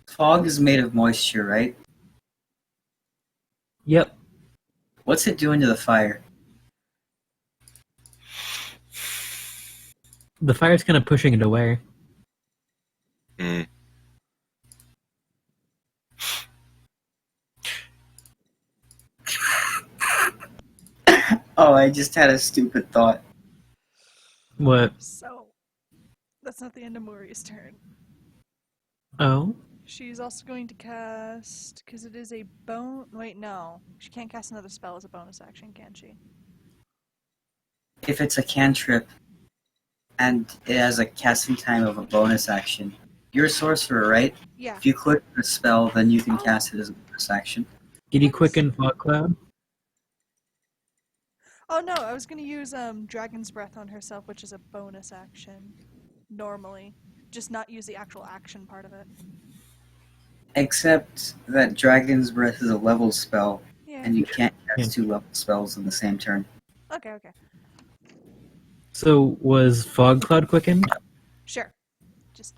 Fog is made of moisture, right? Yep. What's it doing to the fire? The fire's kind of pushing it away. Mm. Oh, I just had a stupid thought. What? So, that's not the end of Muri's turn. Oh? She's also going to cast, because it is a wait, no. She can't cast another spell as a bonus action, can she? If it's a cantrip and it has a casting time of a bonus action, you're a sorcerer, right? Yeah. If you click the spell, then you can cast it as a bonus action. Did you quicken Fog Cloud? Oh no, I was gonna use Dragon's Breath on herself, which is a bonus action. Normally. Just not use the actual action part of it. Except that Dragon's Breath is a level spell, Yeah. and you can't Yeah. cast two level spells in the same turn. Okay, okay. So, was Fog Cloud quickened? Sure. Just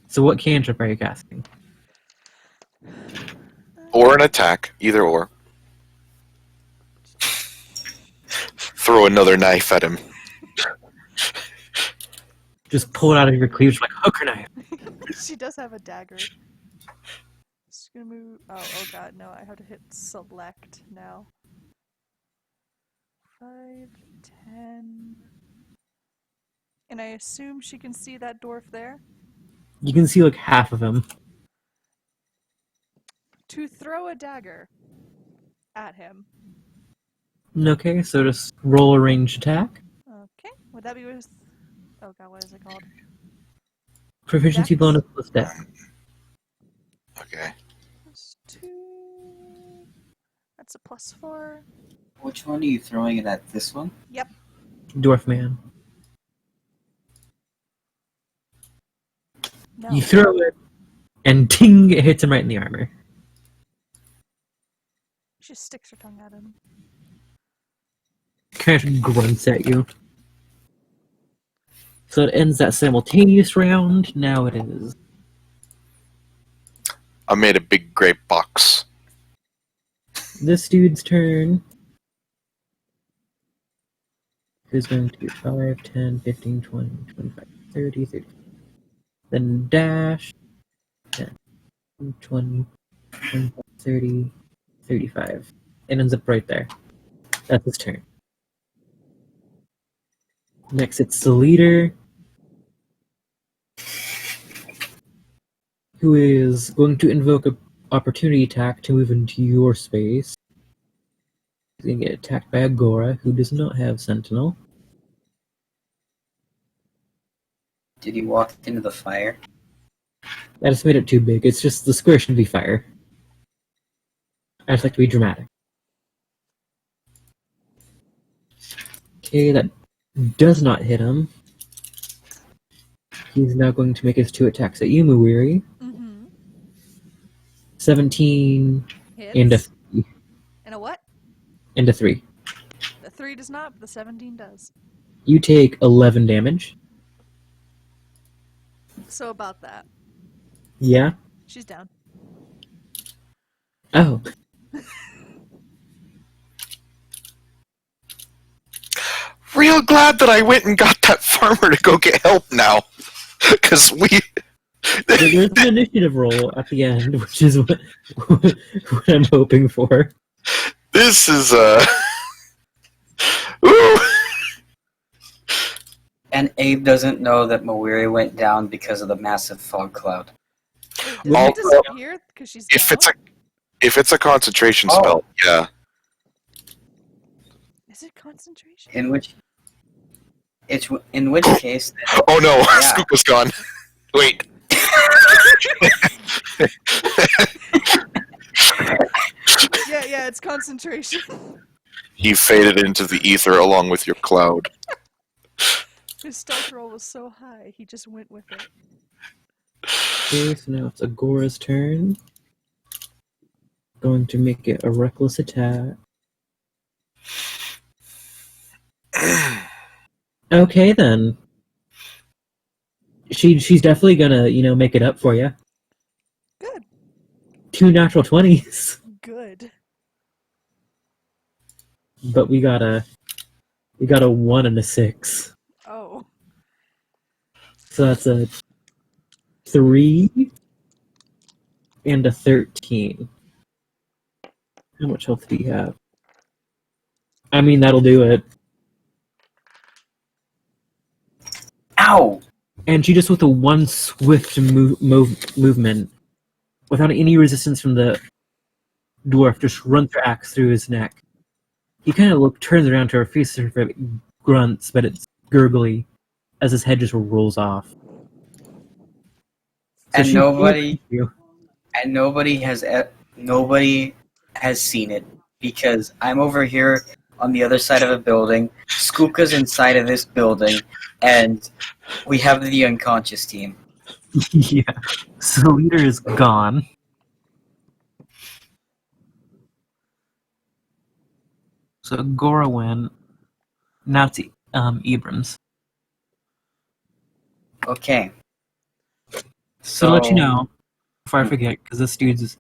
So what cantrip are you casting? Or an attack. Either or. Throw another knife at him. Just pull it out of your cleavage like hooker knife. she does have a dagger. Just gonna move. Oh god, no! I have to hit select now. 5, 10, and I assume she can see that dwarf there. You can see like half of him. To throw a dagger at him. Okay, so just roll a ranged attack. Okay, would that be with? Oh god, what is it called? Proficiency Dex? bonus plus dex. Okay. +2. That's a +4. Which one are you throwing it at? This one? Yep. Dwarf man. No. You throw it, and ting! It hits him right in the armor. She just sticks her tongue at him. Kind of grunts at you. So it ends that simultaneous round. Now it is. I made a big grape box. This dude's turn. Who's going to do 5, 10, 15, 20, 25, 30, 30. Then dash. 10, 20, 25, 30, 35. It ends up right there. That's his turn. Next, it's the leader, who is going to invoke an opportunity attack to move into your space. He's going to get attacked by Agora, who does not have Sentinel. Did he walk into the fire? I just made it too big. It's just the square should be fire. I just like to be dramatic. Okay, that does not hit him. He's now going to make his 2 attacks at you, Muiri. Mm-hmm. 17 Hits. and a 3. And a what? And a 3. The 3 does not, but the 17 does. You take 11 damage. So about that. Yeah? She's down. Oh. Real glad that I went and got that farmer to go get help now. Because There's an initiative roll at the end, which is what I'm hoping for. this is, Ooh! And Abe doesn't know that Mawiri went down because of the massive fog cloud. Wait, did Also, it disappear because she's down? If it's a concentration Oh. spell, yeah. Is it concentration? In which case, then, Oh no, Yeah. Scoop was gone. Wait. Yeah, it's concentration. He faded into the ether along with your cloud. His stealth roll was so high, he just went with it. Okay, so now it's Agora's turn. Going to make it a reckless attack. Okay then. She's definitely gonna, make it up for you. Good. 2 natural 20s. Good. But we got a 1 and a 6. Oh. So that's a 3 and a 13. How much health do you have? I mean, that'll do it. ow! And she just with a one swift movement, without any resistance from the dwarf, just runs her axe through his neck. He kind of turns around to her face and grunts, but it's gurgly as his head just rolls off. So And she- nobody You. and nobody has seen it because I'm over here on the other side of a building. Skuka's inside of this building, and we have the unconscious team. Yeah. So the leader is gone. So Gora went. Now it's Ibrams. Okay. So to let you know, before I forget, because this dude's...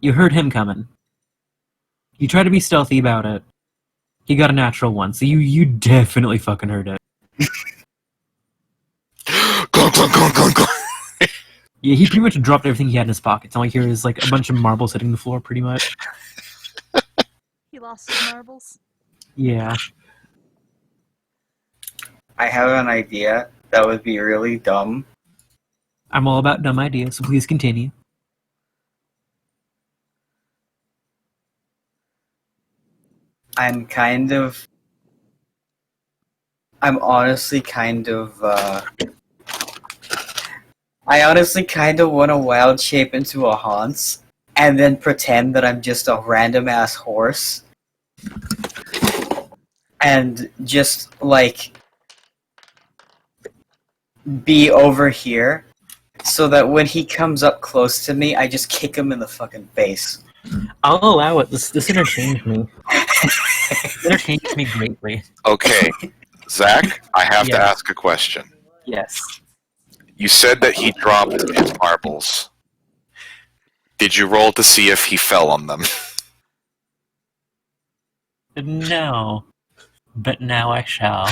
You heard him coming. You try to be stealthy about it. He got a natural 1, so you definitely fucking heard it. Glunk, glunk, glunk, glunk, glunk. Yeah, he pretty much dropped everything he had in his pockets. All I hear is like a bunch of marbles hitting the floor, pretty much. He lost his marbles. Yeah. I have an idea that would be really dumb. I'm all about dumb ideas, so please continue. I honestly kind of want to wild shape into a Hans and then pretend that I'm just a random ass horse and just like be over here so that when he comes up close to me, I just kick him in the fucking face. I'll allow it. This entertained me. It entertained me greatly. Okay, Zach, I have to Yes. ask a question. Yes. You said that he dropped his marbles. Did you roll to see if he fell on them? No. But now I shall.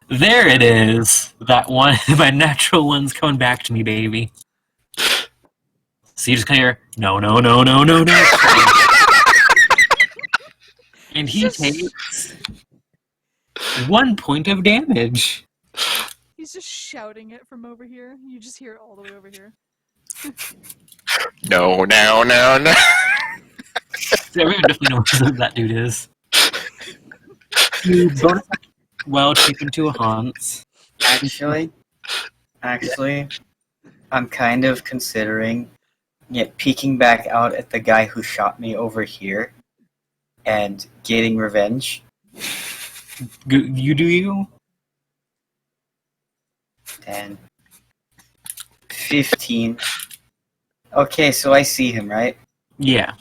There it is. That one, my natural one's coming back to me, baby. So you just kind of hear, no, no, no, no, no, no. And he takes 1 point of damage. He's just shouting it from over here. You just hear it all the way over here. No, no, no, no. So everyone definitely knows who that dude is. You bonus well shape into a Hans. Actually, I'm kind of considering peeking back out at the guy who shot me over here and getting revenge. You do you? 10, 15. Okay, so I see him, right? Yeah.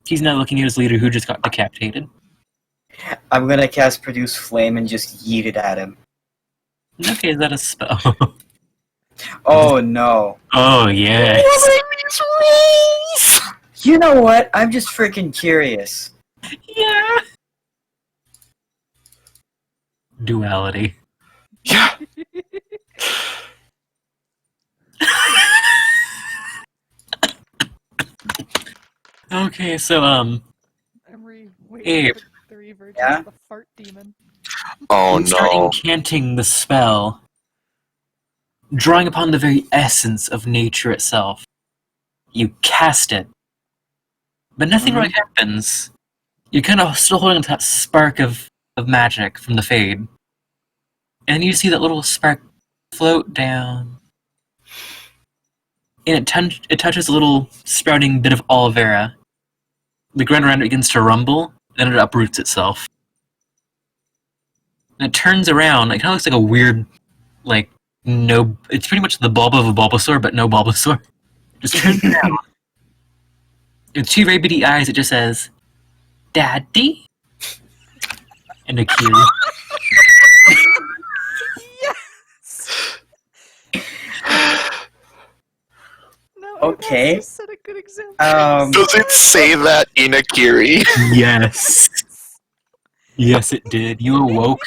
He's not looking at his leader who just got decapitated. I'm gonna cast Produce Flame and just yeet it at him. Okay, is that a spell? Oh no. Oh, yes. You know what? I'm just freaking curious. Yeah. Duality. Yeah. Okay, so, Emery, wait Abe. for the reverge Yeah? of the fart demon. Oh you start no. incanting the spell, drawing upon the very essence of nature itself. You cast it, but nothing really happens. You're kind of still holding to that spark of magic from the fade. And you see that little spark float down. And it touches a little sprouting bit of aloe vera. The ground around it begins to rumble, and it uproots itself. And it turns around, it kind of looks like a weird, like, no... It's pretty much the bulb of a Bulbasaur, but no Bulbasaur. Just turns around. With two very beady eyes, it just says, Daddy? And a Kiri. Yes. No, Okay. You set a good example. Does it say that in Akiri? Yes. Yes, it did. You awoke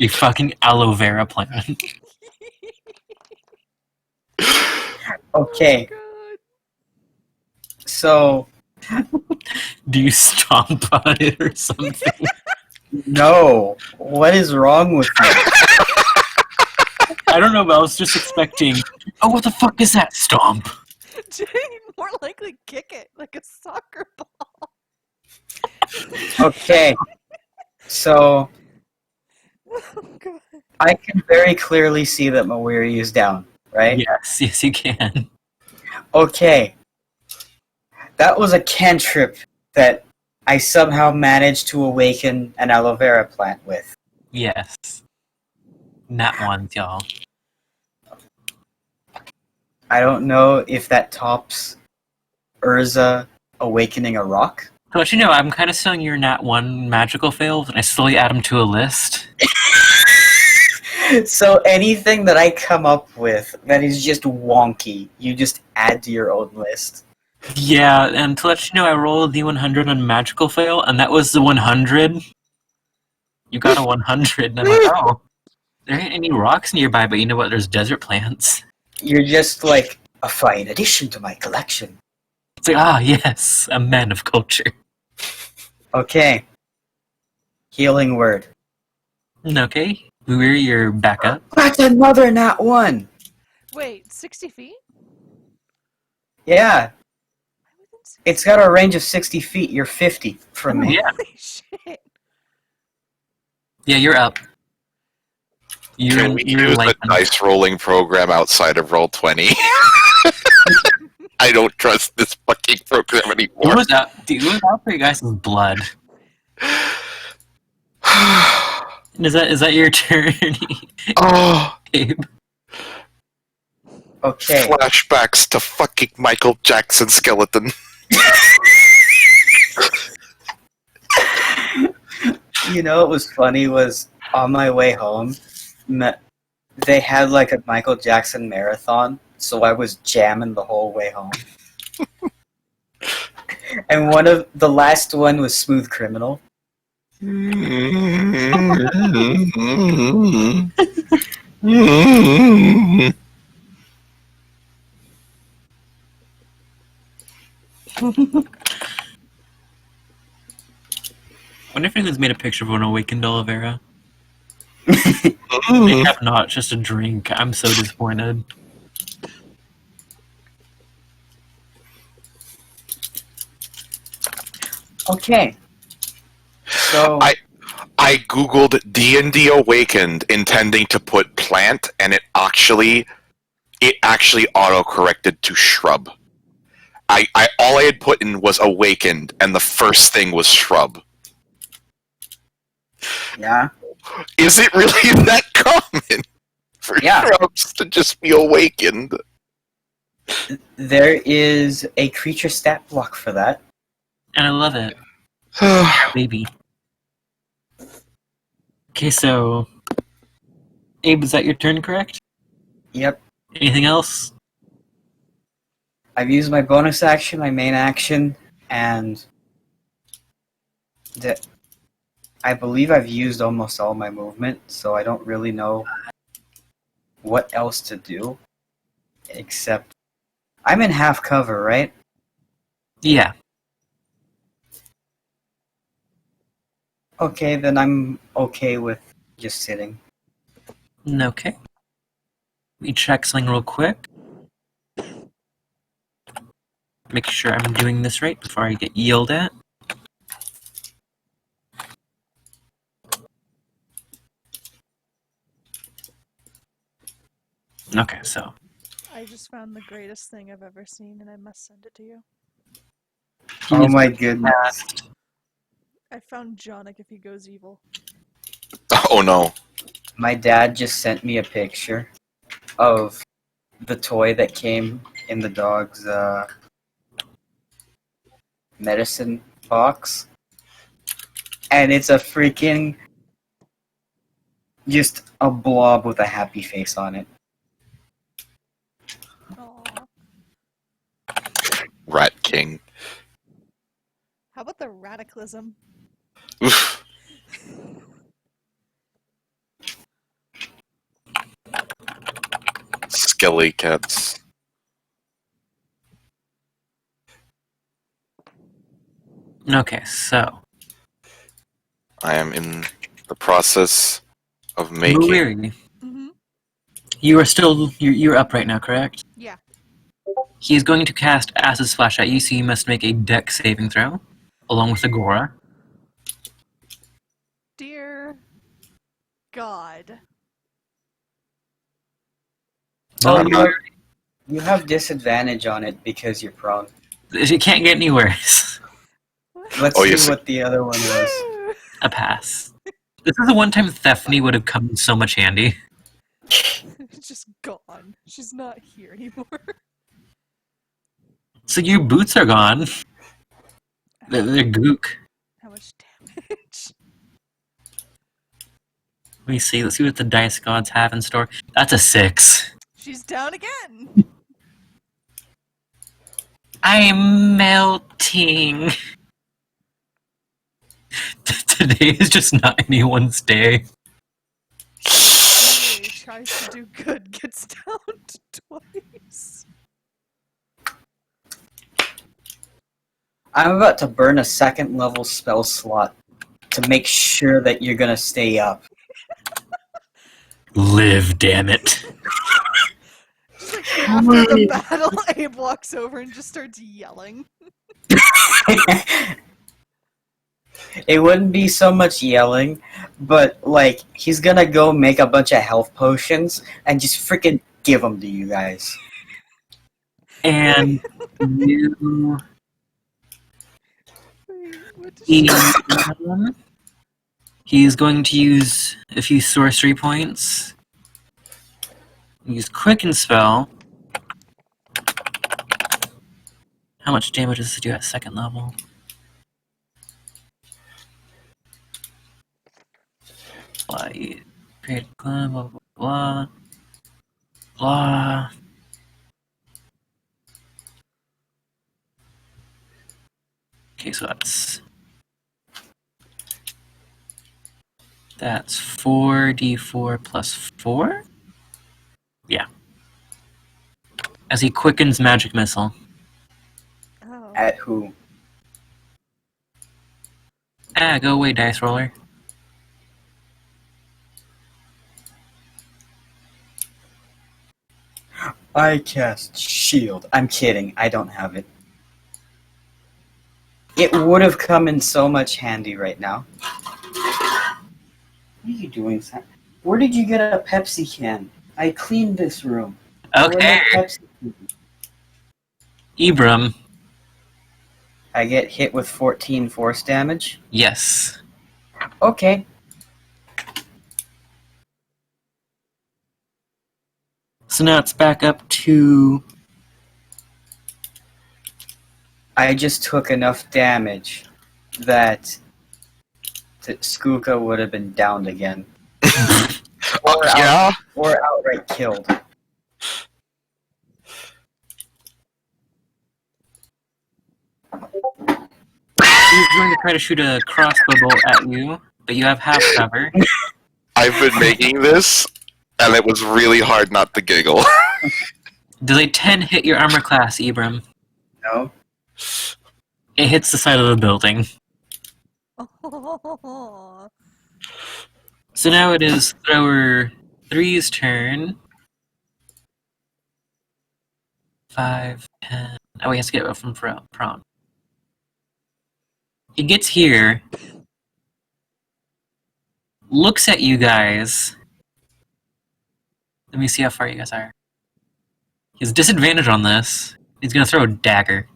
a fucking aloe vera plant. Okay, God. so Do you stomp on it or something? no. What is wrong with you? I don't know, but I was just expecting, oh, what the fuck is that stomp? Jane, more likely kick it like a soccer ball. Okay, so Oh god. I can very clearly see that Mawiri is down, right? Yes, you can. Okay. That was a cantrip that I somehow managed to awaken an aloe vera plant with. Yes. Not one, y'all. I don't know if that tops Urza awakening a rock. To let you know, I'm kind of selling your Nat 1 magical fails, and I slowly add them to a list. So anything that I come up with that is just wonky, you just add to your own list. Yeah, and to let you know, I rolled the 100 on magical fail, and that was the 100. You got a 100, and I'm like, oh. There ain't any rocks nearby, but you know what? There's desert plants. You're just like a fine addition to my collection. It's like, yes, a man of culture. Okay. Healing word. Okay, we're your backup. That's another nat 1! Wait, 60 feet? Yeah, Why within 60 it's got a range of 60 feet. You're 50 from me. Yeah. Holy shit. Yeah, you're up. Can we You're use like a dice rolling program outside of Roll20? I don't trust this fucking program It anymore. was up. Dude, it was out for you guys' blood. Is that your turn, Oh, Abe? Okay. flashbacks to fucking Michael Jackson skeleton. You know what was funny was on my way home, they had like a Michael Jackson marathon, so I was jamming the whole way home. And one of the last one was Smooth Criminal. Wonder if anyone's made a picture of an awakened aloe vera. They have not, it's just a drink. I'm so disappointed. Okay. So I googled D&D Awakened intending to put plant, and it actually auto-corrected to shrub. All I had put in was awakened, and the first thing was shrub. yeah. Is it really that common for Yeah. shrubs to just be awakened? There is a creature stat block for that. And I love it. Baby. Okay, so... Abe, is that your turn, correct? Yep. Anything else? I've used my bonus action, my main action, and I believe I've used almost all my movement, so I don't really know what else to do. Except I'm in half cover, right? Yeah. Okay, then I'm okay with just sitting. Okay. Let me check something real quick. make sure I'm doing this right before I get yelled at. Okay, so I just found the greatest thing I've ever seen, and I must send it to you. Oh my goodness. I found Jonic if he goes evil. Oh no. My dad just sent me a picture of the toy that came in the dog's medicine box. And it's a freaking just a blob with a happy face on it. Aww. Rat King. How about the radicalism? Oof. Skelly cats. okay, so I am in the process of making. Muiri, Mm-hmm. you are still you're up right now, correct? Yeah. He is going to cast Acid Splash at you, so you must make a Dex saving throw, along with Agora. Dear God. Oh, not- you have disadvantage on it because you're prone. It can't get any worse. Let's Oh, see yes. what the other one was. A pass. This is the one time Stephanie would have come in so much handy. It's just gone. She's not here anymore. So your boots are gone. They're gook. How much damage? Let me see. Let's see what the dice gods have in store. That's a 6. She's down again. I'm melting. Today is just not anyone's day. Somebody tries to do good, gets downed twice. I'm about to burn a second level spell slot to make sure that you're gonna stay up. Live, damn it. Just like after the battle, Abe walks over and just starts yelling. It wouldn't be so much yelling, but like he's gonna go make a bunch of health potions and just freaking give them to you guys. And you... Wait, what did she He's going to use a few sorcery points. Use Quicken Spell. How much damage does it do at second level? Light, create blah blah blah blah. Okay, so that's 4d4 plus 4? Yeah. As he quickens Magic Missile. Oh. At who? Ah, go away, Dice Roller. I cast shield. I'm kidding. I don't have it. It would have come in so much handy right now. What are you doing, Sam? Where did you get a Pepsi can? I cleaned this room. There were no Okay, Pepsi cans. Ibram. I get hit with 14 force damage. Yes. Okay. So now it's back up to... I just took enough damage that Skuka would have been downed again. Yeah? Or outright killed. He's going to try to shoot a crossbow bolt at you, but you have half cover. I've been making this, and it was really hard not to giggle. Does a 10 hit your armor class, Ibram? No? It hits the side of the building. Oh. So now it is Thrower 3's turn. 5, 10, Oh, he has to get it from prone. He gets here, looks at you guys. Let me see how far you guys are. He has disadvantage on this. He's gonna throw a dagger.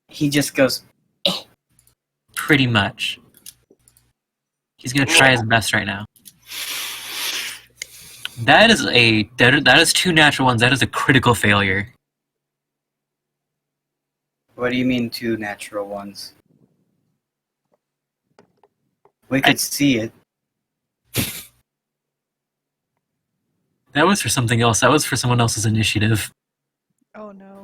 He just goes, Pretty much. He's gonna try his best right now. That is 2 natural ones. That is a critical failure. what do you mean 2 natural ones? We could see it. That was for something else. That was for someone else's initiative. Oh no.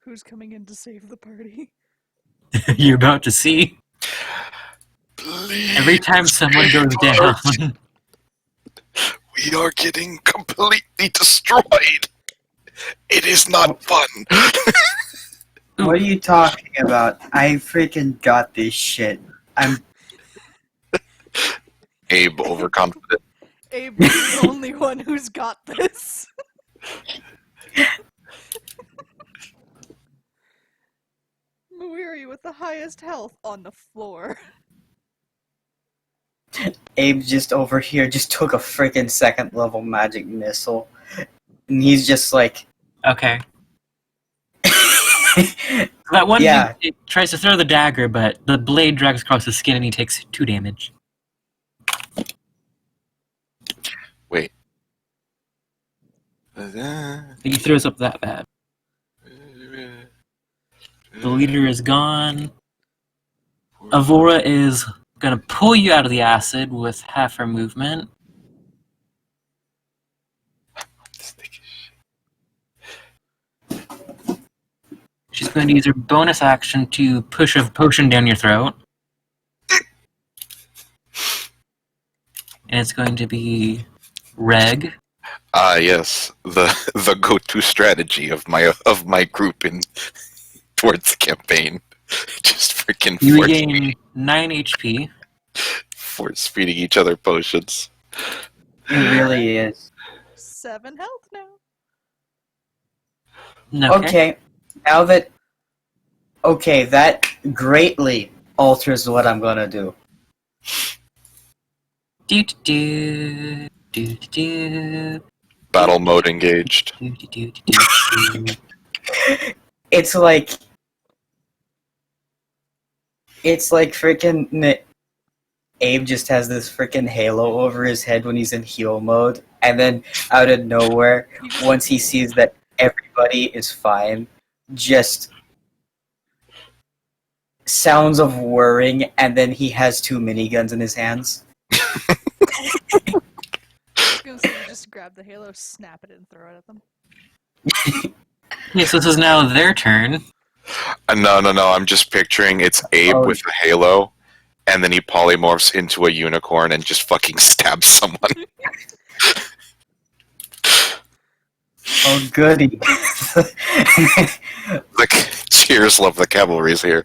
Who's coming in to save the party? You're about to see. Please, Every time someone goes down, we are getting completely destroyed. It is not fun. What are you talking about? I freaking got this shit. I'm Abe, overconfident. Abe is the only one who's got this. Muiri with the highest health on the floor. Abe just over here just took a freaking 2nd level magic missile. And he's just like okay. That one Yeah. he tries to throw the dagger, but the blade drags across his skin and he takes 2 damage. Wait. He throws up that bad. The leader is gone. Avora is gonna pull you out of the acid with half her movement. She's going to use her bonus action to push a potion down your throat. And it's going to be Reg. Yes, the go-to strategy of my group in towards the campaign. Just freaking You regain 9 HP. force feeding each other potions. it really is. 7 health now. Okay. Now that that greatly alters what I'm gonna do. Do do do do do Battle mode engaged. do do do do. It's like freaking Abe just has this freaking halo over his head when he's in heal mode, and then out of nowhere, once he sees that everybody is fine, just sounds of whirring, and then he has 2 miniguns in his hands. I was gonna say, just grab the halo, snap it, and throw it at them. Yeah, so this is now their turn. No. I'm just picturing it's Abe Oh. with a halo, and then he polymorphs into a unicorn and just fucking stabs someone. Oh, goody. Like, cheers, love the cavalry's here.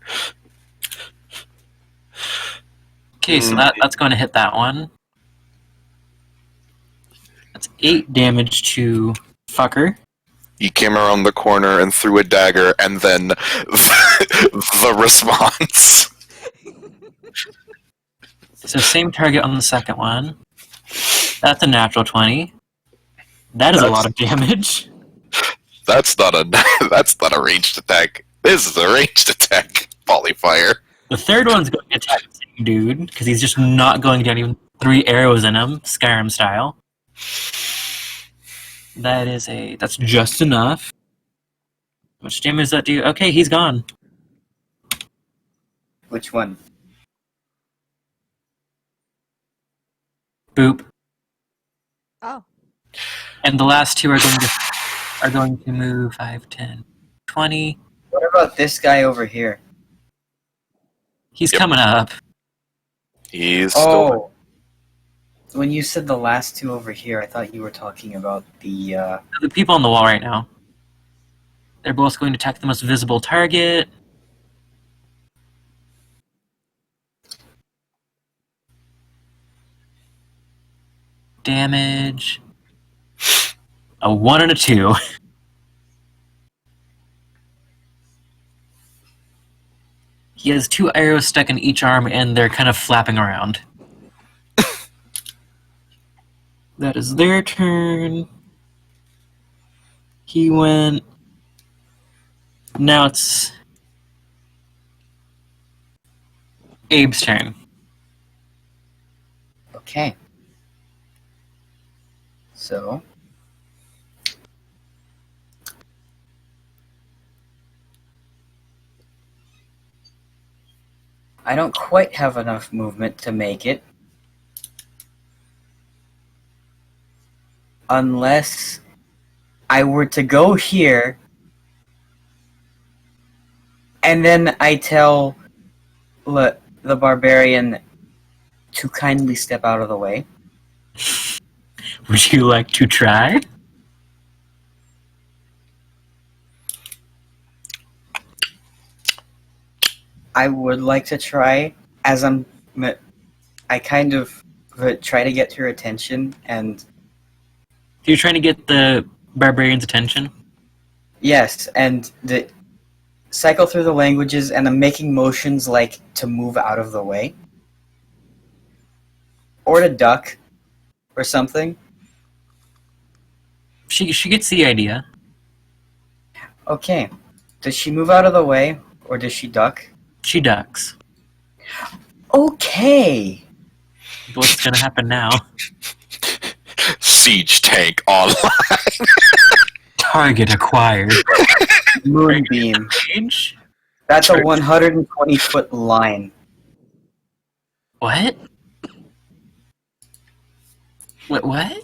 Okay, so that's going to hit that one. That's 8 damage to Fucker. He came around the corner and threw a dagger, and then the response. So same target on the second one. That's a natural 20. That is a lot of damage. That's not a ranged attack. This is a ranged attack. Polyfire. The third one's going to attack the same dude, because he's just not going down even 3 arrows in him, Skyrim style. That's just enough. How much damage does that do? Okay, he's gone. Which one? Boop. Oh. And the last 2 are going to move 5, 10, 20. What about this guy over here? He's Yep. coming up. He's still. Oh. When you said the last 2 over here, I thought you were talking about the, The people on the wall right now. They're both going to attack the most visible target. Damage. A 1 and a 2. He has 2 arrows stuck in each arm, and they're kind of flapping around. That is their turn. He went. Now it's Abe's turn. Okay. So. I don't quite have enough movement to make it. Unless I were to go here, and then I tell the barbarian to kindly step out of the way. Would you like to try? I would like to try, as I kind of try to get her attention, and You're trying to get the barbarian's attention? yes, and cycle through the languages, and I'm making motions like to move out of the way. Or to duck, or something. She gets the idea. Okay. Does she move out of the way, or does she duck? She ducks. Okay! What's gonna happen now? Siege tank online. Target acquired. Moonbeam. Range? That's a 120-foot line. What? What?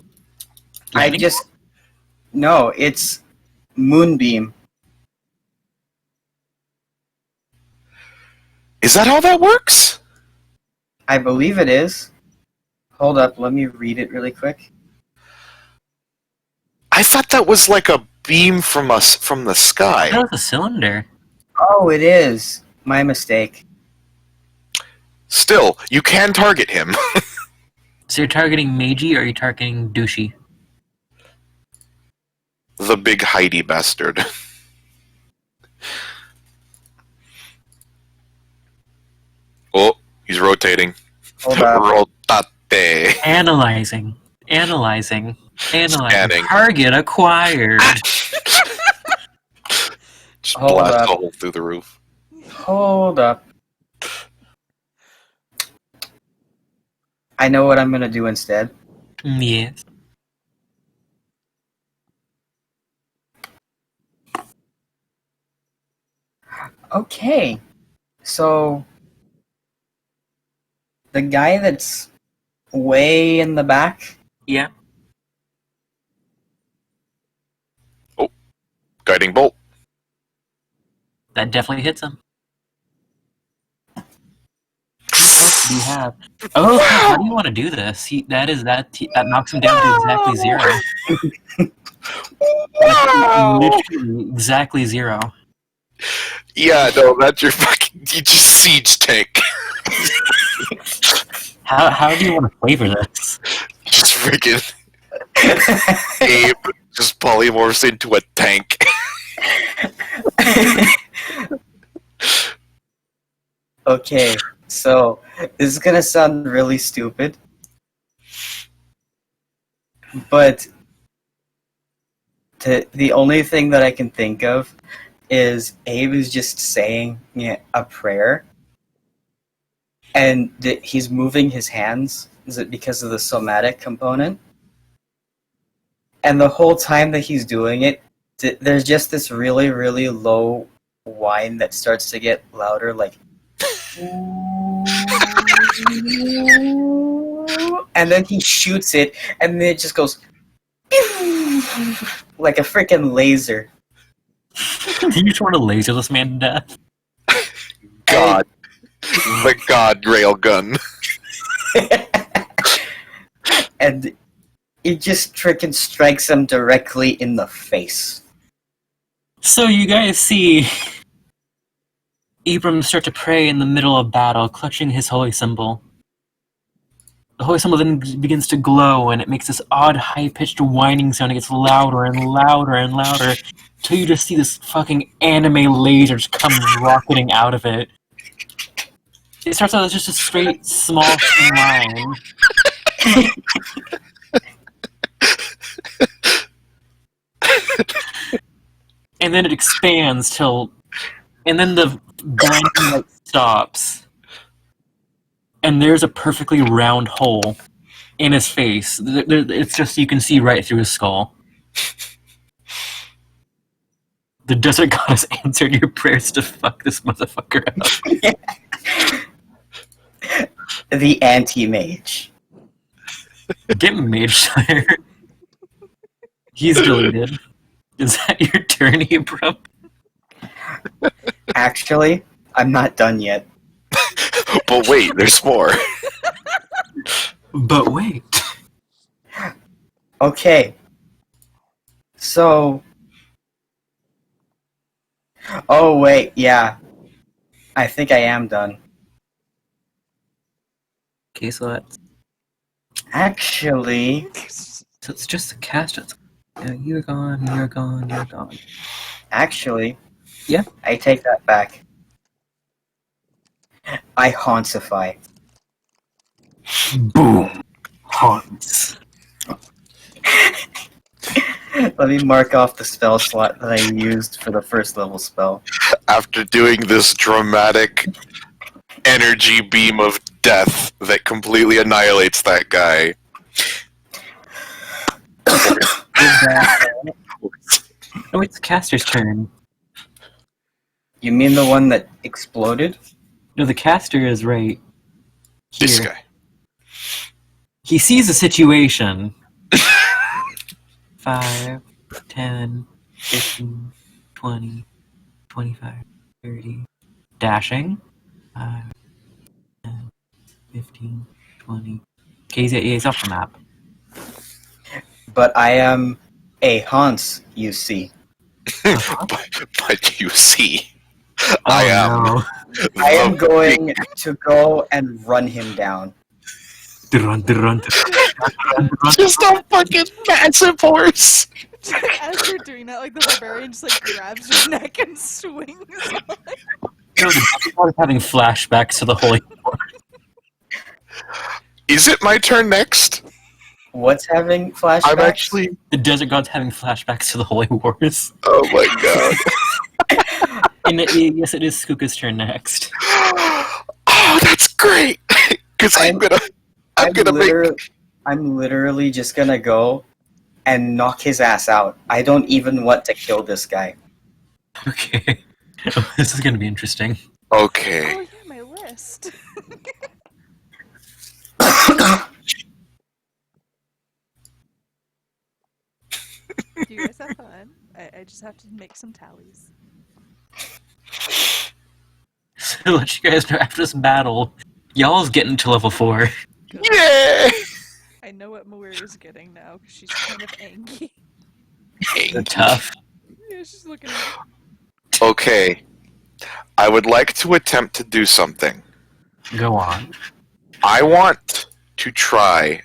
I just... No, it's Moonbeam. Is that how that works? I believe it is. Hold up, let me read it really quick. I thought that was like a beam from us from the sky. That was a cylinder. Oh, it is. My mistake. Still, you can target him. So you're targeting Meiji or are you targeting Douchey? The big Heidi bastard. Oh, he's rotating. Hold up. Rotate. Analyzing. Scanning. Target acquired. Just Hold blast up. a hole through the roof. Hold up. I know what I'm gonna do instead. Yes. Okay. So... the guy that's way in the back... Yeah. Guiding bolt. That definitely hits him. What else do you have? Oh, how do you want to do this? That knocks him down to exactly 0. Literally exactly 0. Yeah, no, that's your fucking... You just siege tank. How do you want to flavor this? Just freaking... Abe just polymorphs into a tank. Okay, so this is gonna sound really stupid, but the only thing that I can think of is Abe is just saying a prayer, and he's moving his hands. Is it because of the somatic component? And the whole time that he's doing it, there's just this really, really low whine that starts to get louder, like... and then he shoots it, and then it just goes... like a freaking laser. You just want to laser this man to death? God. The God railgun. And it just freaking strikes him directly in the face. So you guys see Abram start to pray in the middle of battle, clutching his holy symbol the holy symbol then begins to glow, and it makes this odd, high-pitched whining sound. It gets louder and louder and louder, till you just see this fucking anime laser just come rocketing out of it. It starts out as just a straight, small line. And then it expands till... And then the blinding light stops. And there's a perfectly round hole in his face. It's just you can see right through his skull. The desert goddess answered your prayers to fuck this motherfucker up. The anti-mage. Get Mage Slayer. He's deleted. Is that your turn, Abram? Actually, I'm not done yet. But wait, there's more. But wait. Okay. So... Oh, wait, yeah. I think I am done. Okay, so that's... Actually... So it's just the cast. You're gone, you're gone, you're gone. Actually... Yeah? I take that back. I hauntify. Boom! Haunts. Let me mark off the spell slot that I used for the first level spell. After doing this dramatic energy beam of death that completely annihilates that guy. Oh, it's the caster's turn. You mean the one that exploded? No, the caster is right here. This guy. He sees the situation. 5, 10, 15, 20, 25, 30. Dashing. 5, 10, 15, 20. Okay, he's off the map. But I am a Hans, you see. but you see, I am. No. I am going to go and run him down. Run. Just a fucking massive horse. As you're doing that, like the barbarian just like grabs your neck and swings. No, the god is having flashbacks to the Holy War. Is it my turn next? What's having flashbacks? I'm actually. The desert god's having flashbacks to the Holy Wars. Oh my god. And yes, it is Skooka's turn next. Oh, that's great. Because I'm gonna I'm literally just gonna go and knock his ass out. I don't even want to kill this guy. Okay. This is gonna be interesting. Okay. Oh, yeah, my list. You guys have fun. I just have to make some tallies. So to let you guys know, after this battle, y'all's getting to level 4. Yeah. I know what Moira's getting now because she's kind of angry. They're tough. Yeah, she's looking at Okay. I would like to attempt to do something. Go on. I want to try.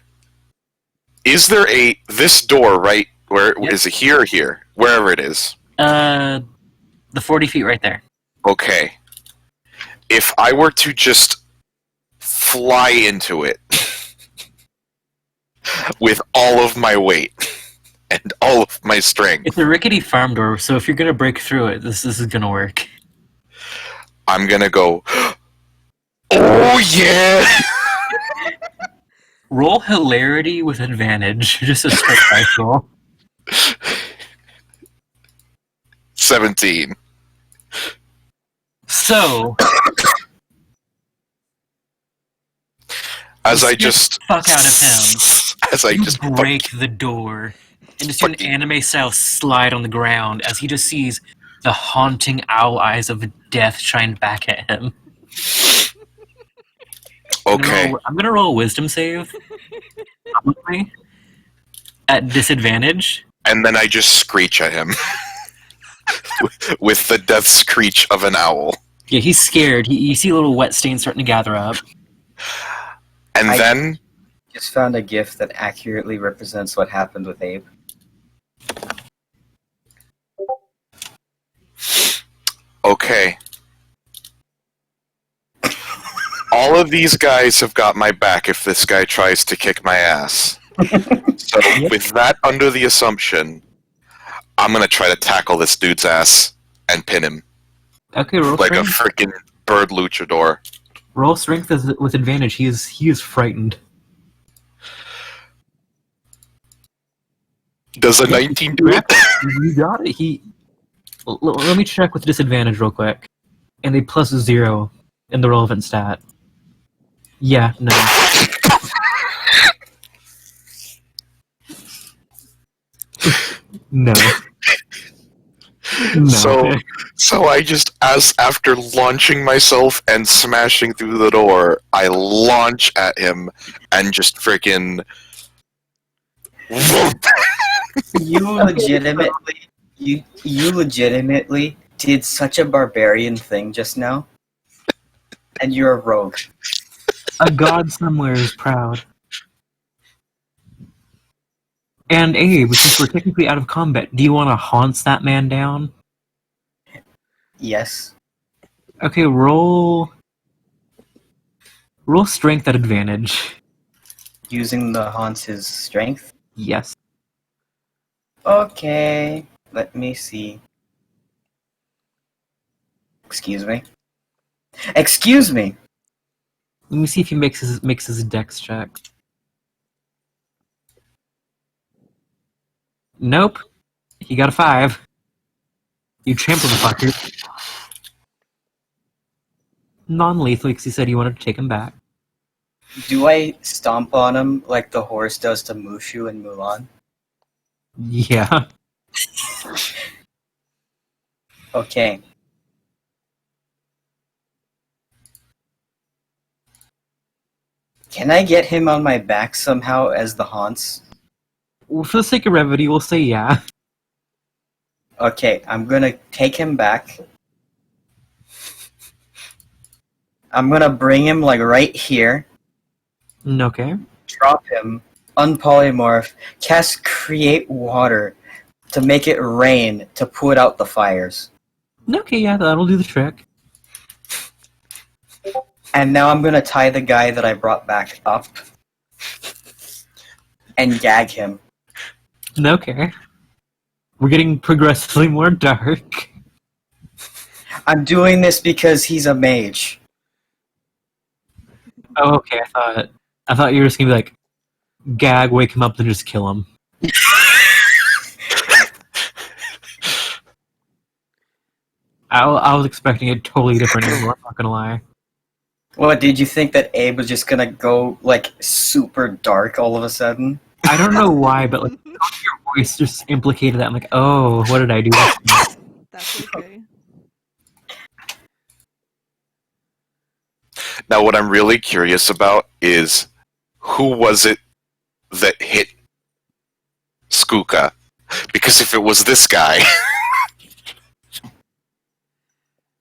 Is there this door right where Yep. is it here or here? Wherever it is. The 40 feet right there. Okay. If I were to just fly into it with all of my weight and all of my strength, It's a rickety farm door, so if you're gonna break through it, this is gonna work. I'm gonna go, oh yeah! Roll hilarity with advantage. Just a straight dice roll. 17. So, As I Get the just fuck out of him. As I you just break the door and just do an fucking- anime style slide on the ground as he just sees the haunting owl eyes of death shine back at him. Okay. I'm gonna roll a wisdom save. Probably. At disadvantage. And then I just screech at him with the death screech of an owl. Yeah, he's scared. You see a little wet stain starting to gather up. And I- then just found a GIF that accurately represents what happened with Abe. Okay. All of these guys have got my back if this guy tries to kick my ass. So, with that under the assumption, I'm gonna try to tackle this dude's ass and pin him Okay, roll like a strength. freaking bird luchador. Roll strength with advantage. He is frightened. Does a 19 do it? You got it. Let me check with disadvantage real quick. And a +0 in the relevant stat. Yeah, no. No. No. So I just, as after launching myself and smashing through the door, I launch at him and just freaking. You legitimately, you legitimately did such a barbarian thing just now, and you're a rogue. A god somewhere is proud. And Abe, since we're technically out of combat, do you want to haunt that man down? Yes. Okay, roll strength at advantage. Using the haunts his strength. Yes. Okay. Let me see. Excuse me. Excuse me. Let me see if he makes his dex check. Nope. He got a 5. You trampled the fucker. Non-lethal, because he said you wanted to take him back. Do I stomp on him like the horse does to Mushu and Mulan? Yeah. Okay. Can I get him on my back somehow as the haunts? Well, for the sake of brevity, we'll say yeah. Okay, I'm gonna take him back. I'm gonna bring him like right here, Okay. drop him, unpolymorph, cast Create Water to make it rain to put out the fires. Okay, yeah, that'll do the trick. And now I'm gonna tie the guy that I brought back up and gag him. Okay. We're getting progressively more dark. I'm doing this because he's a mage. Oh, okay, I thought you were just gonna be like, gag, wake him up, then just kill him. I was expecting a totally different angle, I'm not gonna lie. What, did you think that Abe was just gonna go, like, super dark all of a sudden? I don't know why, but like your voice just implicated that. I'm like, oh, what did I do? That's okay. Now, what I'm really curious about is who was it that hit Skuka? Because if it was this guy,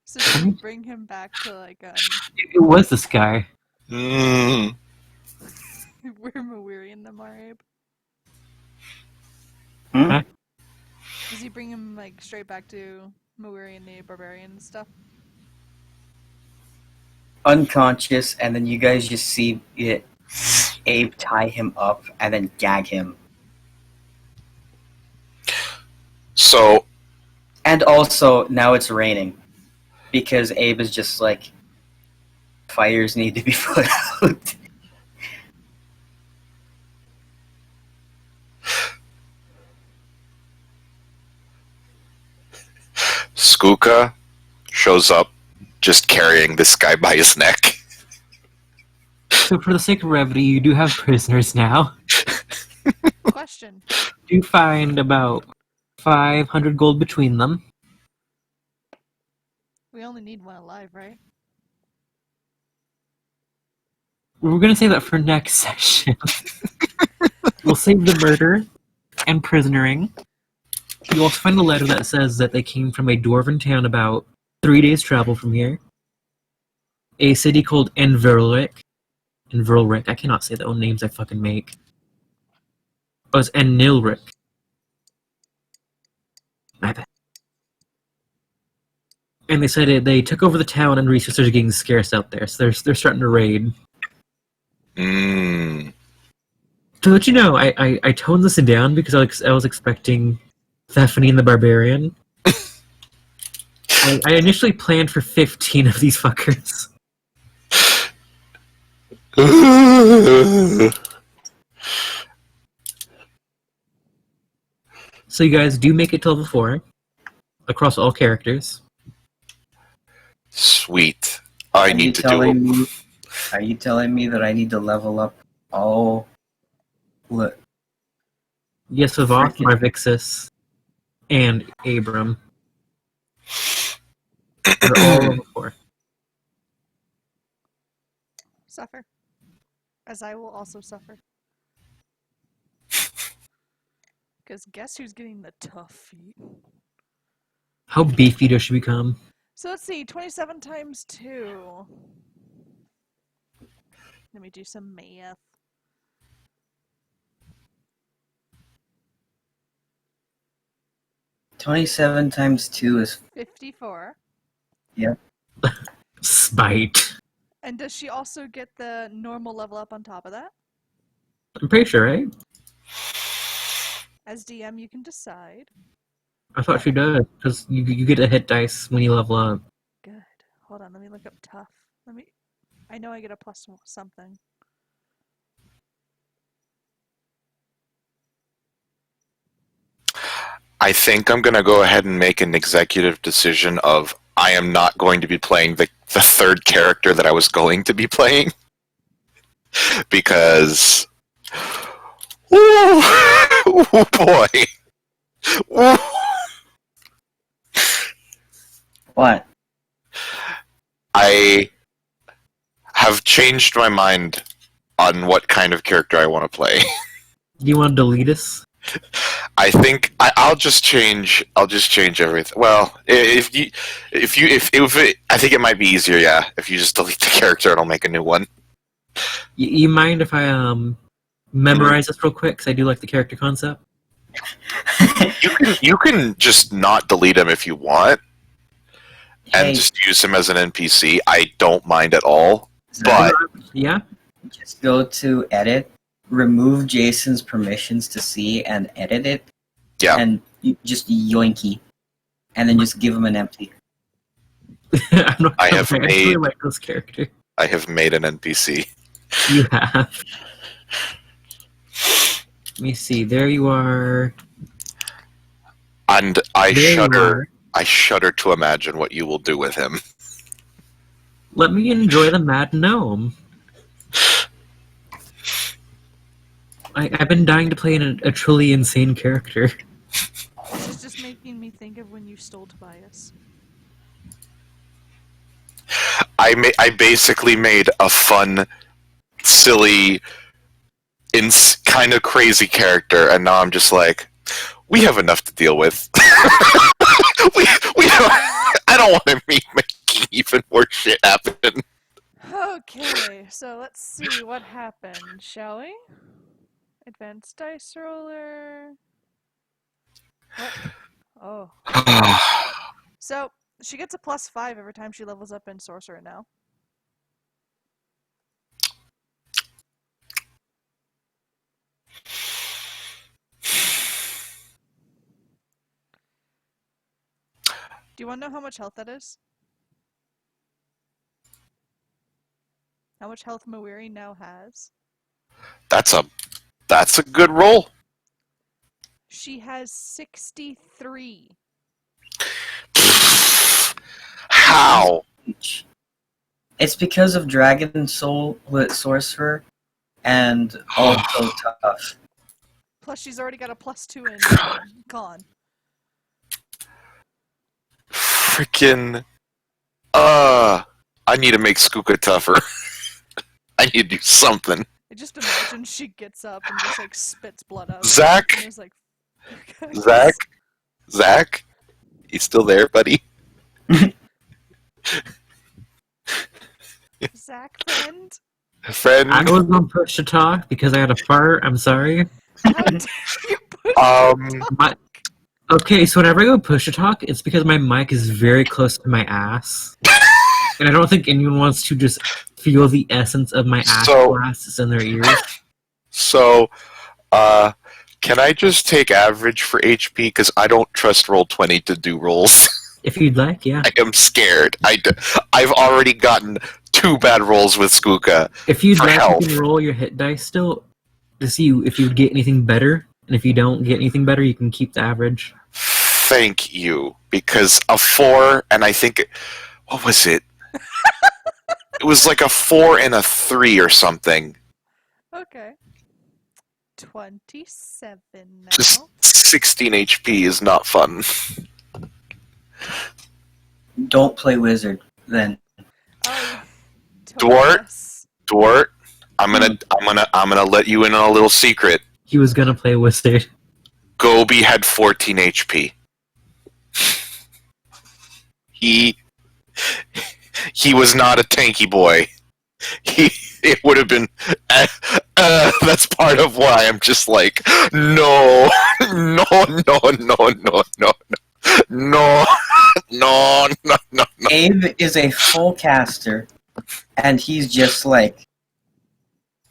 So should we bring him back to like It was this guy. mm, where Mawiri and them are, Abe? Hmm? Does he bring him like straight back to Mawiri and the barbarian and stuff? Unconscious, and then you guys just see it, Abe tie him up and then gag him. so And also, now it's raining. Because Abe is just like, fires need to be put out. Skuka shows up just carrying this guy by his neck. So for the sake of brevity, you do have prisoners now. Question. You find about 500 gold between them. We only need one alive, right? We're gonna save that for next session. We'll save the murder and prisoning. You also find a letter that says that they came from a dwarven town about 3 days' travel from here. A city called Enverlik. and Vrulric. I cannot say the own names I fucking make. Oh, it's and Nilric. My bad. And they said they took over the town and resources are getting scarce out there, so they're starting to raid. Mm. To let you know, I toned this down because I was expecting Stephanie and the Barbarian. I initially planned for 15 of these fuckers. So you guys do make it to level 4 across all characters. Sweet. I need to do it. Are you telling me that I need to level up all? What? Yes, Vavoth, Freaking- Marvixus, and Abram. They're all level 4. Suffer. As I will also suffer. Because guess who's getting the tough feat? How beefy does she become? So let's see, 27 times 2. Let me do some math. $27 times 2 is 54. Spite. And does she also get the normal level up on top of that? I'm pretty sure, right? As DM, you can decide. I thought she does, because you get a hit dice when you level up. Good. Hold on, let me look up tough. I know I get a plus something. I think I'm going to go ahead and make an executive decision of I am not going to be playing the third character that I was going to be playing. Because... Ooh, ooh boy. Ooh. what? I have changed my mind on what kind of character I want to play. Do you want to delete us? I think I'll just change. I'll just change everything. Well, I think it might be easier. Yeah, if you just delete the character and I'll make a new one. You mind if I memorize this real quick? Because I do like the character concept. You can just not delete him if you want, and Hey, just use him as an NPC. I don't mind at all. Zach, But Yeah? just go to edit, remove Jason's permissions to see, and edit it. Yeah. And you just yoinky, and then just give him an empty. I'm not I gonna have lie, I actually made- like this character. I have made an NPC. You have. Let me see. There you are. And I There you shudder. are. I shudder to imagine what you will do with him. Let me enjoy the Mad Gnome. I've been dying to play a truly insane character. This is just making me think of when you stole Tobias. I basically made a fun, silly, kind of crazy character, and now I'm just like, we have enough to deal with. we don't. I don't want to make even more shit happen. Okay, so let's see what happened, shall we? Advanced dice roller. What? Oh. So, she gets a +5 every time she levels up in Sorcerer now. Do you want to know how much health that is? How much health Mawiri now has? That's a good roll. She has 63. How? It's because of Dragon Soul with Sorcerer, and also Tough. Plus, she's already got a +2 in Con. Freaking. I need to make Skuka tougher. I need to do something. I just imagine she gets up and just like spits blood out. Zach? And is like, Zach? You still there, buddy? Zach friend? Friend, I was on push to talk because I had a fart. I'm sorry. How dare you push My, okay, so whenever I go push to talk, it's because my mic is very close to my ass. And I don't think anyone wants to just feel the essence of my ass So- blasts in their ears. so, can I just take average for HP? Because I don't trust Roll20 to do rolls. If you'd like, yeah. I am scared. I've already gotten 2 bad rolls with Skooka. If you'd For like, health. you can roll your hit dice still to see if you would get anything better. And if you don't get anything better, you can keep the average. Thank you. Because a 4, and I think... What was it? It was like a 4 and a 3 or something. Okay. 27 now. Just 16 HP is not fun. Don't play wizard then. Oh, Dwart? Taurus. Dwart, I'm gonna let you in on a little secret. He was gonna play Wizard. Gobi had 14 HP. He was not a tanky boy. It would have been. That's part of why I'm just like, no, no, no, no, no, no, no, no, no, no. Abe is a full caster, and he's just like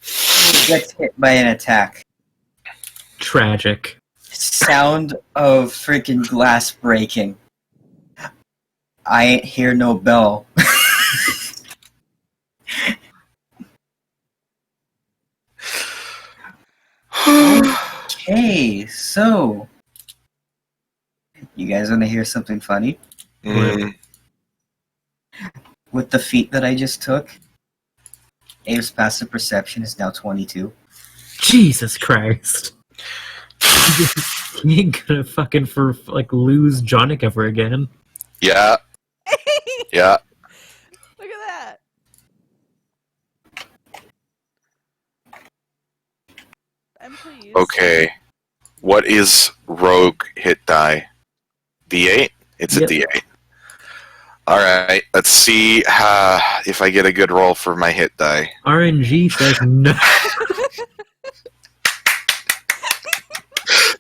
he gets hit by an attack. Tragic. Sound of freaking glass breaking. I ain't hear no bell. Okay, so you guys want to hear something funny? Mm, With the feat that I just took, Abe's passive perception is now 22. Jesus Christ. He ain't gonna fucking lose Jonic ever again. yeah, yeah. Look at that. I'm pleased. Okay. What is rogue hit die? D8? It's a Yep. D8. Alright, let's see if I get a good roll for my hit die. RNG says no.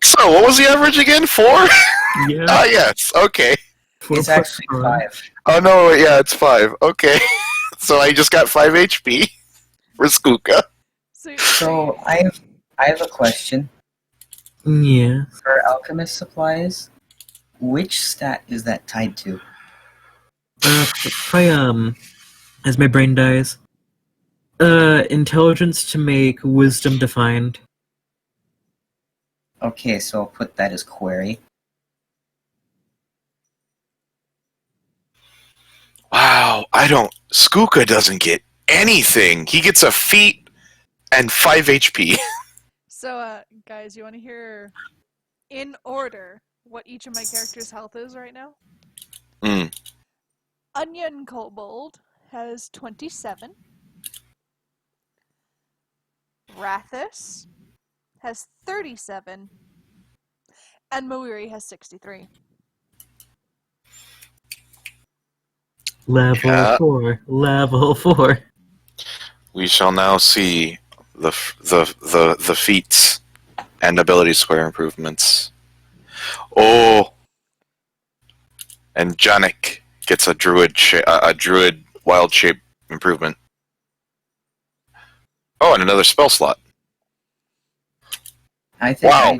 So, what was the average again? 4? Yeah. Ah, yes. Okay. It's actually 5. Oh, no, yeah, it's 5. Okay. So I just got 5 HP for Skooka. So I have a question. Yeah. For alchemist supplies, which stat is that tied to? Try, as my brain dies. Intelligence to make, wisdom to find. Okay, so I'll put that as query. Wow, Skooka doesn't get anything. He gets a feat and 5 HP. So, guys, you want to hear in order what each of my characters' health is right now? Mm. Onion Kobold has 27. Rathus has 37. And Mawiri has 63. Level Yeah. 4. Level 4. We shall now see the feats and ability square improvements. Oh, and Janik gets a druid wild shape improvement. Oh, and another spell slot. I think Wow.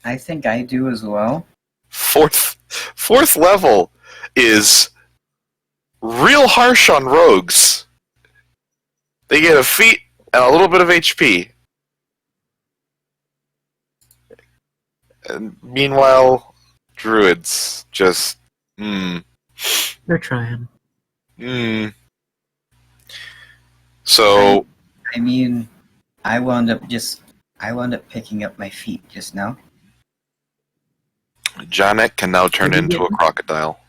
I think I do as well. Fourth level is real harsh on rogues. They get a feat and a little bit of HP. And meanwhile, druids just They're trying. So I mean, I wound up picking up my feet just now. Janet can now turn into a crocodile.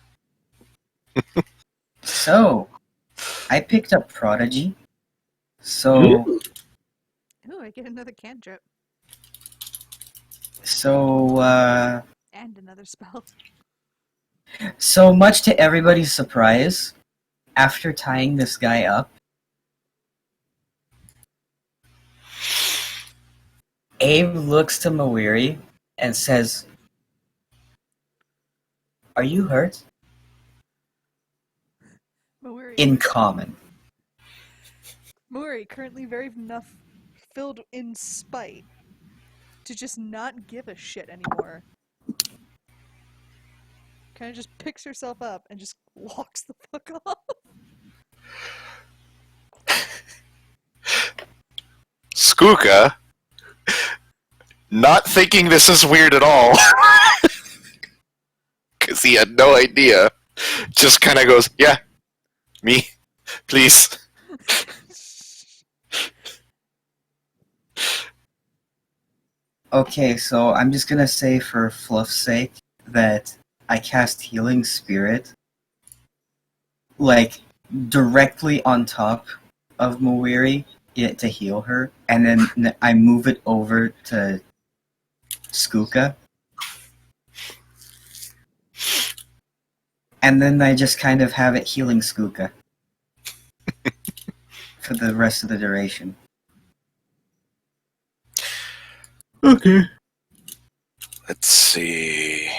So, I picked up Prodigy. So, Ooh. Ooh, I get another cantrip. so, And another spell. so much to everybody's surprise, after tying this guy up, Abe looks to Mawiri and says, "Are you hurt?" Mawuri, In common. Mawuri, currently very enough filled in spite to just not give a shit anymore. Kind of just picks herself up and just walks the fuck off. Skooka, not thinking this is weird at all, because he had no idea, just kind of goes, "Yeah, me, please." Okay, so I'm just gonna say for fluff's sake that I cast Healing Spirit, like, directly on top of Mawiri to heal her, and then I move it over to Skooka. And then I just kind of have it healing Skooka for the rest of the duration. Okay. Let's see.